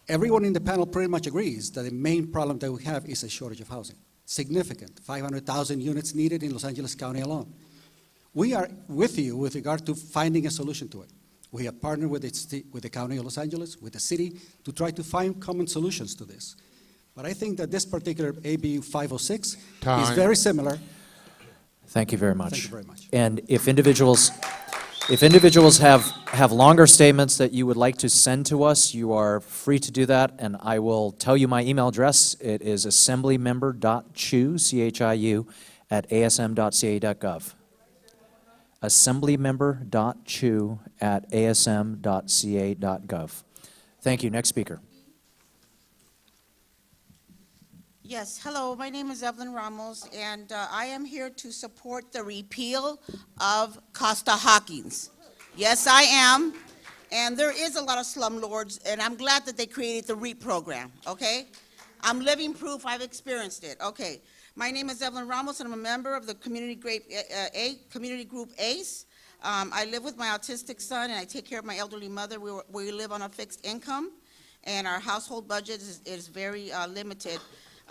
Everyone in the panel pretty much agrees that the main problem that we have is a shortage of housing. Significant, 500,000 units needed in Los Angeles County alone. We are with you with regard to finding a solution to it. We have partnered with the County of Los Angeles, with the city, to try to find common solutions to this. But I think that this particular AB 506 is Time. very similar. Thank you very much. Thank you very much. And if individuals have longer statements that you would like to send to us, you are free to do that, and I will tell you my email address. It is assemblymember.chiu, C-H-I-U, @asm.ca.gov. assemblymember.chiu@asm.ca.gov. Thank you. Next speaker. Yes, hello, my name is Evelyn Ramos, and I am here to support the repeal of Costa-Hawkins. Yes, I am, and there is a lot of slumlords, and I'm glad that they created the REAP program, okay? I'm living proof, I've experienced it, okay. My name is Evelyn Ramos, and I'm a member of the community group ACE. I live with my autistic son, and I take care of my elderly mother. We live on a fixed income, and our household budget is very limited.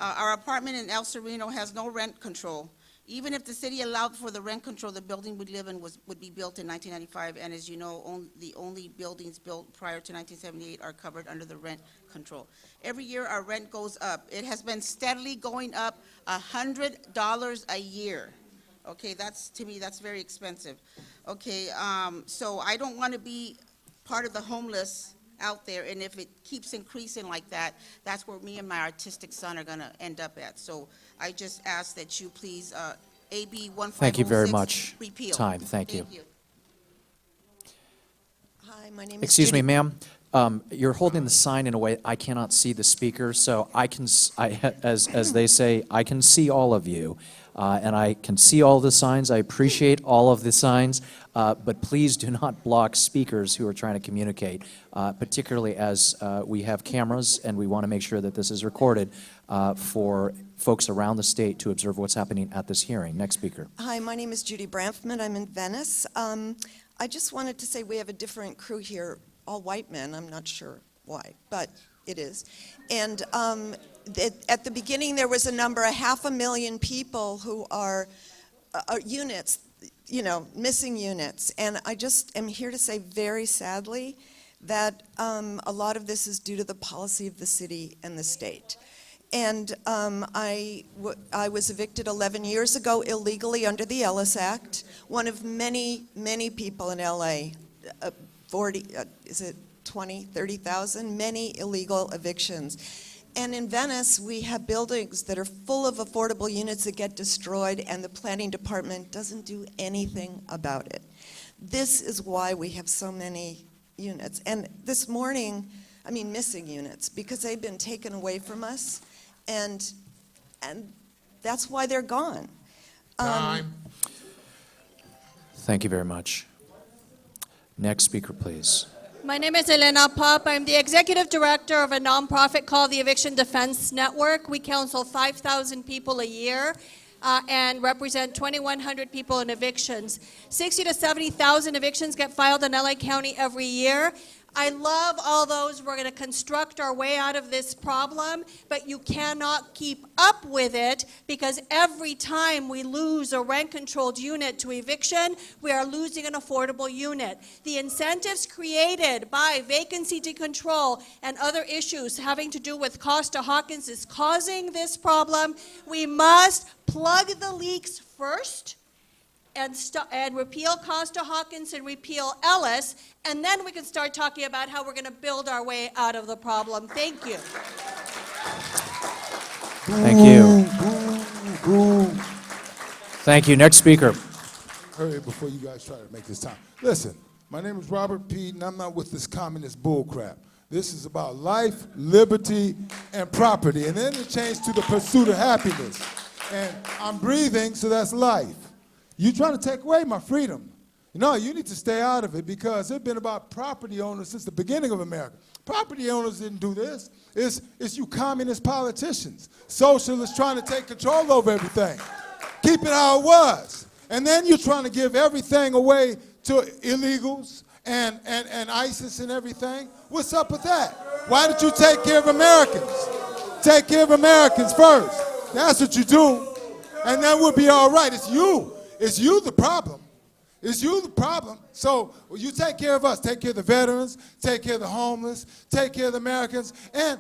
Our apartment in El Sereno has no rent control. Even if the city allowed for the rent control, the building we live in would be built in 1995, and as you know, the only buildings built prior to 1978 are covered under the rent control. Every year, our rent goes up. It has been steadily going up $100 a year. Okay, to me, that's very expensive. Okay, so I don't want to be part of the homeless out there, and if it keeps increasing like that, that's where me and my artistic son are going to end up at. So I just ask that you please, AB 1506, Thank you very much. repeal. Time. Thank you. Hi, my name is Excuse me, Judy. ma'am. You're holding the sign in a way I cannot see the speaker, so as they say, I can see all of you, and I can see all the signs. I appreciate all of the signs, but please do not block speakers who are trying to communicate, particularly as we have cameras and we want to make sure that this is recorded for folks around the state to observe what's happening at this hearing. Next speaker. Hi, my name is Judy Branfman. I'm in Venice. I just wanted to say we have a different crew here, all white men. I'm not sure why, but it is. And at the beginning, there was a number, 500,000 people who are units, missing units. And I just am here to say very sadly that a lot of this is due to the policy of the city and the state. And I was evicted 11 years ago illegally under the Ellis Act, one of many, many people in LA, 20, 30,000, many illegal evictions. And in Venice, we have buildings that are full of affordable units that get destroyed, and the planning department doesn't do anything about it. This is why we have so many units. And this morning, missing units, because they've been taken away from us. And that's why they're gone. Time. Thank you very much. Next speaker, please. My name is Elena Pop. I'm the executive director of a nonprofit called the Eviction Defense Network. We counsel 5,000 people a year and represent 2,100 people in evictions. 60 to 70,000 evictions get filed in LA County every year. I love all those. We're going to construct our way out of this problem, but you cannot keep up with it because every time we lose a rent-controlled unit to eviction, we are losing an affordable unit. The incentives created by vacancy decontrol and other issues having to do with Costa-Hawkins is causing this problem. We must plug the leaks first and repeal Costa-Hawkins and repeal Ellis, and then we can start talking about how we're going to build our way out of the problem. Thank you. Thank you. Thank you. Next speaker. Hurry before you guys try to make this time. Listen, my name is Robert Pete, and I'm not with this communist bullcrap. This is about life, liberty, and property, and then it changed to the pursuit of happiness. And I'm breathing, so that's life. You're trying to take away my freedom. No, you need to stay out of it because it's been about property owners since the beginning of America. Property owners didn't do this. It's you communist politicians, socialists trying to take control over everything. Keep it how it was. And then you're trying to give everything away to illegals and ISIS and everything. What's up with that? Why don't you take care of Americans? Take care of Americans first. That's what you do. And then we'll be all right. It's you. It's you the problem. It's you the problem. So you take care of us. Take care of the veterans. Take care of the homeless. Take care of the Americans. And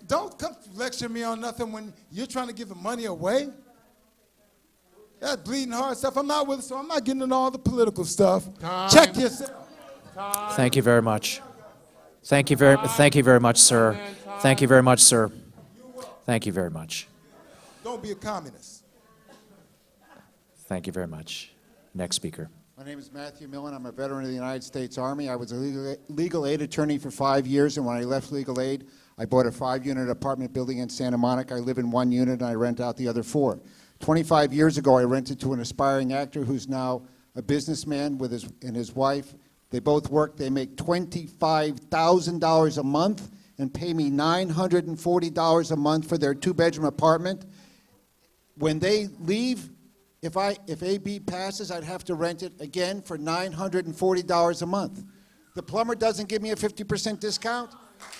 don't come lecture me on nothing when you're trying to give the money away. That bleeding heart stuff, I'm not with it, so I'm not getting into all the political stuff. Check yourself. Thank you very much. Thank you very much, sir. Thank you very much, sir. Thank you very much. Don't be a communist. Thank you very much. Next speaker. My name is Matthew Millen. I'm a veteran of the United States Army. I was a legal aid attorney for 5 years, and when I left legal aid, I bought a 5-unit apartment building in Santa Monica. I live in 1 unit, and I rent out the other 4. 25 years ago, I rented to an aspiring actor who's now a businessman with his wife. They both work. They make $25,000 a month and pay me $940 a month for their 2-bedroom apartment. When they leave, if AB passes, I'd have to rent it again for $940 a month. The plumber doesn't give me a 50% discount.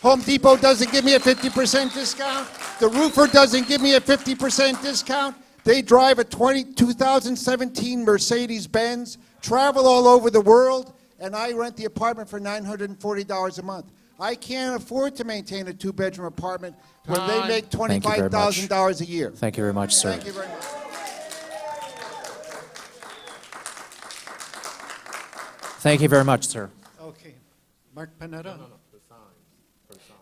Home Depot doesn't give me a 50% discount. The roofer doesn't give me a 50% discount. They drive a 2017 Mercedes-Benz, travel all over the world, and I rent the apartment for $940 a month. I can't afford to maintain a 2-bedroom apartment when they make $25,000 a year. Thank you very much, sir. Thank you very much. Thank you very much, sir. Okay. Mark Panetta?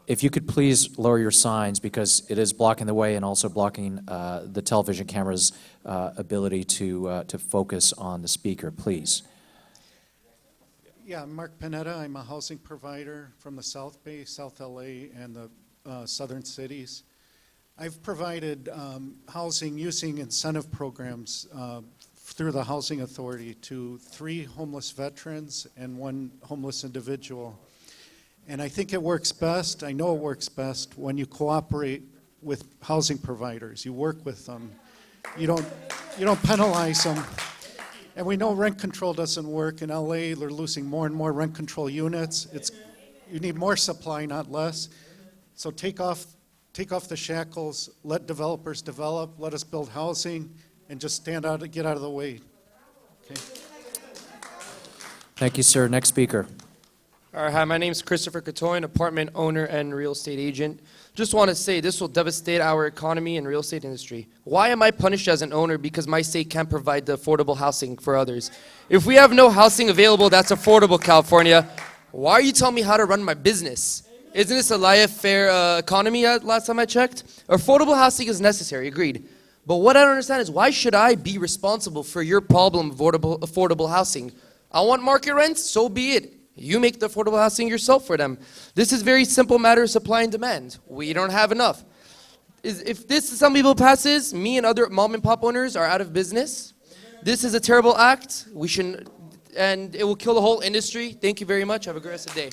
If you could please lower your signs, because it is blocking the way and also blocking the television camera's ability to focus on the speaker, please. Yeah, I'm Mark Panetta. I'm a housing provider from the South Bay, South LA, and the southern cities. I've provided housing using incentive programs through the Housing Authority to 3 homeless veterans and 1 homeless individual. And I think it works best, I know it works best, when you cooperate with housing providers. You work with them. You don't penalize them. And we know rent control doesn't work. In LA, they're losing more and more rent control units. You need more supply, not less. So take off the shackles, let developers develop, let us build housing, and just get out of the way. Okay. Thank you, sir. Next speaker. All right, hi, my name is Christopher Catoyan, apartment owner and real estate agent. Just want to say this will devastate our economy and real estate industry. Why am I punished as an owner because my state can't provide the affordable housing for others? If we have no housing available that's affordable, California, why are you telling me how to run my business? Isn't this a laissez-faire economy last time I checked? Affordable housing is necessary, agreed. But what I don't understand is why should I be responsible for your problem of affordable housing? I want market rents, so be it. You make the affordable housing yourself for them. This is a very simple matter of supply and demand. We don't have enough. If this, some people passes, me and other mom and pop owners are out of business. This is a terrible act. We shouldn't, and it will kill the whole industry. Thank you very much. Have a great rest of the day.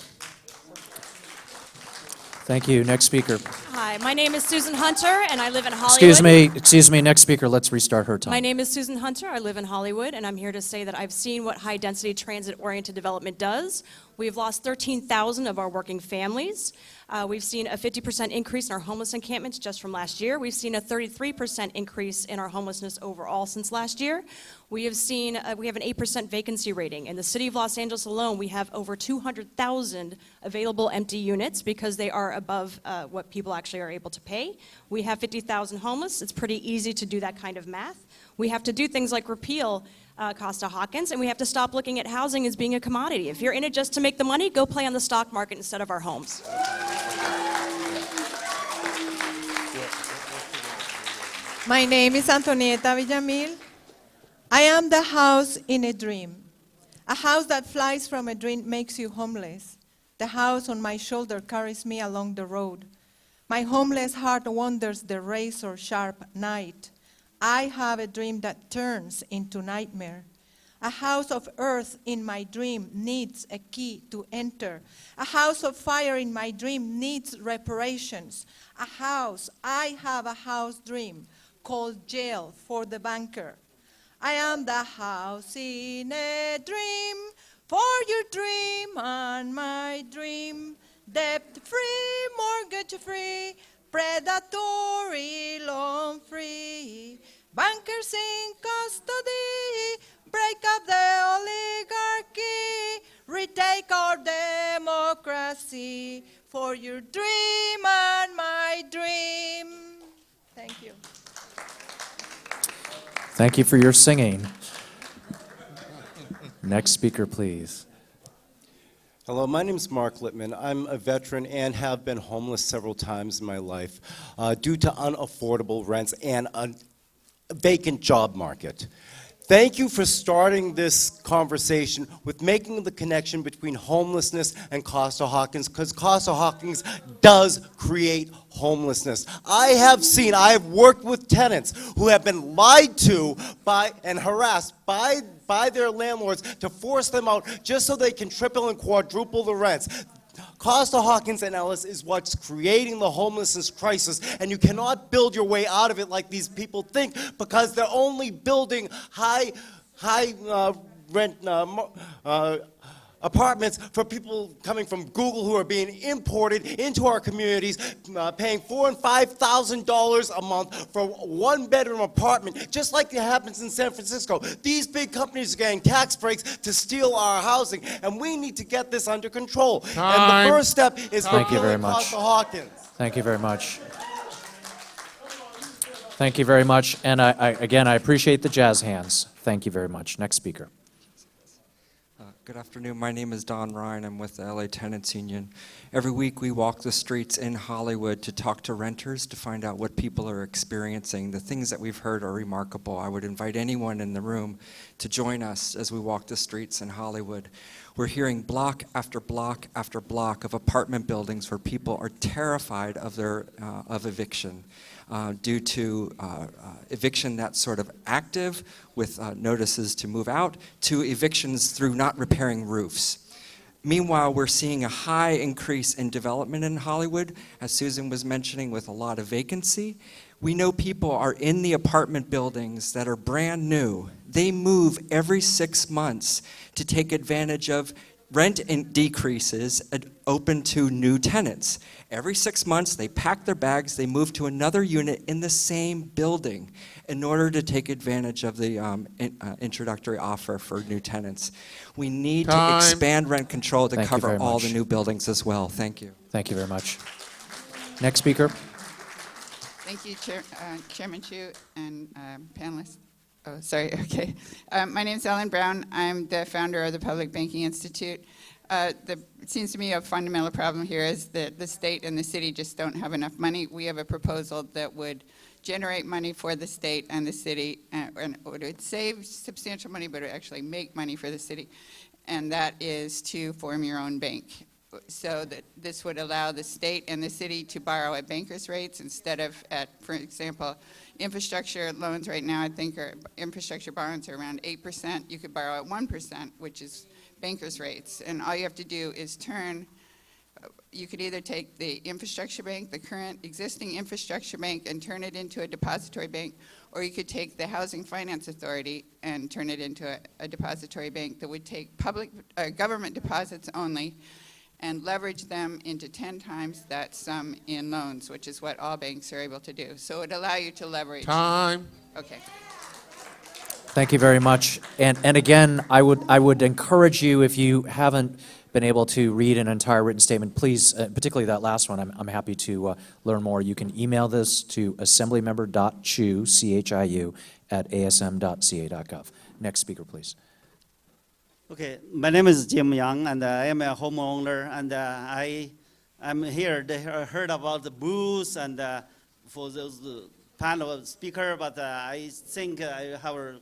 Thank you. Next speaker. Hi, my name is Susan Hunter, and I live in Hollywood. Excuse me. Next speaker. Let's restart her time. My name is Susan Hunter. I live in Hollywood, and I'm here to say that I've seen what high-density transit-oriented development does. We've lost 13,000 of our working families. We've seen a 50% increase in our homeless encampments just from last year. We've seen a 33% increase in our homelessness overall since last year. We have an 8% vacancy rating. In the city of Los Angeles alone, we have over 200,000 available empty units because they are above what people actually are able to pay. We have 50,000 homeless. It's pretty easy to do that kind of math. We have to do things like repeal Costa-Hawkins, and we have to stop looking at housing as being a commodity. If you're in it just to make the money, go play on the stock market instead of our homes. My name is Antonieta Villamil. I am the house in a dream. A house that flies from a dream makes you homeless. The house on my shoulder carries me along the road. My homeless heart wanders the razor-sharp night. I have a dream that turns into nightmare. A house of earth in my dream needs a key to enter. A house of fire in my dream needs reparations. I have a house dream called jail for the banker. I am the house in a dream, for your dream and my dream. Debt-free, mortgage-free, predatory, loan-free. Bankers in custody, break up the oligarchy, retake our democracy. for your dream and my dream. Thank you. Thank you for your singing. Next speaker, please. Hello, my name is Mark Littman. I'm a veteran and have been homeless several times in my life due to unaffordable rents and a vacant job market. Thank you for starting this conversation with making the connection between homelessness and Costa-Hawkins, because Costa-Hawkins does create homelessness. I have worked with tenants who have been lied to by and harassed by their landlords to force them out just so they can triple and quadruple the rents. Costa-Hawkins and Ellis is what's creating the homelessness crisis, and you cannot build your way out of it like these people think, because they're only building high rent apartments for people coming from Google who are being imported into our communities, paying $4,000 and $5,000 a month for a one-bedroom apartment, just like it happens in San Francisco. These big companies are getting tax breaks to steal our housing, and we need to get this under control. And the first step is repealing Costa-Hawkins. Thank you very much. Thank you very much. And again, I appreciate the jazz hands. Thank you very much. Next speaker. Good afternoon. My name is Don Ryan. I'm with the LA Tenants Union. Every week we walk the streets in Hollywood to talk to renters to find out what people are experiencing. The things that we've heard are remarkable. I would invite anyone in the room to join us as we walk the streets in Hollywood. We're hearing block after block after block of apartment buildings where people are terrified of of eviction. Due to eviction that's sort of active with notices to move out, to evictions through not repairing roofs. Meanwhile, we're seeing a high increase in development in Hollywood, as Susan was mentioning, with a lot of vacancy. We know people are in the apartment buildings that are brand new. They move every 6 months to take advantage of rent decreases open to new tenants. Every 6 months, they pack their bags, they move to another unit in the same building in order to take advantage of the introductory offer for new tenants. We need to expand rent control to cover all the new buildings as well. Thank you. Thank you very much. Next speaker. Thank you, Chairman Chu and panelists. Oh, sorry, okay. My name is Ellen Brown. I'm the founder of the Public Banking Institute. It seems to me a fundamental problem here is that the state and the city just don't have enough money. We have a proposal that would generate money for the state and the city, and it would save substantial money, but it would actually make money for the city, and that is to form your own bank. So that this would allow the state and the city to borrow at bankers' rates instead of at, for example, infrastructure loans right now, I think infrastructure bonds are around 8%. You could borrow at 1%, which is bankers' rates. And all you have to do is you could either take the infrastructure bank, the current existing infrastructure bank, and turn it into a depository bank, or you could take the Housing Finance Authority and turn it into a depository bank that would take government deposits only and leverage them into 10 times that sum in loans, which is what all banks are able to do. So it would allow you to leverage. Time. Okay. Thank you very much. And again, I would encourage you, if you haven't been able to read an entire written statement, please, particularly that last one, I'm happy to learn more. You can email this to assemblymember.chu, C-H-I-U, @asm.ca.gov. Next speaker, please. Okay, my name is Jim Young, and I am a homeowner, and I'm here. They heard about the booths and for those panel speaker, but I think I have a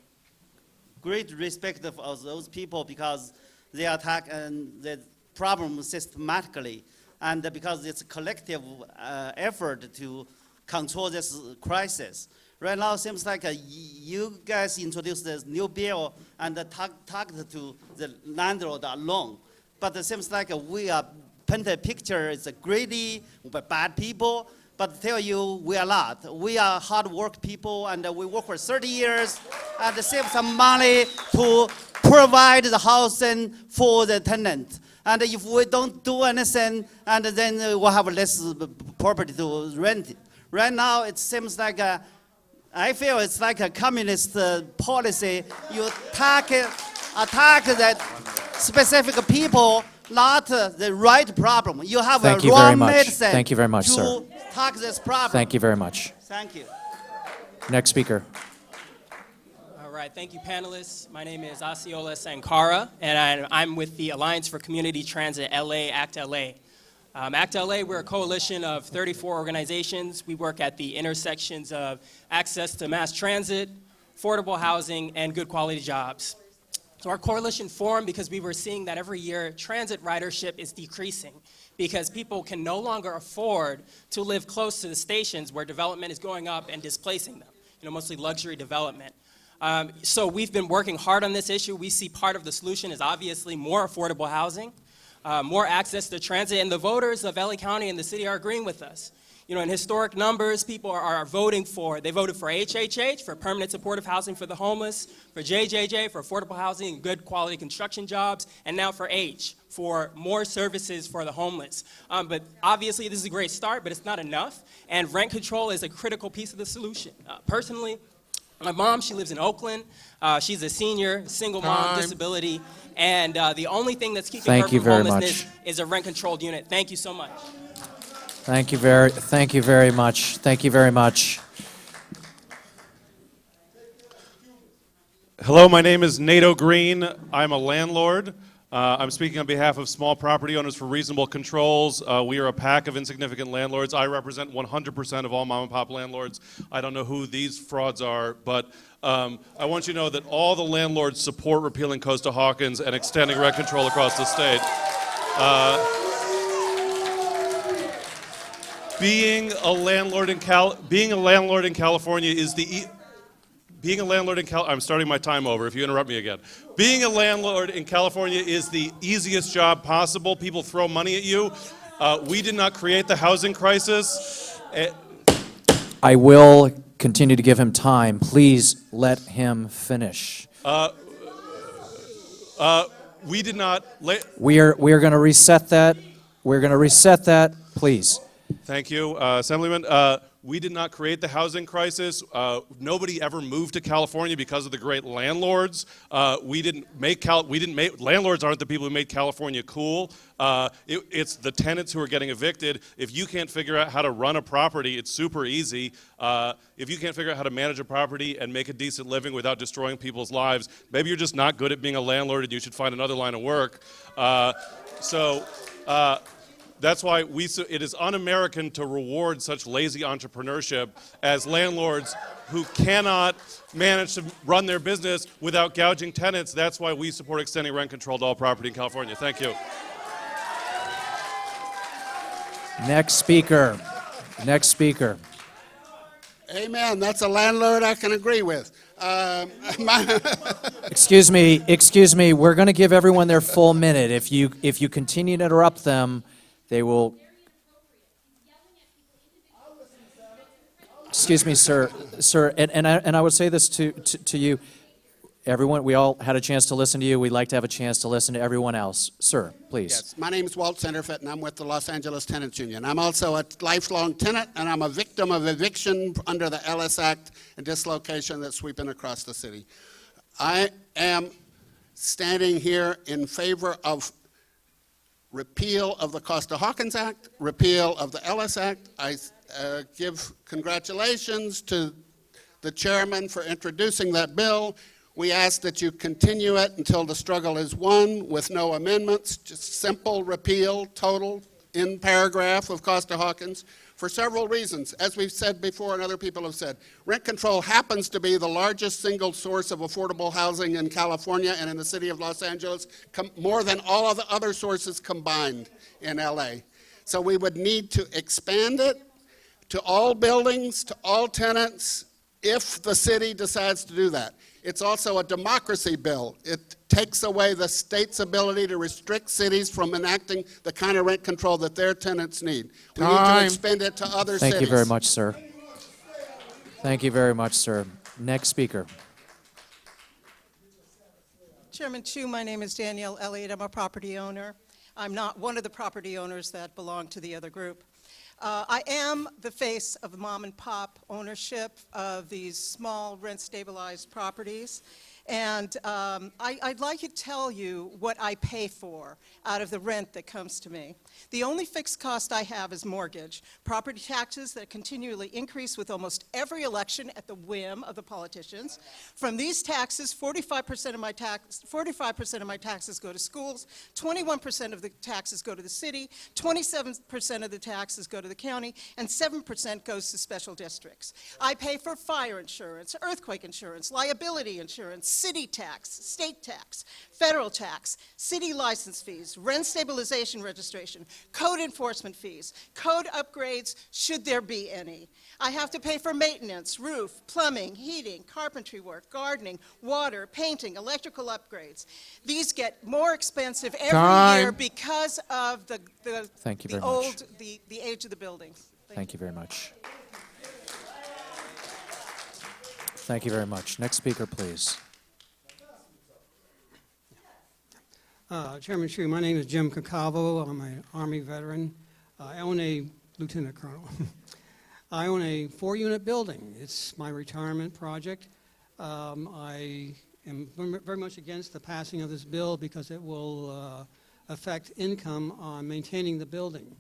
great respect for those people because they attack the problem systematically, and because it's a collective effort to control this crisis. Right now, it seems like you guys introduced this new bill and talked to the landlord alone. But it seems like we are paint a picture, it's greedy, bad people, but tell you we are not. We are hard work people, and we work for 30 years and save some money to provide the housing for the tenant. And if we don't do anything, and then we'll have less property to rent. Right now, it seems like I feel it's like a communist policy. You attack that specific people not the right problem. You have Thank a you very wrong much. medicine Thank you very much, to sir. tackle this problem. Thank you very much. Thank you. Next speaker. All right, thank you, panelists. My name is Osceola Sankara, and I'm with the Alliance for Community Transit LA, ACT LA. ACT LA, we're a coalition of 34 organizations. We work at the intersections of access to mass transit, affordable housing, and good quality jobs. So our coalition formed because we were seeing that every year transit ridership is decreasing because people can no longer afford to live close to the stations where development is going up and displacing them, mostly luxury development. So we've been working hard on this issue. We see part of the solution is obviously more affordable housing, more access to transit, and the voters of LA County and the city are agreeing with us. In historic numbers, people are voting for, they voted for HHH, for permanent supportive housing for the homeless, for JJJ, for affordable housing and good quality construction jobs, and now for H, for more services for the homeless. But obviously, this is a great start, but it's not enough, and rent control is a critical piece of the solution. Personally, my mom, she lives in Oakland. She's a senior, single mom, disability, and the only thing that's keeping her from homelessness is a rent-controlled unit. Thank you so much. Thank you very much. Thank you very much. Hello, my name is Nato Green. I'm a landlord. I'm speaking on behalf of small property owners for reasonable controls. We are a pack of insignificant landlords. I represent 100% of all mom and pop landlords. I don't know who these frauds are, but I want you to know that all the landlords support repealing Costa-Hawkins and extending rent control across the state. Being a landlord in California is I'm starting my time over if you interrupt me again. Being a landlord in California is the easiest job possible. People throw money at you. We did not create the housing crisis. I will continue to give him time. Please let him finish. We did not. We are going to reset that. We're going to reset that. Please. Thank you, Assemblyman. We did not create the housing crisis. Nobody ever moved to California because of the great landlords. Landlords aren't the people who made California cool. It's the tenants who are getting evicted. If you can't figure out how to run a property, it's super easy. If you can't figure out how to manage a property and make a decent living without destroying people's lives, maybe you're just not good at being a landlord and you should find another line of work. That's why it is un-American to reward such lazy entrepreneurship as landlords who cannot manage to run their business without gouging tenants. That's why we support extending rent control to all property in California. Thank you. Next speaker. Next speaker. Amen. That's a landlord I can agree with. Excuse me. We're going to give everyone their full minute. If you continue to interrupt them, they will. Excuse me, sir, and I would say this to you, everyone. We all had a chance to listen to you. We'd like to have a chance to listen to everyone else, sir. Please. Yes, my name is Walt Centerfit, and I'm with the Los Angeles Tenants Union. I'm also a lifelong tenant, and I'm a victim of eviction under the Ellis Act and dislocation that's sweeping across the city. I am standing here in favor of repeal of the Costa-Hawkins Act, repeal of the Ellis Act. I give congratulations to the chairman for introducing that bill. We ask that you continue it until the struggle is won with no amendments, just simple repeal, total, in paragraph of Costa-Hawkins for several reasons. As we've said before and other people have said, rent control happens to be the largest single source of affordable housing in California and in the city of Los Angeles, more than all of the other sources combined in LA. So we would need to expand it to all buildings, to all tenants, if the city decides to do that. It's also a democracy bill. It takes away the state's ability to restrict cities from enacting the kind of rent control that their tenants need. We need to expand it to other cities. Thank you very much, sir. Thank you very much, sir. Next speaker. Chairman Chu, my name is Danielle Elliott. I'm a property owner. I'm not one of the property owners that belong to the other group. I am the face of mom and pop ownership of these small rent stabilized properties. And I'd like to tell you what I pay for out of the rent that comes to me. The only fixed cost I have is mortgage, property taxes that continually increase with almost every election at the whim of the politicians. From these taxes, 45% of my taxes go to schools, 21% of the taxes go to the city, 27% of the taxes go to the county, and 7% goes to special districts. I pay for fire insurance, earthquake insurance, liability insurance, city tax, state tax, federal tax, city license fees, rent stabilization registration, code enforcement fees, code upgrades, should there be any. I have to pay for maintenance, roof, plumbing, heating, carpentry work, gardening, water, painting, electrical upgrades. These get more expensive every year because of the Thank you very much. the age of the buildings. Thank you very much. Thank you very much. Next speaker, please. Chairman Chu, my name is Jim Cacavo. I'm an Army veteran. I own a Lieutenant Colonel. I own a 4-unit building. It's my retirement project. I am very much against the passing of this bill because it will affect income on maintaining the building.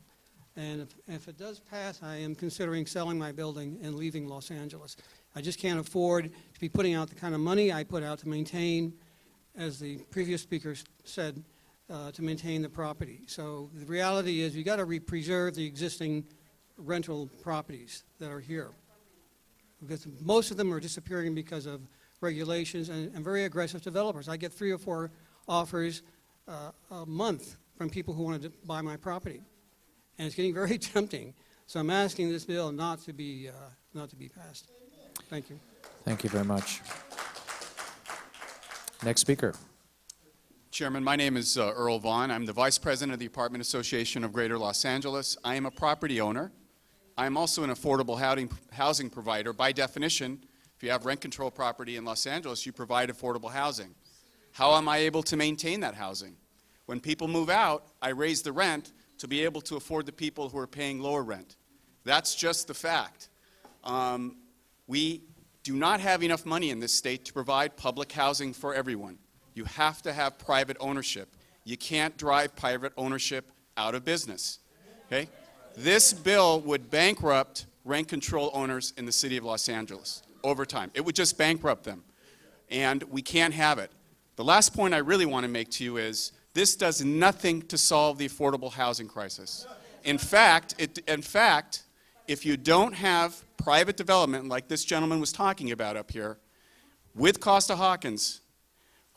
And if it does pass, I am considering selling my building and leaving Los Angeles. I just can't afford to be putting out the kind of money I put out to maintain, as the previous speaker said, to maintain the property. So the reality is you got to preserve the existing rental properties that are here. Because most of them are disappearing because of regulations and very aggressive developers. I get 3 or 4 offers a month from people who want to buy my property. And it's getting very tempting. So I'm asking this bill not to be passed. Thank you. Thank you very much. Next speaker. Chairman, my name is Earl Vaughn. I'm the Vice President of the Apartment Association of Greater Los Angeles. I am a property owner. I am also an affordable housing provider. By definition, if you have rent control property in Los Angeles, you provide affordable housing. How am I able to maintain that housing? When people move out, I raise the rent to be able to afford the people who are paying lower rent. That's just the fact. We do not have enough money in this state to provide public housing for everyone. You have to have private ownership. You can't drive private ownership out of business. Okay? This bill would bankrupt rent control owners in the city of Los Angeles over time. It would just bankrupt them. And we can't have it. The last point I really want to make to you is this does nothing to solve the affordable housing crisis. In fact, if you don't have private development like this gentleman was talking about up here, with Costa-Hawkins,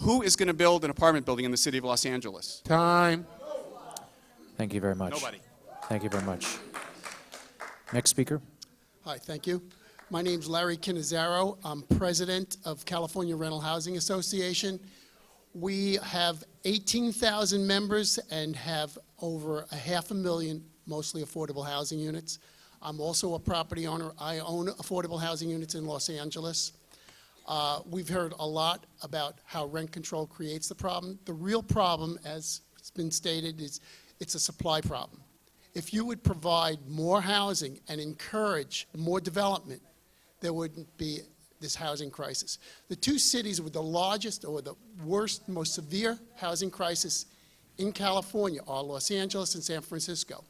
who is going to build an apartment building in the city of Los Angeles? Time. Thank you very much. Nobody. Thank you very much. Next speaker. Hi, thank you. My name's Larry Canizaro. I'm president of California Rental Housing Association. We have 18,000 members and have over 500,000 mostly affordable housing units. I'm also a property owner. I own affordable housing units in Los Angeles. We've heard a lot about how rent control creates the problem. The real problem, as it's been stated, is it's a supply problem. If you would provide more housing and encourage more development, there wouldn't be this housing crisis. The 2 cities with the largest or the worst, most severe housing crisis in California are Los Angeles and San Francisco.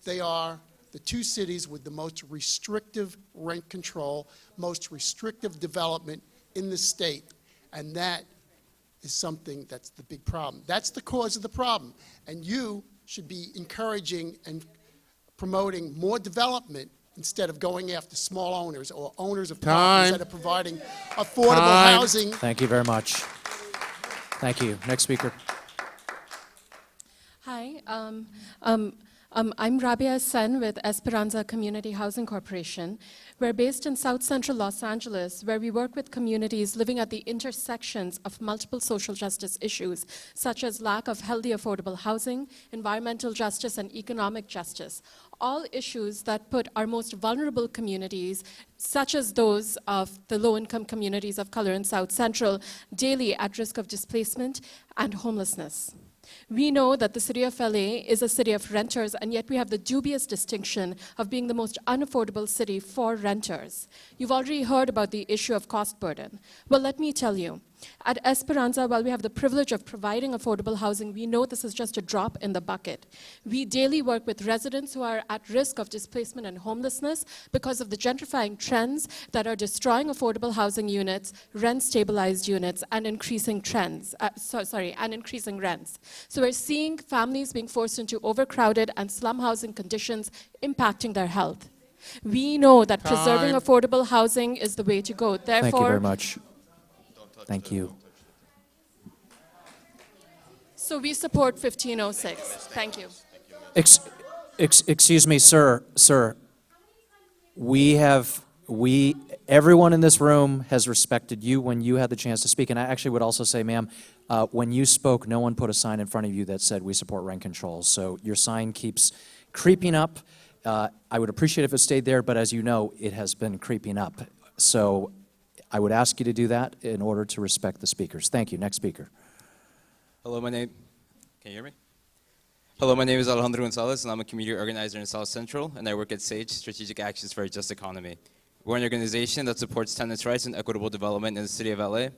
They are the 2 cities with the most restrictive rent control, most restrictive development in the state, and that is something that's the big problem. That's the cause of the problem, and you should be encouraging and promoting more development instead of going after small owners or owners of properties that are providing affordable housing. Thank you very much. Thank you. Next speaker. Hi, I'm Rabia Sen with Esperanza Community Housing Corporation. We're based in South Central Los Angeles, where we work with communities living at the intersections of multiple social justice issues, such as lack of healthy, affordable housing, environmental justice, and economic justice. All issues that put our most vulnerable communities, such as those of the low-income communities of color in South Central, daily at risk of displacement and homelessness. We know that the city of LA is a city of renters, and yet we have the dubious distinction of being the most unaffordable city for renters. You've already heard about the issue of cost burden. Well, let me tell you, At Esperanza, while we have the privilege of providing affordable housing, we know this is just a drop in the bucket. We daily work with residents who are at risk of displacement and homelessness because of the gentrifying trends that are destroying affordable housing units, rent-stabilized units, and increasing increasing rents. So we're seeing families being forced into overcrowded and slum housing conditions impacting their health. We know that preserving affordable housing is the way to go. Therefore, Thank you very much. Thank you. So we support 1506. Thank you. Excuse me, sir. Everyone in this room has respected you when you had the chance to speak. And I actually would also say, ma'am, when you spoke, no one put a sign in front of you that said, we support rent control. So your sign keeps creeping up. I would appreciate if it stayed there, but as you know, it has been creeping up. So I would ask you to do that in order to respect the speakers. Thank you. Next speaker. Hello, can you hear me? Hello, my name is Alejandro Gonzalez, and I'm a community organizer in South Central, and I work at SAGE, Strategic Actions for a Just Economy. We're an organization that supports tenants' rights and equitable development in the city of LA.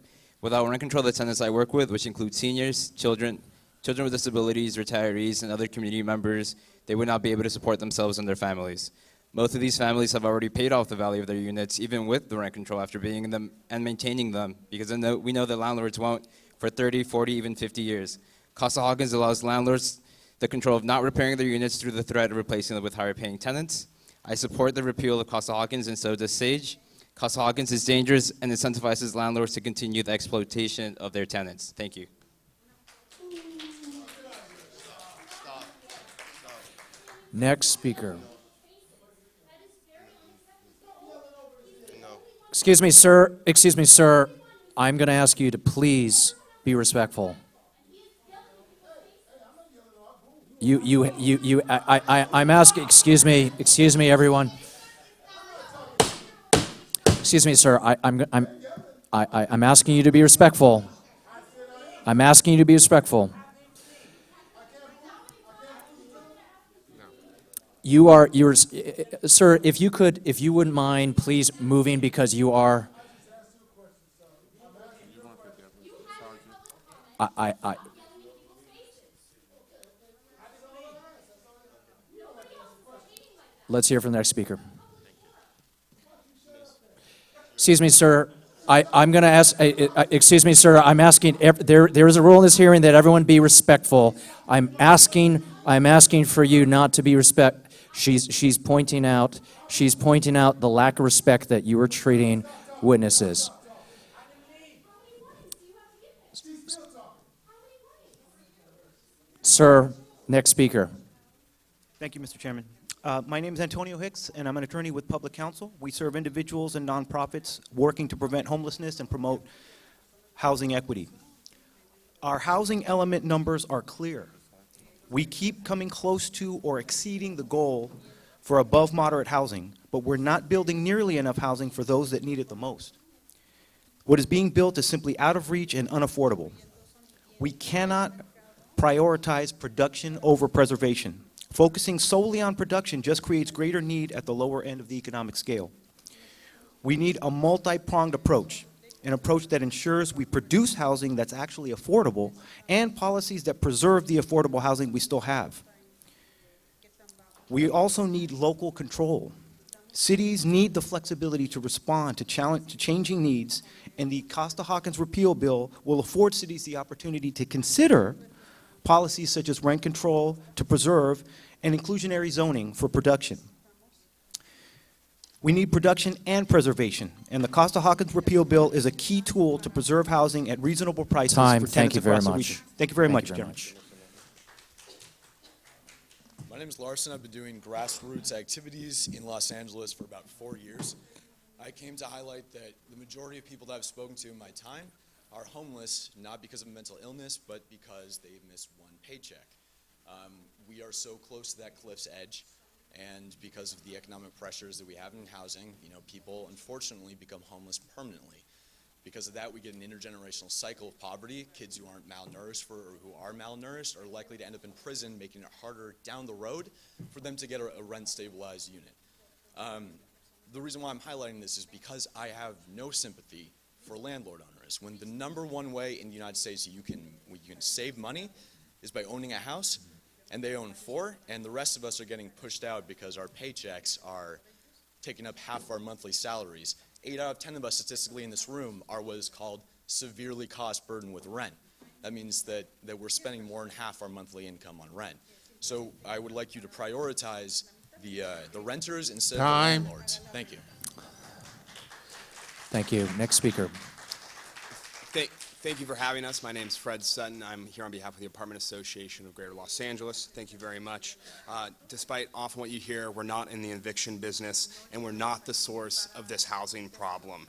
Without rent control, the tenants I work with, which include seniors, children with disabilities, retirees, and other community members, they would not be able to support themselves and their families. Most of these families have already paid off the value of their units, even with the rent control, after being in them and maintaining them, because we know that landlords won't for 30, 40, even 50 years. Costa-Hawkins allows landlords the control of not repairing their units through the threat of replacing them with higher-paying tenants. I support the repeal of Costa-Hawkins, and so does SAGE. Costa-Hawkins is dangerous and incentivizes landlords to continue the exploitation of their tenants. Thank you. Next speaker. Excuse me, sir. I'm going to ask you to please be respectful. I'm asking, excuse me, everyone. Excuse me, sir. I'm asking you to be respectful. I'm asking you to be respectful. Sir, if you wouldn't mind, please moving, because you are. Let's hear from the next speaker. Excuse me, sir. I'm going to ask. Excuse me, sir. I'm asking. There is a rule in this hearing that everyone be respectful. I'm asking for you not to be respect. She's pointing out the lack of respect that you are treating witnesses. Sir, next speaker. Thank you, Mr. Chairman. My name is Antonio Hicks, and I'm an attorney with Public Counsel. We serve individuals and nonprofits working to prevent homelessness and promote housing equity. Our housing element numbers are clear. We keep coming close to or exceeding the goal for above moderate housing, but we're not building nearly enough housing for those that need it the most. What is being built is simply out of reach and unaffordable. We cannot prioritize production over preservation. Focusing solely on production just creates greater need at the lower end of the economic scale. We need a multi-pronged approach, an approach that ensures we produce housing that's actually affordable and policies that preserve the affordable housing we still have. We also need local control. Cities need the flexibility to respond to changing needs, and the Costa-Hawkins repeal bill will afford cities the opportunity to consider policies such as rent control to preserve and inclusionary zoning for production. We need production and preservation, and the Costa-Hawkins repeal bill is a key tool to preserve housing at reasonable prices for tenants across the region. Thank you very much, Chairman. My name is Larson. I've been doing grassroots activities in Los Angeles for about 4 years. I came to highlight that the majority of people that I've spoken to in my time are homeless, not because of mental illness, but because they've missed one paycheck. We are so close to that cliff's edge, and because of the economic pressures that we have in housing, people unfortunately become homeless permanently. Because of that, we get an intergenerational cycle of poverty. Kids who aren't malnourished or who are malnourished are likely to end up in prison, making it harder down the road for them to get a rent-stabilized unit. The reason why I'm highlighting this is because I have no sympathy for landlord owners. dollars, when the #1 way in the United States you can save money is by owning a house, and they own 4, and the rest of us are getting pushed out because our paychecks are taking up half our monthly salaries. 8 out of 10 of us statistically in this room are what is called severely cost burdened with rent. That means that we're spending more than half our monthly income on rent. So I would like you to prioritize the renters instead of the landlords. Thank you. Thank you. Next speaker. Thank you for having us. My name is Fred Sutton. I'm here on behalf of the Apartment Association of Greater Los Angeles. Thank you very much. Despite often what you hear, we're not in the eviction business, and we're not the source of this housing problem.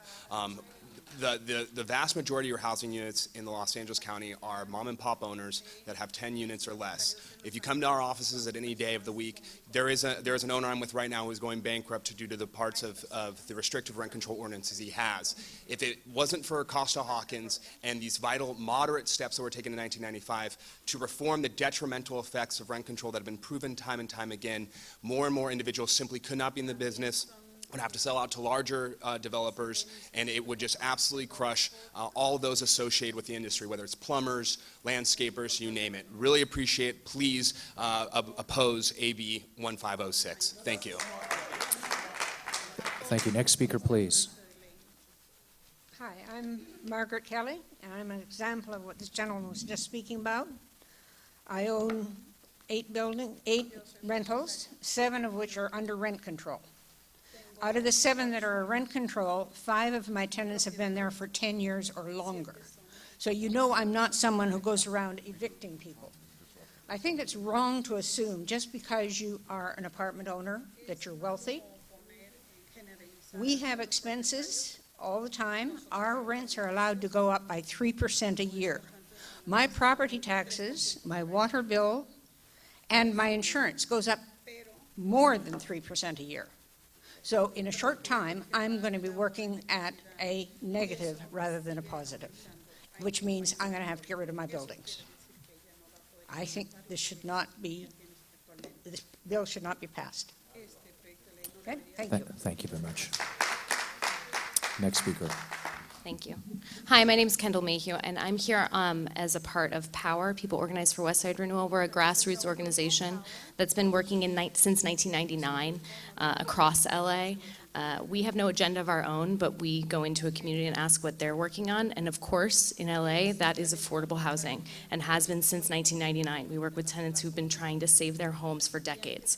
The vast majority of your housing units in the Los Angeles County are mom and pop owners that have 10 units or less. If you come to our offices at any day of the week, there is an owner I'm with right now who is going bankrupt due to the parts of the restrictive rent control ordinances he has. If it wasn't for Costa-Hawkins and these vital moderate steps that were taken in 1995 to reform the detrimental effects of rent control that have been proven time and time again, more and more individuals simply could not be in the business, would have to sell out to larger developers, and it would just absolutely crush all those associated with the industry, whether it's plumbers, landscapers, you name it. Really appreciate, please oppose AB 1506. Thank you. Thank you. Next speaker, please. Hi, I'm Margaret Kelly, and I'm an example of what this gentleman was just speaking about. I own 8 rentals, 7 of which are under rent control. Out of the 7 that are rent control, 5 of my tenants have been there for 10 years or longer. So you know I'm not someone who goes around evicting people. I think it's wrong to assume just because you are an apartment owner that you're wealthy. We have expenses all the time. Our rents are allowed to go up by 3% a year. My property taxes, my water bill, and my insurance goes up more than 3% a year. So in a short time, I'm going to be working at a negative rather than a positive, which means I'm going to have to get rid of my buildings. I think this bill should not be passed. Okay, thank you. Thank you very much. Next speaker. Thank you. Hi, my name is Kendall Mayhew, and I'm here as a part of POWER, People Organized for West Side Renewal. We're a grassroots organization that's been working since 1999 across LA. We have no agenda of our own, but we go into a community and ask what they're working on. And of course, in LA, that is affordable housing and has been since 1999. We work with tenants who've been trying to save their homes for decades.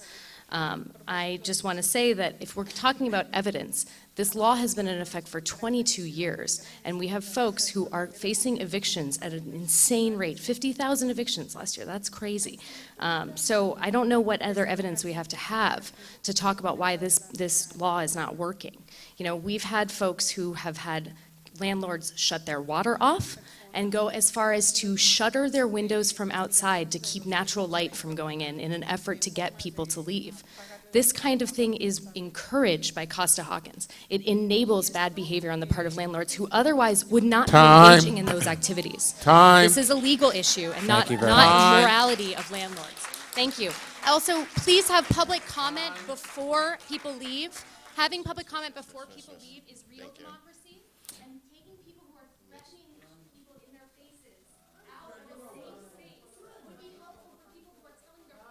I just want to say that if we're talking about evidence, this law has been in effect for 22 years, and we have folks who are facing evictions at an insane rate, 50,000 evictions last year. That's crazy. So I don't know what other evidence we have to talk about why this law is not working. You know, we've had folks who have had landlords shut their water off and go as far as to shutter their windows from outside to keep natural light from going in an effort to get people to leave. This kind of thing is encouraged by Costa-Hawkins. It enables bad behavior on the part of landlords who otherwise would not be engaging in those activities. This is a legal issue and not morality of landlords. Thank you. Also, please have public comment before people leave. Having public comment before people leave is real democracy, and taking people who are threatening people in their faces out of a safe space would be helpful for people who are telling their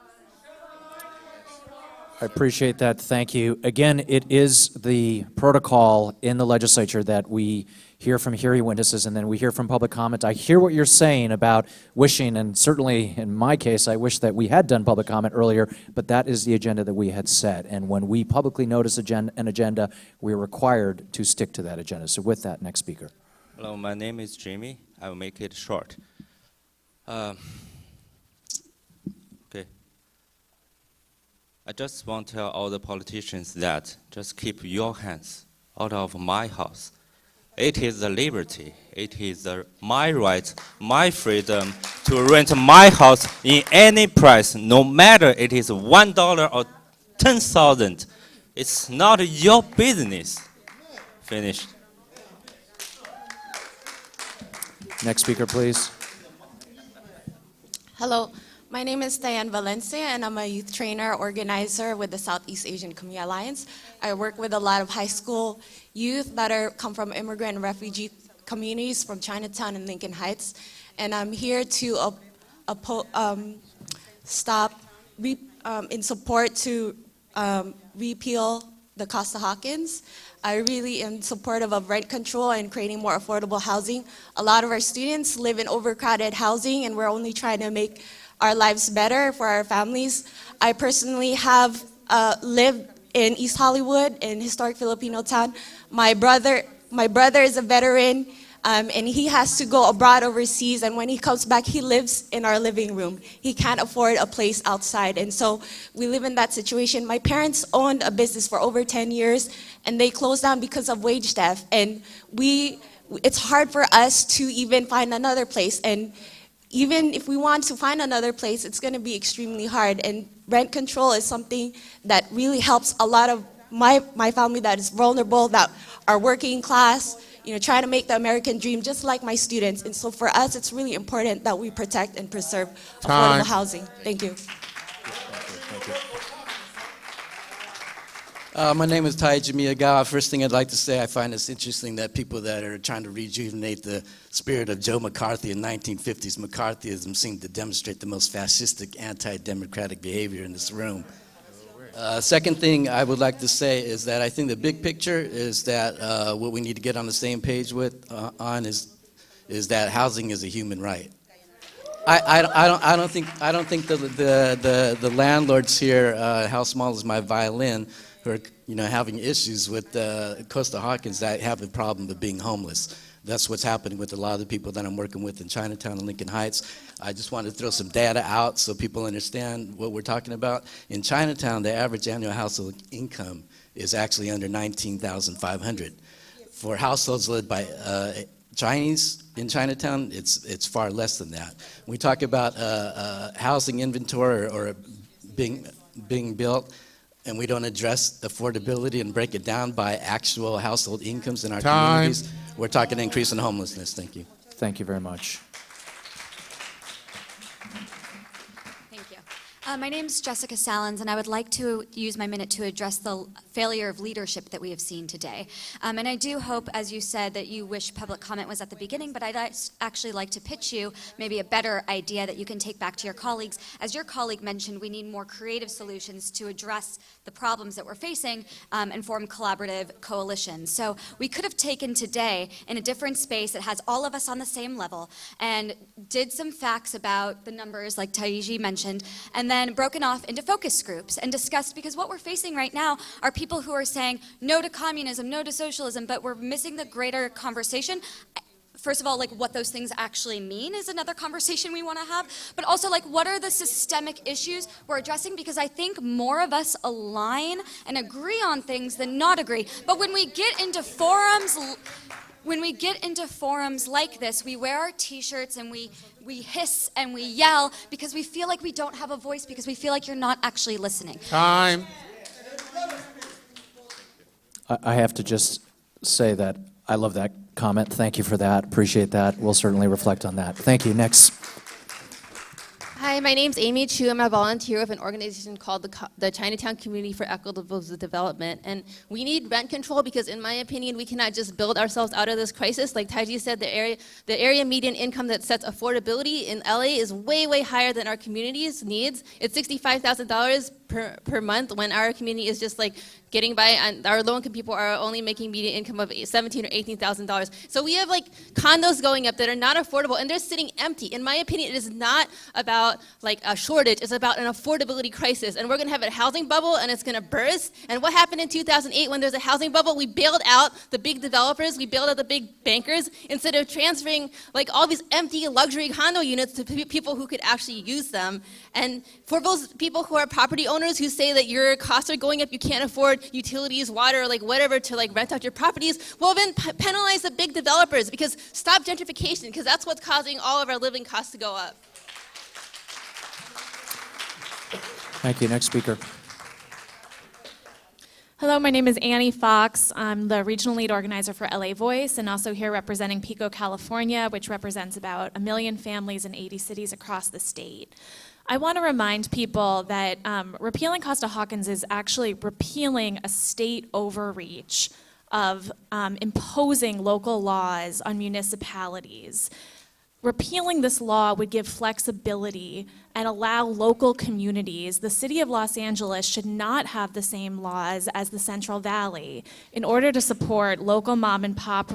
I appreciate that. Thank you. Again, it is the protocol in the legislature that we hear from hearing witnesses and then we hear from public comment. I hear what you're saying about wishing, and certainly in my case, I wish that we had done public comment earlier, but that is the agenda that we had set. And when we publicly notice an agenda, we are required to stick to that agenda. So with that, next speaker. Hello, my name is Jamie. I will make it short. Okay. I just want to tell all the politicians that just keep your hands out of my house. It is the liberty, it is my right, my freedom to rent my house in any price, no matter it is $1 or 10,000. It's not your business. Finished. Next speaker, please. Hello, my name is Diane Valencia, and I'm a youth trainer organizer with the Southeast Asian Community Alliance. I work with a lot of high school youth that come from immigrant and refugee communities from Chinatown and Lincoln Heights. And I'm here to in support to repeal the Costa-Hawkins. I really am supportive of rent control and creating more affordable housing. A lot of our students live in overcrowded housing, and we're only trying to make our lives better for our families. I personally have lived in East Hollywood, in historic Filipino town. My brother is a veteran, and he has to go abroad overseas, and when he comes back, he lives in our living room. He can't afford a place outside, and so we live in that situation. My parents owned a business for over 10 years, and they closed down because of wage theft, and it's hard for us to even find another place, and even if we want to find another place, it's going to be extremely hard, and rent control is something that really helps a lot of my family that is vulnerable, that are working class, trying to make the American dream just like my students. And so for us, it's really important that we protect and preserve affordable housing. Thank you. My name is Taiji Miyagawa. First thing I'd like to say, I find it's interesting that people that are trying to rejuvenate the spirit of Joe McCarthy in 1950s McCarthyism seem to demonstrate the most fascistic, anti-democratic behavior in this room. Second thing I would like to say is that I think the big picture is that what we need to get on the same page on is that housing is a human right. I don't think the landlords here, how small is my violin, who are having issues with Costa-Hawkins that have a problem with being homeless. That's what's happening with a lot of the people that I'm working with in Chinatown and Lincoln Heights. I just wanted to throw some data out so people understand what we're talking about. In Chinatown, the average annual household income is actually under $19,500. For households led by Chinese in Chinatown, it's far less than that. When we talk about housing inventory or being built, and we don't address affordability and break it down by actual household incomes in our communities, we're talking increase in homelessness. Thank you. Thank you very much. Thank you. My name is Jessica Salins, and I would like to use my minute to address the failure of leadership that we have seen today. And I do hope, as you said, that you wish public comment was at the beginning, but I'd actually like to pitch you maybe a better idea that you can take back to your colleagues. As your colleague mentioned, we need more creative solutions to address the problems that we're facing and form collaborative coalitions. So we could have taken today in a different space that has all of us on the same level and did some facts about the numbers like Taiji mentioned, and then broken off into focus groups and discussed, because what we're facing right now are people who are saying no to communism, no to socialism, but we're missing the greater conversation. First of all, like what those things actually mean is another conversation we want to have, but also like what are the systemic issues we're addressing, because I think more of us align and agree on things than not agree. But when we get into forums like this, we wear our t-shirts and we hiss and we yell because we feel like we don't have a voice, because we feel like you're not actually listening. Time. I have to just say that I love that comment. Thank you for that. Appreciate that. We'll certainly reflect on that. Thank you. Next. Hi, my name's Amy Chu. I'm a volunteer with an organization called the Chinatown Community for Equitable Development. And we need rent control because, in my opinion, we cannot just build ourselves out of this crisis. Like Taiji said, the area median income that sets affordability in LA is way, way higher than our community's needs. It's $65,000 per month when our community is just like getting by, and our low-income people are only making median income of $17,000 or $18,000. So we have like condos going up that are not affordable, and they're sitting empty. In my opinion, it is not about like a shortage, it's about an affordability crisis. And we're gonna have a housing bubble and it's gonna burst. And what happened in 2008 when there's a housing bubble? We bailed out the big developers, we bailed out the big bankers, instead of transferring like all these empty luxury condo units to people who could actually use them. And for those people who are property owners who say that your costs are going up, you can't afford utilities, water, like whatever to like rent out your properties, well then penalize the big developers, because stop gentrification, because that's what's causing all of our living costs to go up. Thank you. Next speaker. Hello, my name is Annie Fox. I'm the regional lead organizer for LA Voice, and also here representing Pico, California, which represents about 1 million families in 80 cities across the state. I want to remind people that repealing Costa-Hawkins is actually repealing a state overreach of imposing local laws on municipalities. Repealing this law would give flexibility and allow local communities. The city of Los Angeles should not have the same laws as the Central Valley in order to support local mom and pop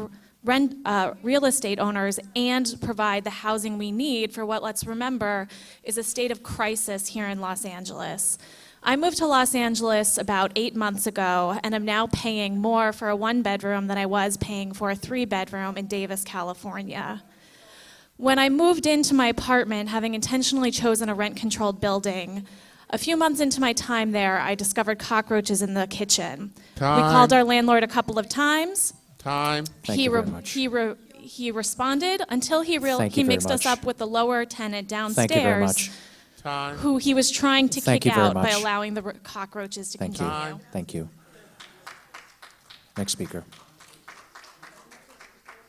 real estate owners and provide the housing we need for what, let's remember, is a state of crisis here in Los Angeles. I moved to Los Angeles about 8 months ago, and I'm now paying more for a 1-bedroom than I was paying for a 3-bedroom in Davis, California. When I moved into my apartment, having intentionally chosen a rent-controlled building, a few months into my time there, I discovered cockroaches in the kitchen. Time. We called our landlord a couple of times. Time. Thank you very much. He responded until he Thank you very mixed us much. up with the lower tenant downstairs. Thank you very much. Time. Who he was trying to Thank kick you very out by much. allowing the cockroaches to Thank you. continue. Thank you. Next speaker.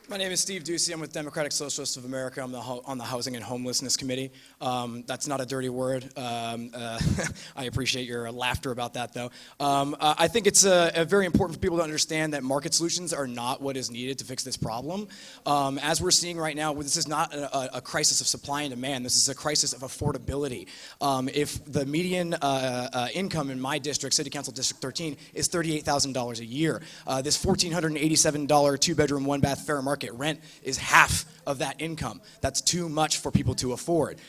My name is Steve Ducey. I'm with Democratic Socialists of America. I'm on the Housing and Homelessness Committee. That's not a dirty word. I appreciate your laughter about that, though. I think it's very important for people to understand that market solutions are not what is needed to fix this problem. As we're seeing right now, this is not a crisis of supply and demand. This is a crisis of affordability. If the median income in my district, City Council District 13, is $38,000 a year, this $1,487 2-bedroom, 1-bath fair market rent is half of that income. That's too much for people to afford.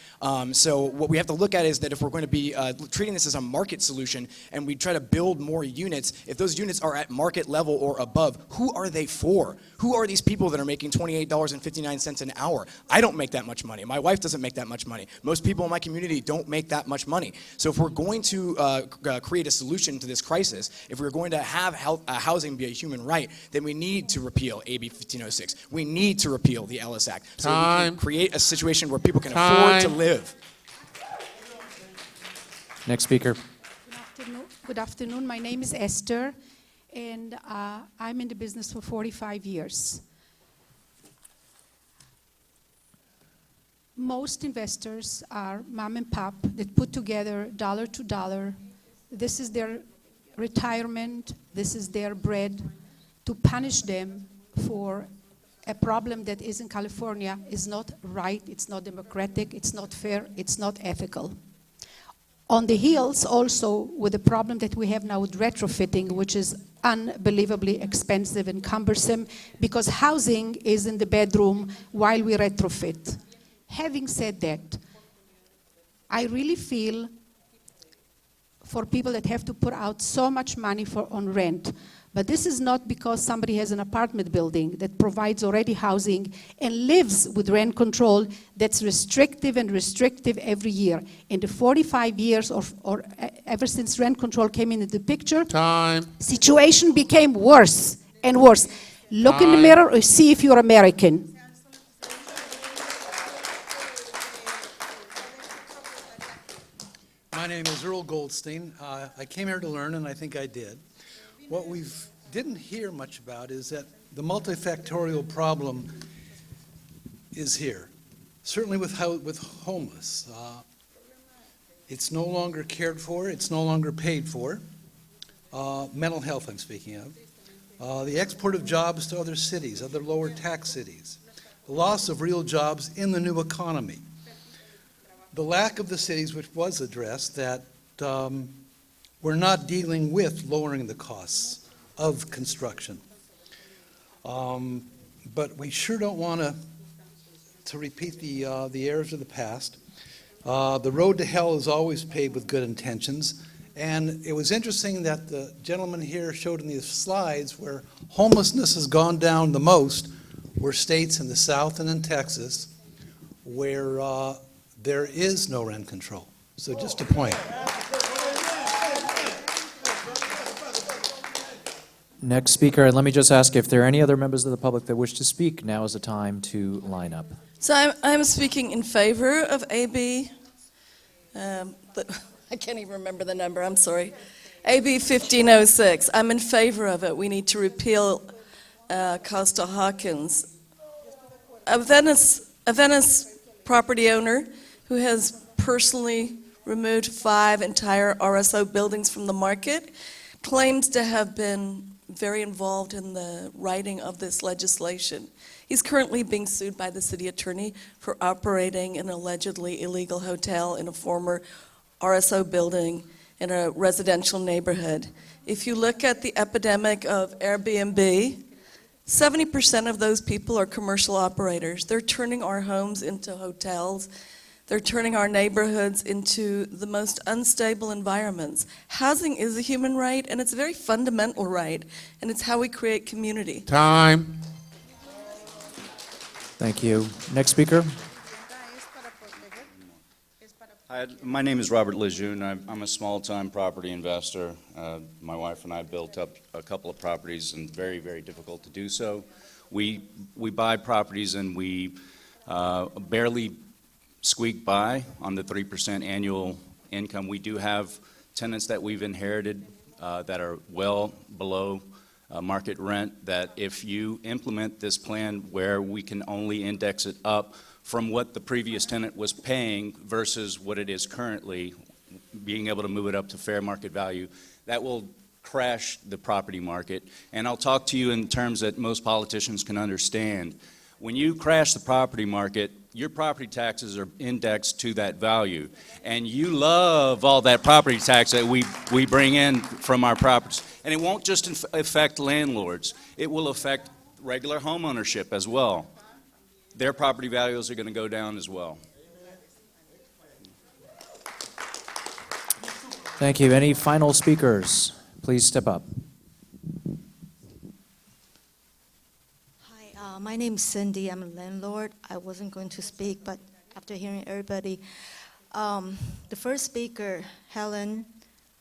So what we have to look at is that if we're going to be treating this as a market solution and we try to build more units, if those units are at market level or above, who are they for? Who are these people that are making $28.59 an hour? I don't make that much money. My wife doesn't make that much money. Most people in my community don't make that much money. So if we're going to create a solution to this crisis, if we're going to have housing be a human right, then we need to repeal AB 1506. We need to repeal the Ellis Act so we can create a situation where people can afford to live. Next speaker. Good afternoon. My name is Esther, and I'm in the business for 45 years. Most investors are mom and pop that put together dollar to dollar. This is their retirement. This is their bread. To punish them for a problem that is in California is not right, it's not democratic, it's not fair, it's not ethical. On the heels also with the problem that we have now with retrofitting, which is unbelievably expensive and cumbersome because housing is in the bedroom while we retrofit. Having said that, I really feel for people that have to put out so much money on rent. But this is not because somebody has an apartment building that provides already housing and lives with rent control that's restrictive every year. In the 45 years or ever since rent control came into the picture, situation became worse and worse. Look in the mirror or see if you're American. My name is Earl Goldstein. I came here to learn, and I think I did. What we didn't hear much about is that the multifactorial problem is here. Certainly with homeless. It's no longer cared for, it's no longer paid for. Mental health I'm speaking of. The export of jobs to other cities, other lower tax cities. The loss of real jobs in the new economy. The lack of the cities, which was addressed, that we're not dealing with lowering the costs of construction. But we sure don't want to repeat the errors of the past. The road to hell is always paved with good intentions. And it was interesting that the gentleman here showed in these slides where homelessness has gone down the most were states in the South and in Texas where there is no rent control. So just a point. Next speaker, and let me just ask if there are any other members of the public that wish to speak. Now is the time to line up. So I'm speaking in favor of AB, I can't even remember the number, I'm sorry. AB 1506, I'm in favor of it. We need to repeal Costa-Hawkins. A Venice property owner who has personally removed 5 entire RSO buildings from the market claims to have been very involved in the writing of this legislation. He's currently being sued by the city attorney for operating an allegedly illegal hotel in a former RSO building in a residential neighborhood. If you look at the epidemic of Airbnb, 70% of those people are commercial operators. They're turning our homes into hotels. They're turning our neighborhoods into the most unstable environments. Housing is a human right, and it's a very fundamental right, and it's how we create community. Time. Thank you. Next speaker. Hi, my name is Robert Lejeune. I'm a small-time property investor. My wife and I built up a couple of properties, and very, very difficult to do so. We buy properties, and we barely squeak by on the 3% annual income. We do have tenants that we've inherited that are well below market rent, that if you implement this plan where we can only index it up from what the previous tenant was paying versus what it is currently, being able to move it up to fair market value, that will crash the property market. And I'll talk to you in terms that most politicians can understand. When you crash the property market, your property taxes are indexed to that value. And you love all that property tax that we bring in from our properties. And it won't just affect landlords. It will affect regular home ownership as well. Their property values are going to go down as well. Thank you. Any final speakers? Please step up. Hi, my name is Cindy. I'm a landlord. I wasn't going to speak, but after hearing everybody, the first speaker, Helen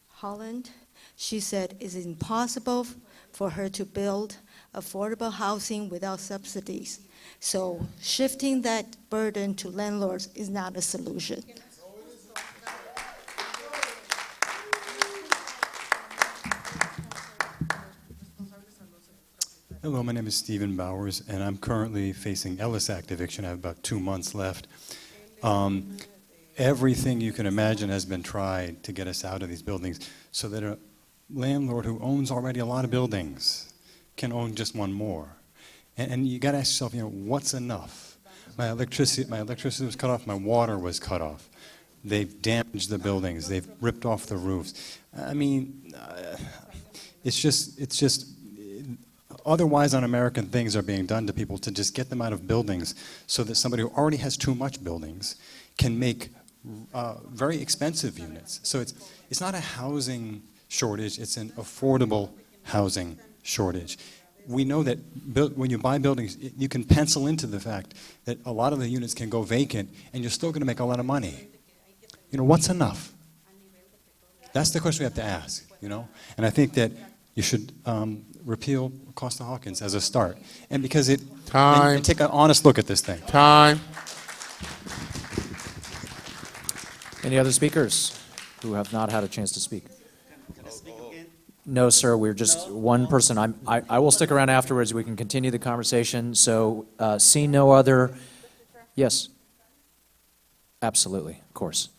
Holland, she said it's impossible for her to build affordable housing without subsidies. So shifting that burden to landlords is not a solution. Hello, my name is Stephen Bowers, and I'm currently facing Ellis Act eviction. I have about 2 months left. Everything you can imagine has been tried to get us out of these buildings so that a landlord who owns already a lot of buildings can own just one more. And you got to ask yourself, what's enough? My electricity was cut off. My water was cut off. They've damaged the buildings. They've ripped off the roofs. I mean, it's just. Otherwise, un-American things are being done to people to just get them out of buildings, so that somebody who already has too much buildings can make very expensive units. So it's not a housing shortage. It's an affordable housing shortage. We know that when you buy buildings, you can pencil into the fact that a lot of the units can go vacant, and you're still going to make a lot of money. What's enough? That's the question we have to ask, And I think that you should repeal Costa-Hawkins as a start. And because and take an honest look at this thing. Time. Any other speakers who have not had a chance to speak? No, sir, we're just one person. I will stick around afterwards. We can continue the conversation. So, seeing no other, yes, absolutely, of course.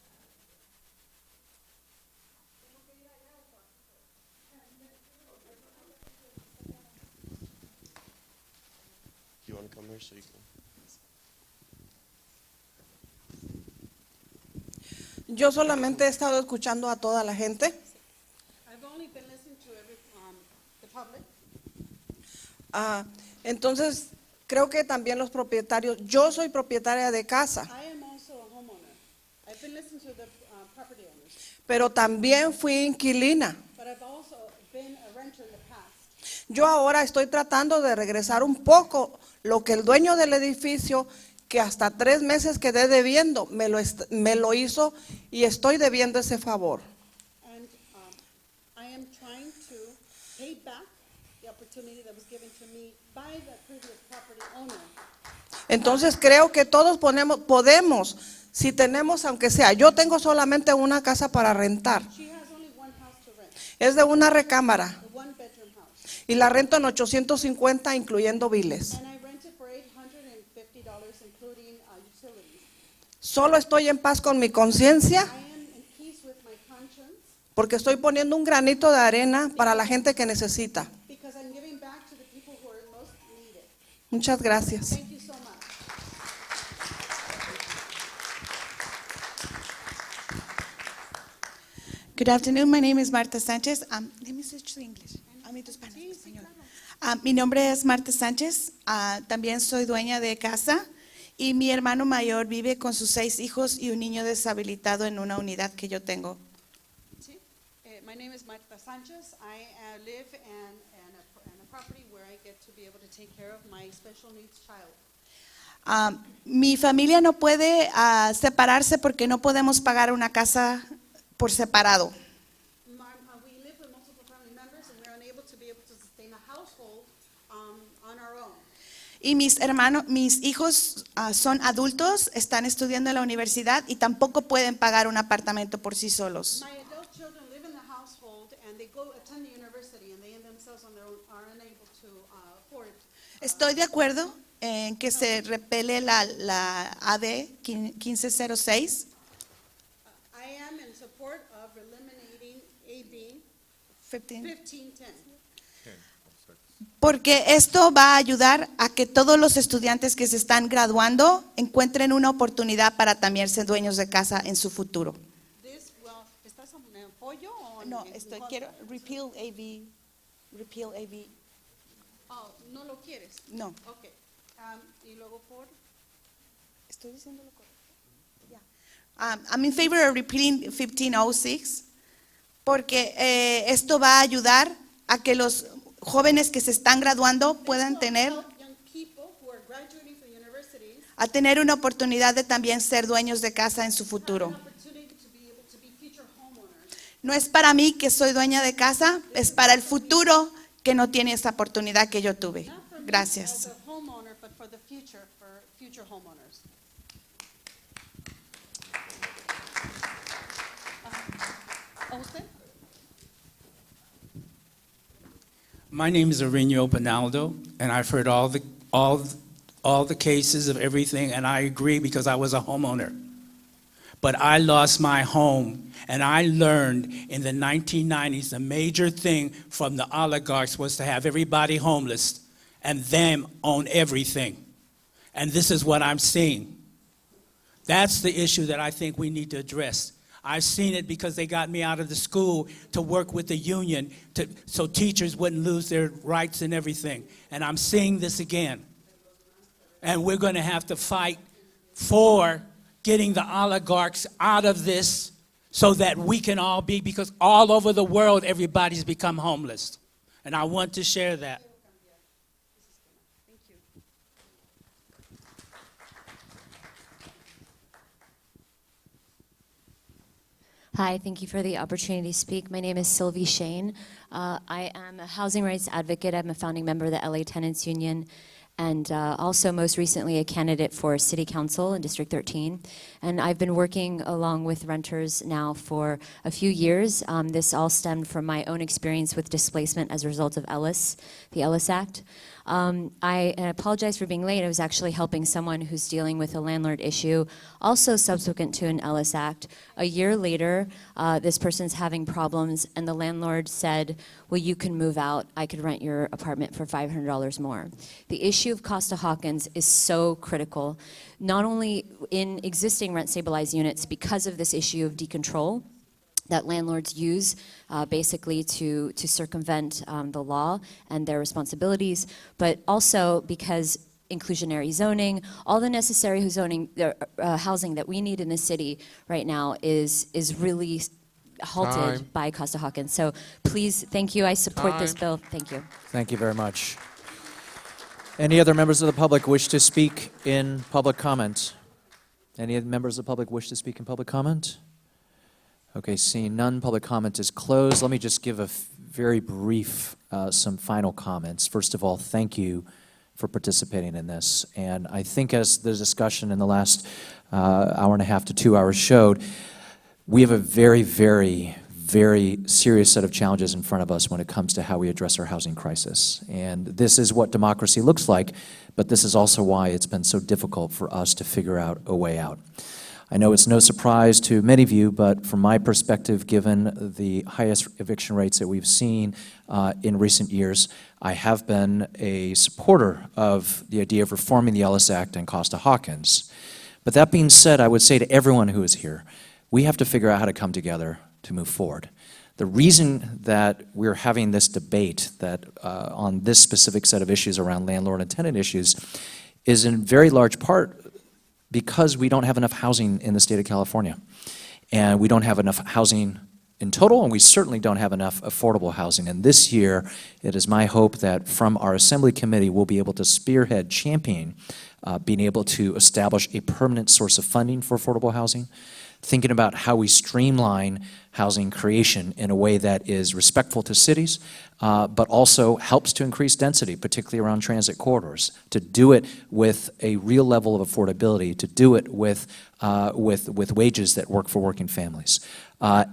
You want to come here so you can? Yo solamente he estado escuchando a toda la gente. Entonces, creo que también los propietarios, yo soy propietaria de casa, pero también fui inquilina. Yo ahora estoy tratando de regresar un poco lo que el dueño del edificio, que hasta 3 meses quedé debiendo, me lo hizo y estoy debiendo ese favor. Entonces creo que todos podemos, si tenemos, aunque sea, yo tengo solamente una casa para rentar. Es de una recámara. Y la rento en $850 incluyendo biles. Solo estoy en paz con mi conciencia porque estoy poniendo un granito de arena para la gente que necesita. Muchas gracias. Thank you so much. Good afternoon. My name is Marta Sánchez. Let me switch to English. Mi nombre es Marta Sánchez. También soy dueña de casa y mi hermano mayor vive con sus 6 hijos y un niño deshabilitado en una unidad que yo tengo. My name is Marta Sanchez. I live in a property where I get to be able to take care of my special needs child. Mi familia no puede separarse porque no podemos pagar una casa por separado. We live with multiple family members and we're unable to be able to sustain a household on our own. Y mis hijos son adultos, están estudiando en la universidad y tampoco pueden pagar un apartamento por sí solos. My adult children live in the household and they go attend the university and they themselves on their own are unable to afford. Estoy de acuerdo en que se repele la AD 1506. I am in support of eliminating AB 1510. Porque esto va a ayudar a que todos los estudiantes que se están graduando encuentren una oportunidad para también ser dueños de casa en su futuro. ¿Estás en apoyo o No, quiero repeal AB. Oh, ¿no lo quieres? No. Okay. Y luego por Estoy diciendo lo correcto. I'm in favor of repealing 1506 porque esto va a ayudar a que los jóvenes que se están graduando puedan tener una oportunidad de también ser dueños de casa en su futuro. No es para mí que soy dueña de casa, es para el futuro que no tiene esa oportunidad que yo tuve. Gracias. My name is Arinio Pinaldo, and I've heard all the cases of everything, and I agree because I was a homeowner. But I lost my home, and I learned in the 1990s the major thing from the oligarchs was to have everybody homeless and them own everything. And this is what I'm seeing. That's the issue that I think we need to address. I've seen it because they got me out of the school to work with the union so teachers wouldn't lose their rights and everything. And I'm seeing this again. And we're going to have to fight for getting the oligarchs out of this so that we can all be, because all over the world everybody's become homeless. And I want to share that. Hi, thank you for the opportunity to speak. My name is Sylvie Shane. I am a housing rights advocate. I'm a founding member of the LA Tenants Union, and also most recently a candidate for City Council in District 13. And I've been working along with renters now for a few years. This all stemmed from my own experience with displacement as a result of the Ellis Act. I apologize for being late. I was actually helping someone who's dealing with a landlord issue, also subsequent to an Ellis Act. A year later, this person's having problems, and the landlord said, well, you can move out. I could rent your apartment for $500 more. The issue of Costa-Hawkins is so critical, not only in existing rent-stabilized units because of this issue of decontrol that landlords use basically to circumvent the law and their responsibilities, but also because inclusionary zoning, all the necessary zoning, housing that we need in the city right now is really halted by Costa-Hawkins. So please, thank you. I support this bill. Thank you. Thank you very much. Any other members of the public wish to speak in public comment? Any other members of the public wish to speak in public comment? Okay, seeing none, public comment is closed. Let me just give a very brief, some final comments. First of all, thank you for participating in this. And I think as the discussion in the last hour and a half to 2 hours showed, we have a very, very, very serious set of challenges in front of us when it comes to how we address our housing crisis. And this is what democracy looks like, but this is also why it's been so difficult for us to figure out a way out. I know it's no surprise to many of you, but from my perspective, given the highest eviction rates that we've seen in recent years, I have been a supporter of the idea of reforming the Ellis Act and Costa-Hawkins. But that being said, I would say to everyone who is here, we have to figure out how to come together to move forward. The reason that we're having this debate that on this specific set of issues around landlord and tenant issues is in very large part because we don't have enough housing in the state of California. And we don't have enough housing in total, and we certainly don't have enough affordable housing. And this year, it is my hope that from our Assembly Committee, we'll be able to spearhead, champion, being able to establish a permanent source of funding for affordable housing, thinking about how we streamline housing creation in a way that is respectful to cities, but also helps to increase density, particularly around transit corridors, to do it with a real level of affordability, to do it with wages that work for working families.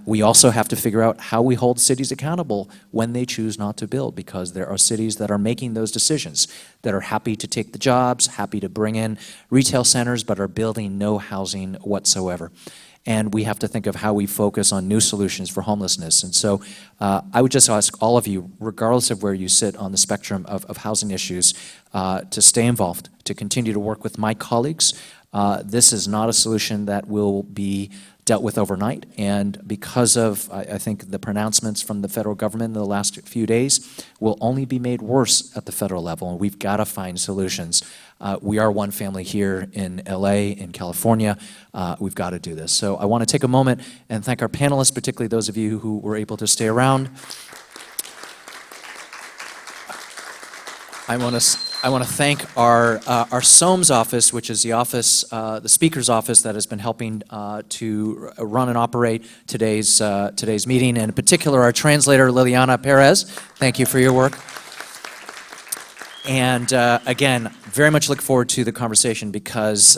We also have to figure out how we hold cities accountable when they choose not to build, because there are cities that are making those decisions, that are happy to take the jobs, happy to bring in retail centers, but are building no housing whatsoever. And we have to think of how we focus on new solutions for homelessness. And so I would just ask all of you, regardless of where you sit on the spectrum of housing issues, to stay involved, to continue to work with my colleagues. This is not a solution that will be dealt with overnight, and because of, I think, the pronouncements from the federal government in the last few days, will only be made worse at the federal level, and we've got to find solutions. We are one family here in LA, in California. We've got to do this. So I want to take a moment and thank our panelists, particularly those of you who were able to stay around. I want to thank our SOMES office, which is the office, the speaker's office that has been helping to run and operate today's meeting, and in particular our translator Liliana Perez. Thank you for your work. And again, very much look forward to the conversation, because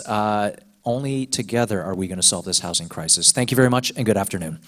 only together are we going to solve this housing crisis. Thank you very much, and good afternoon.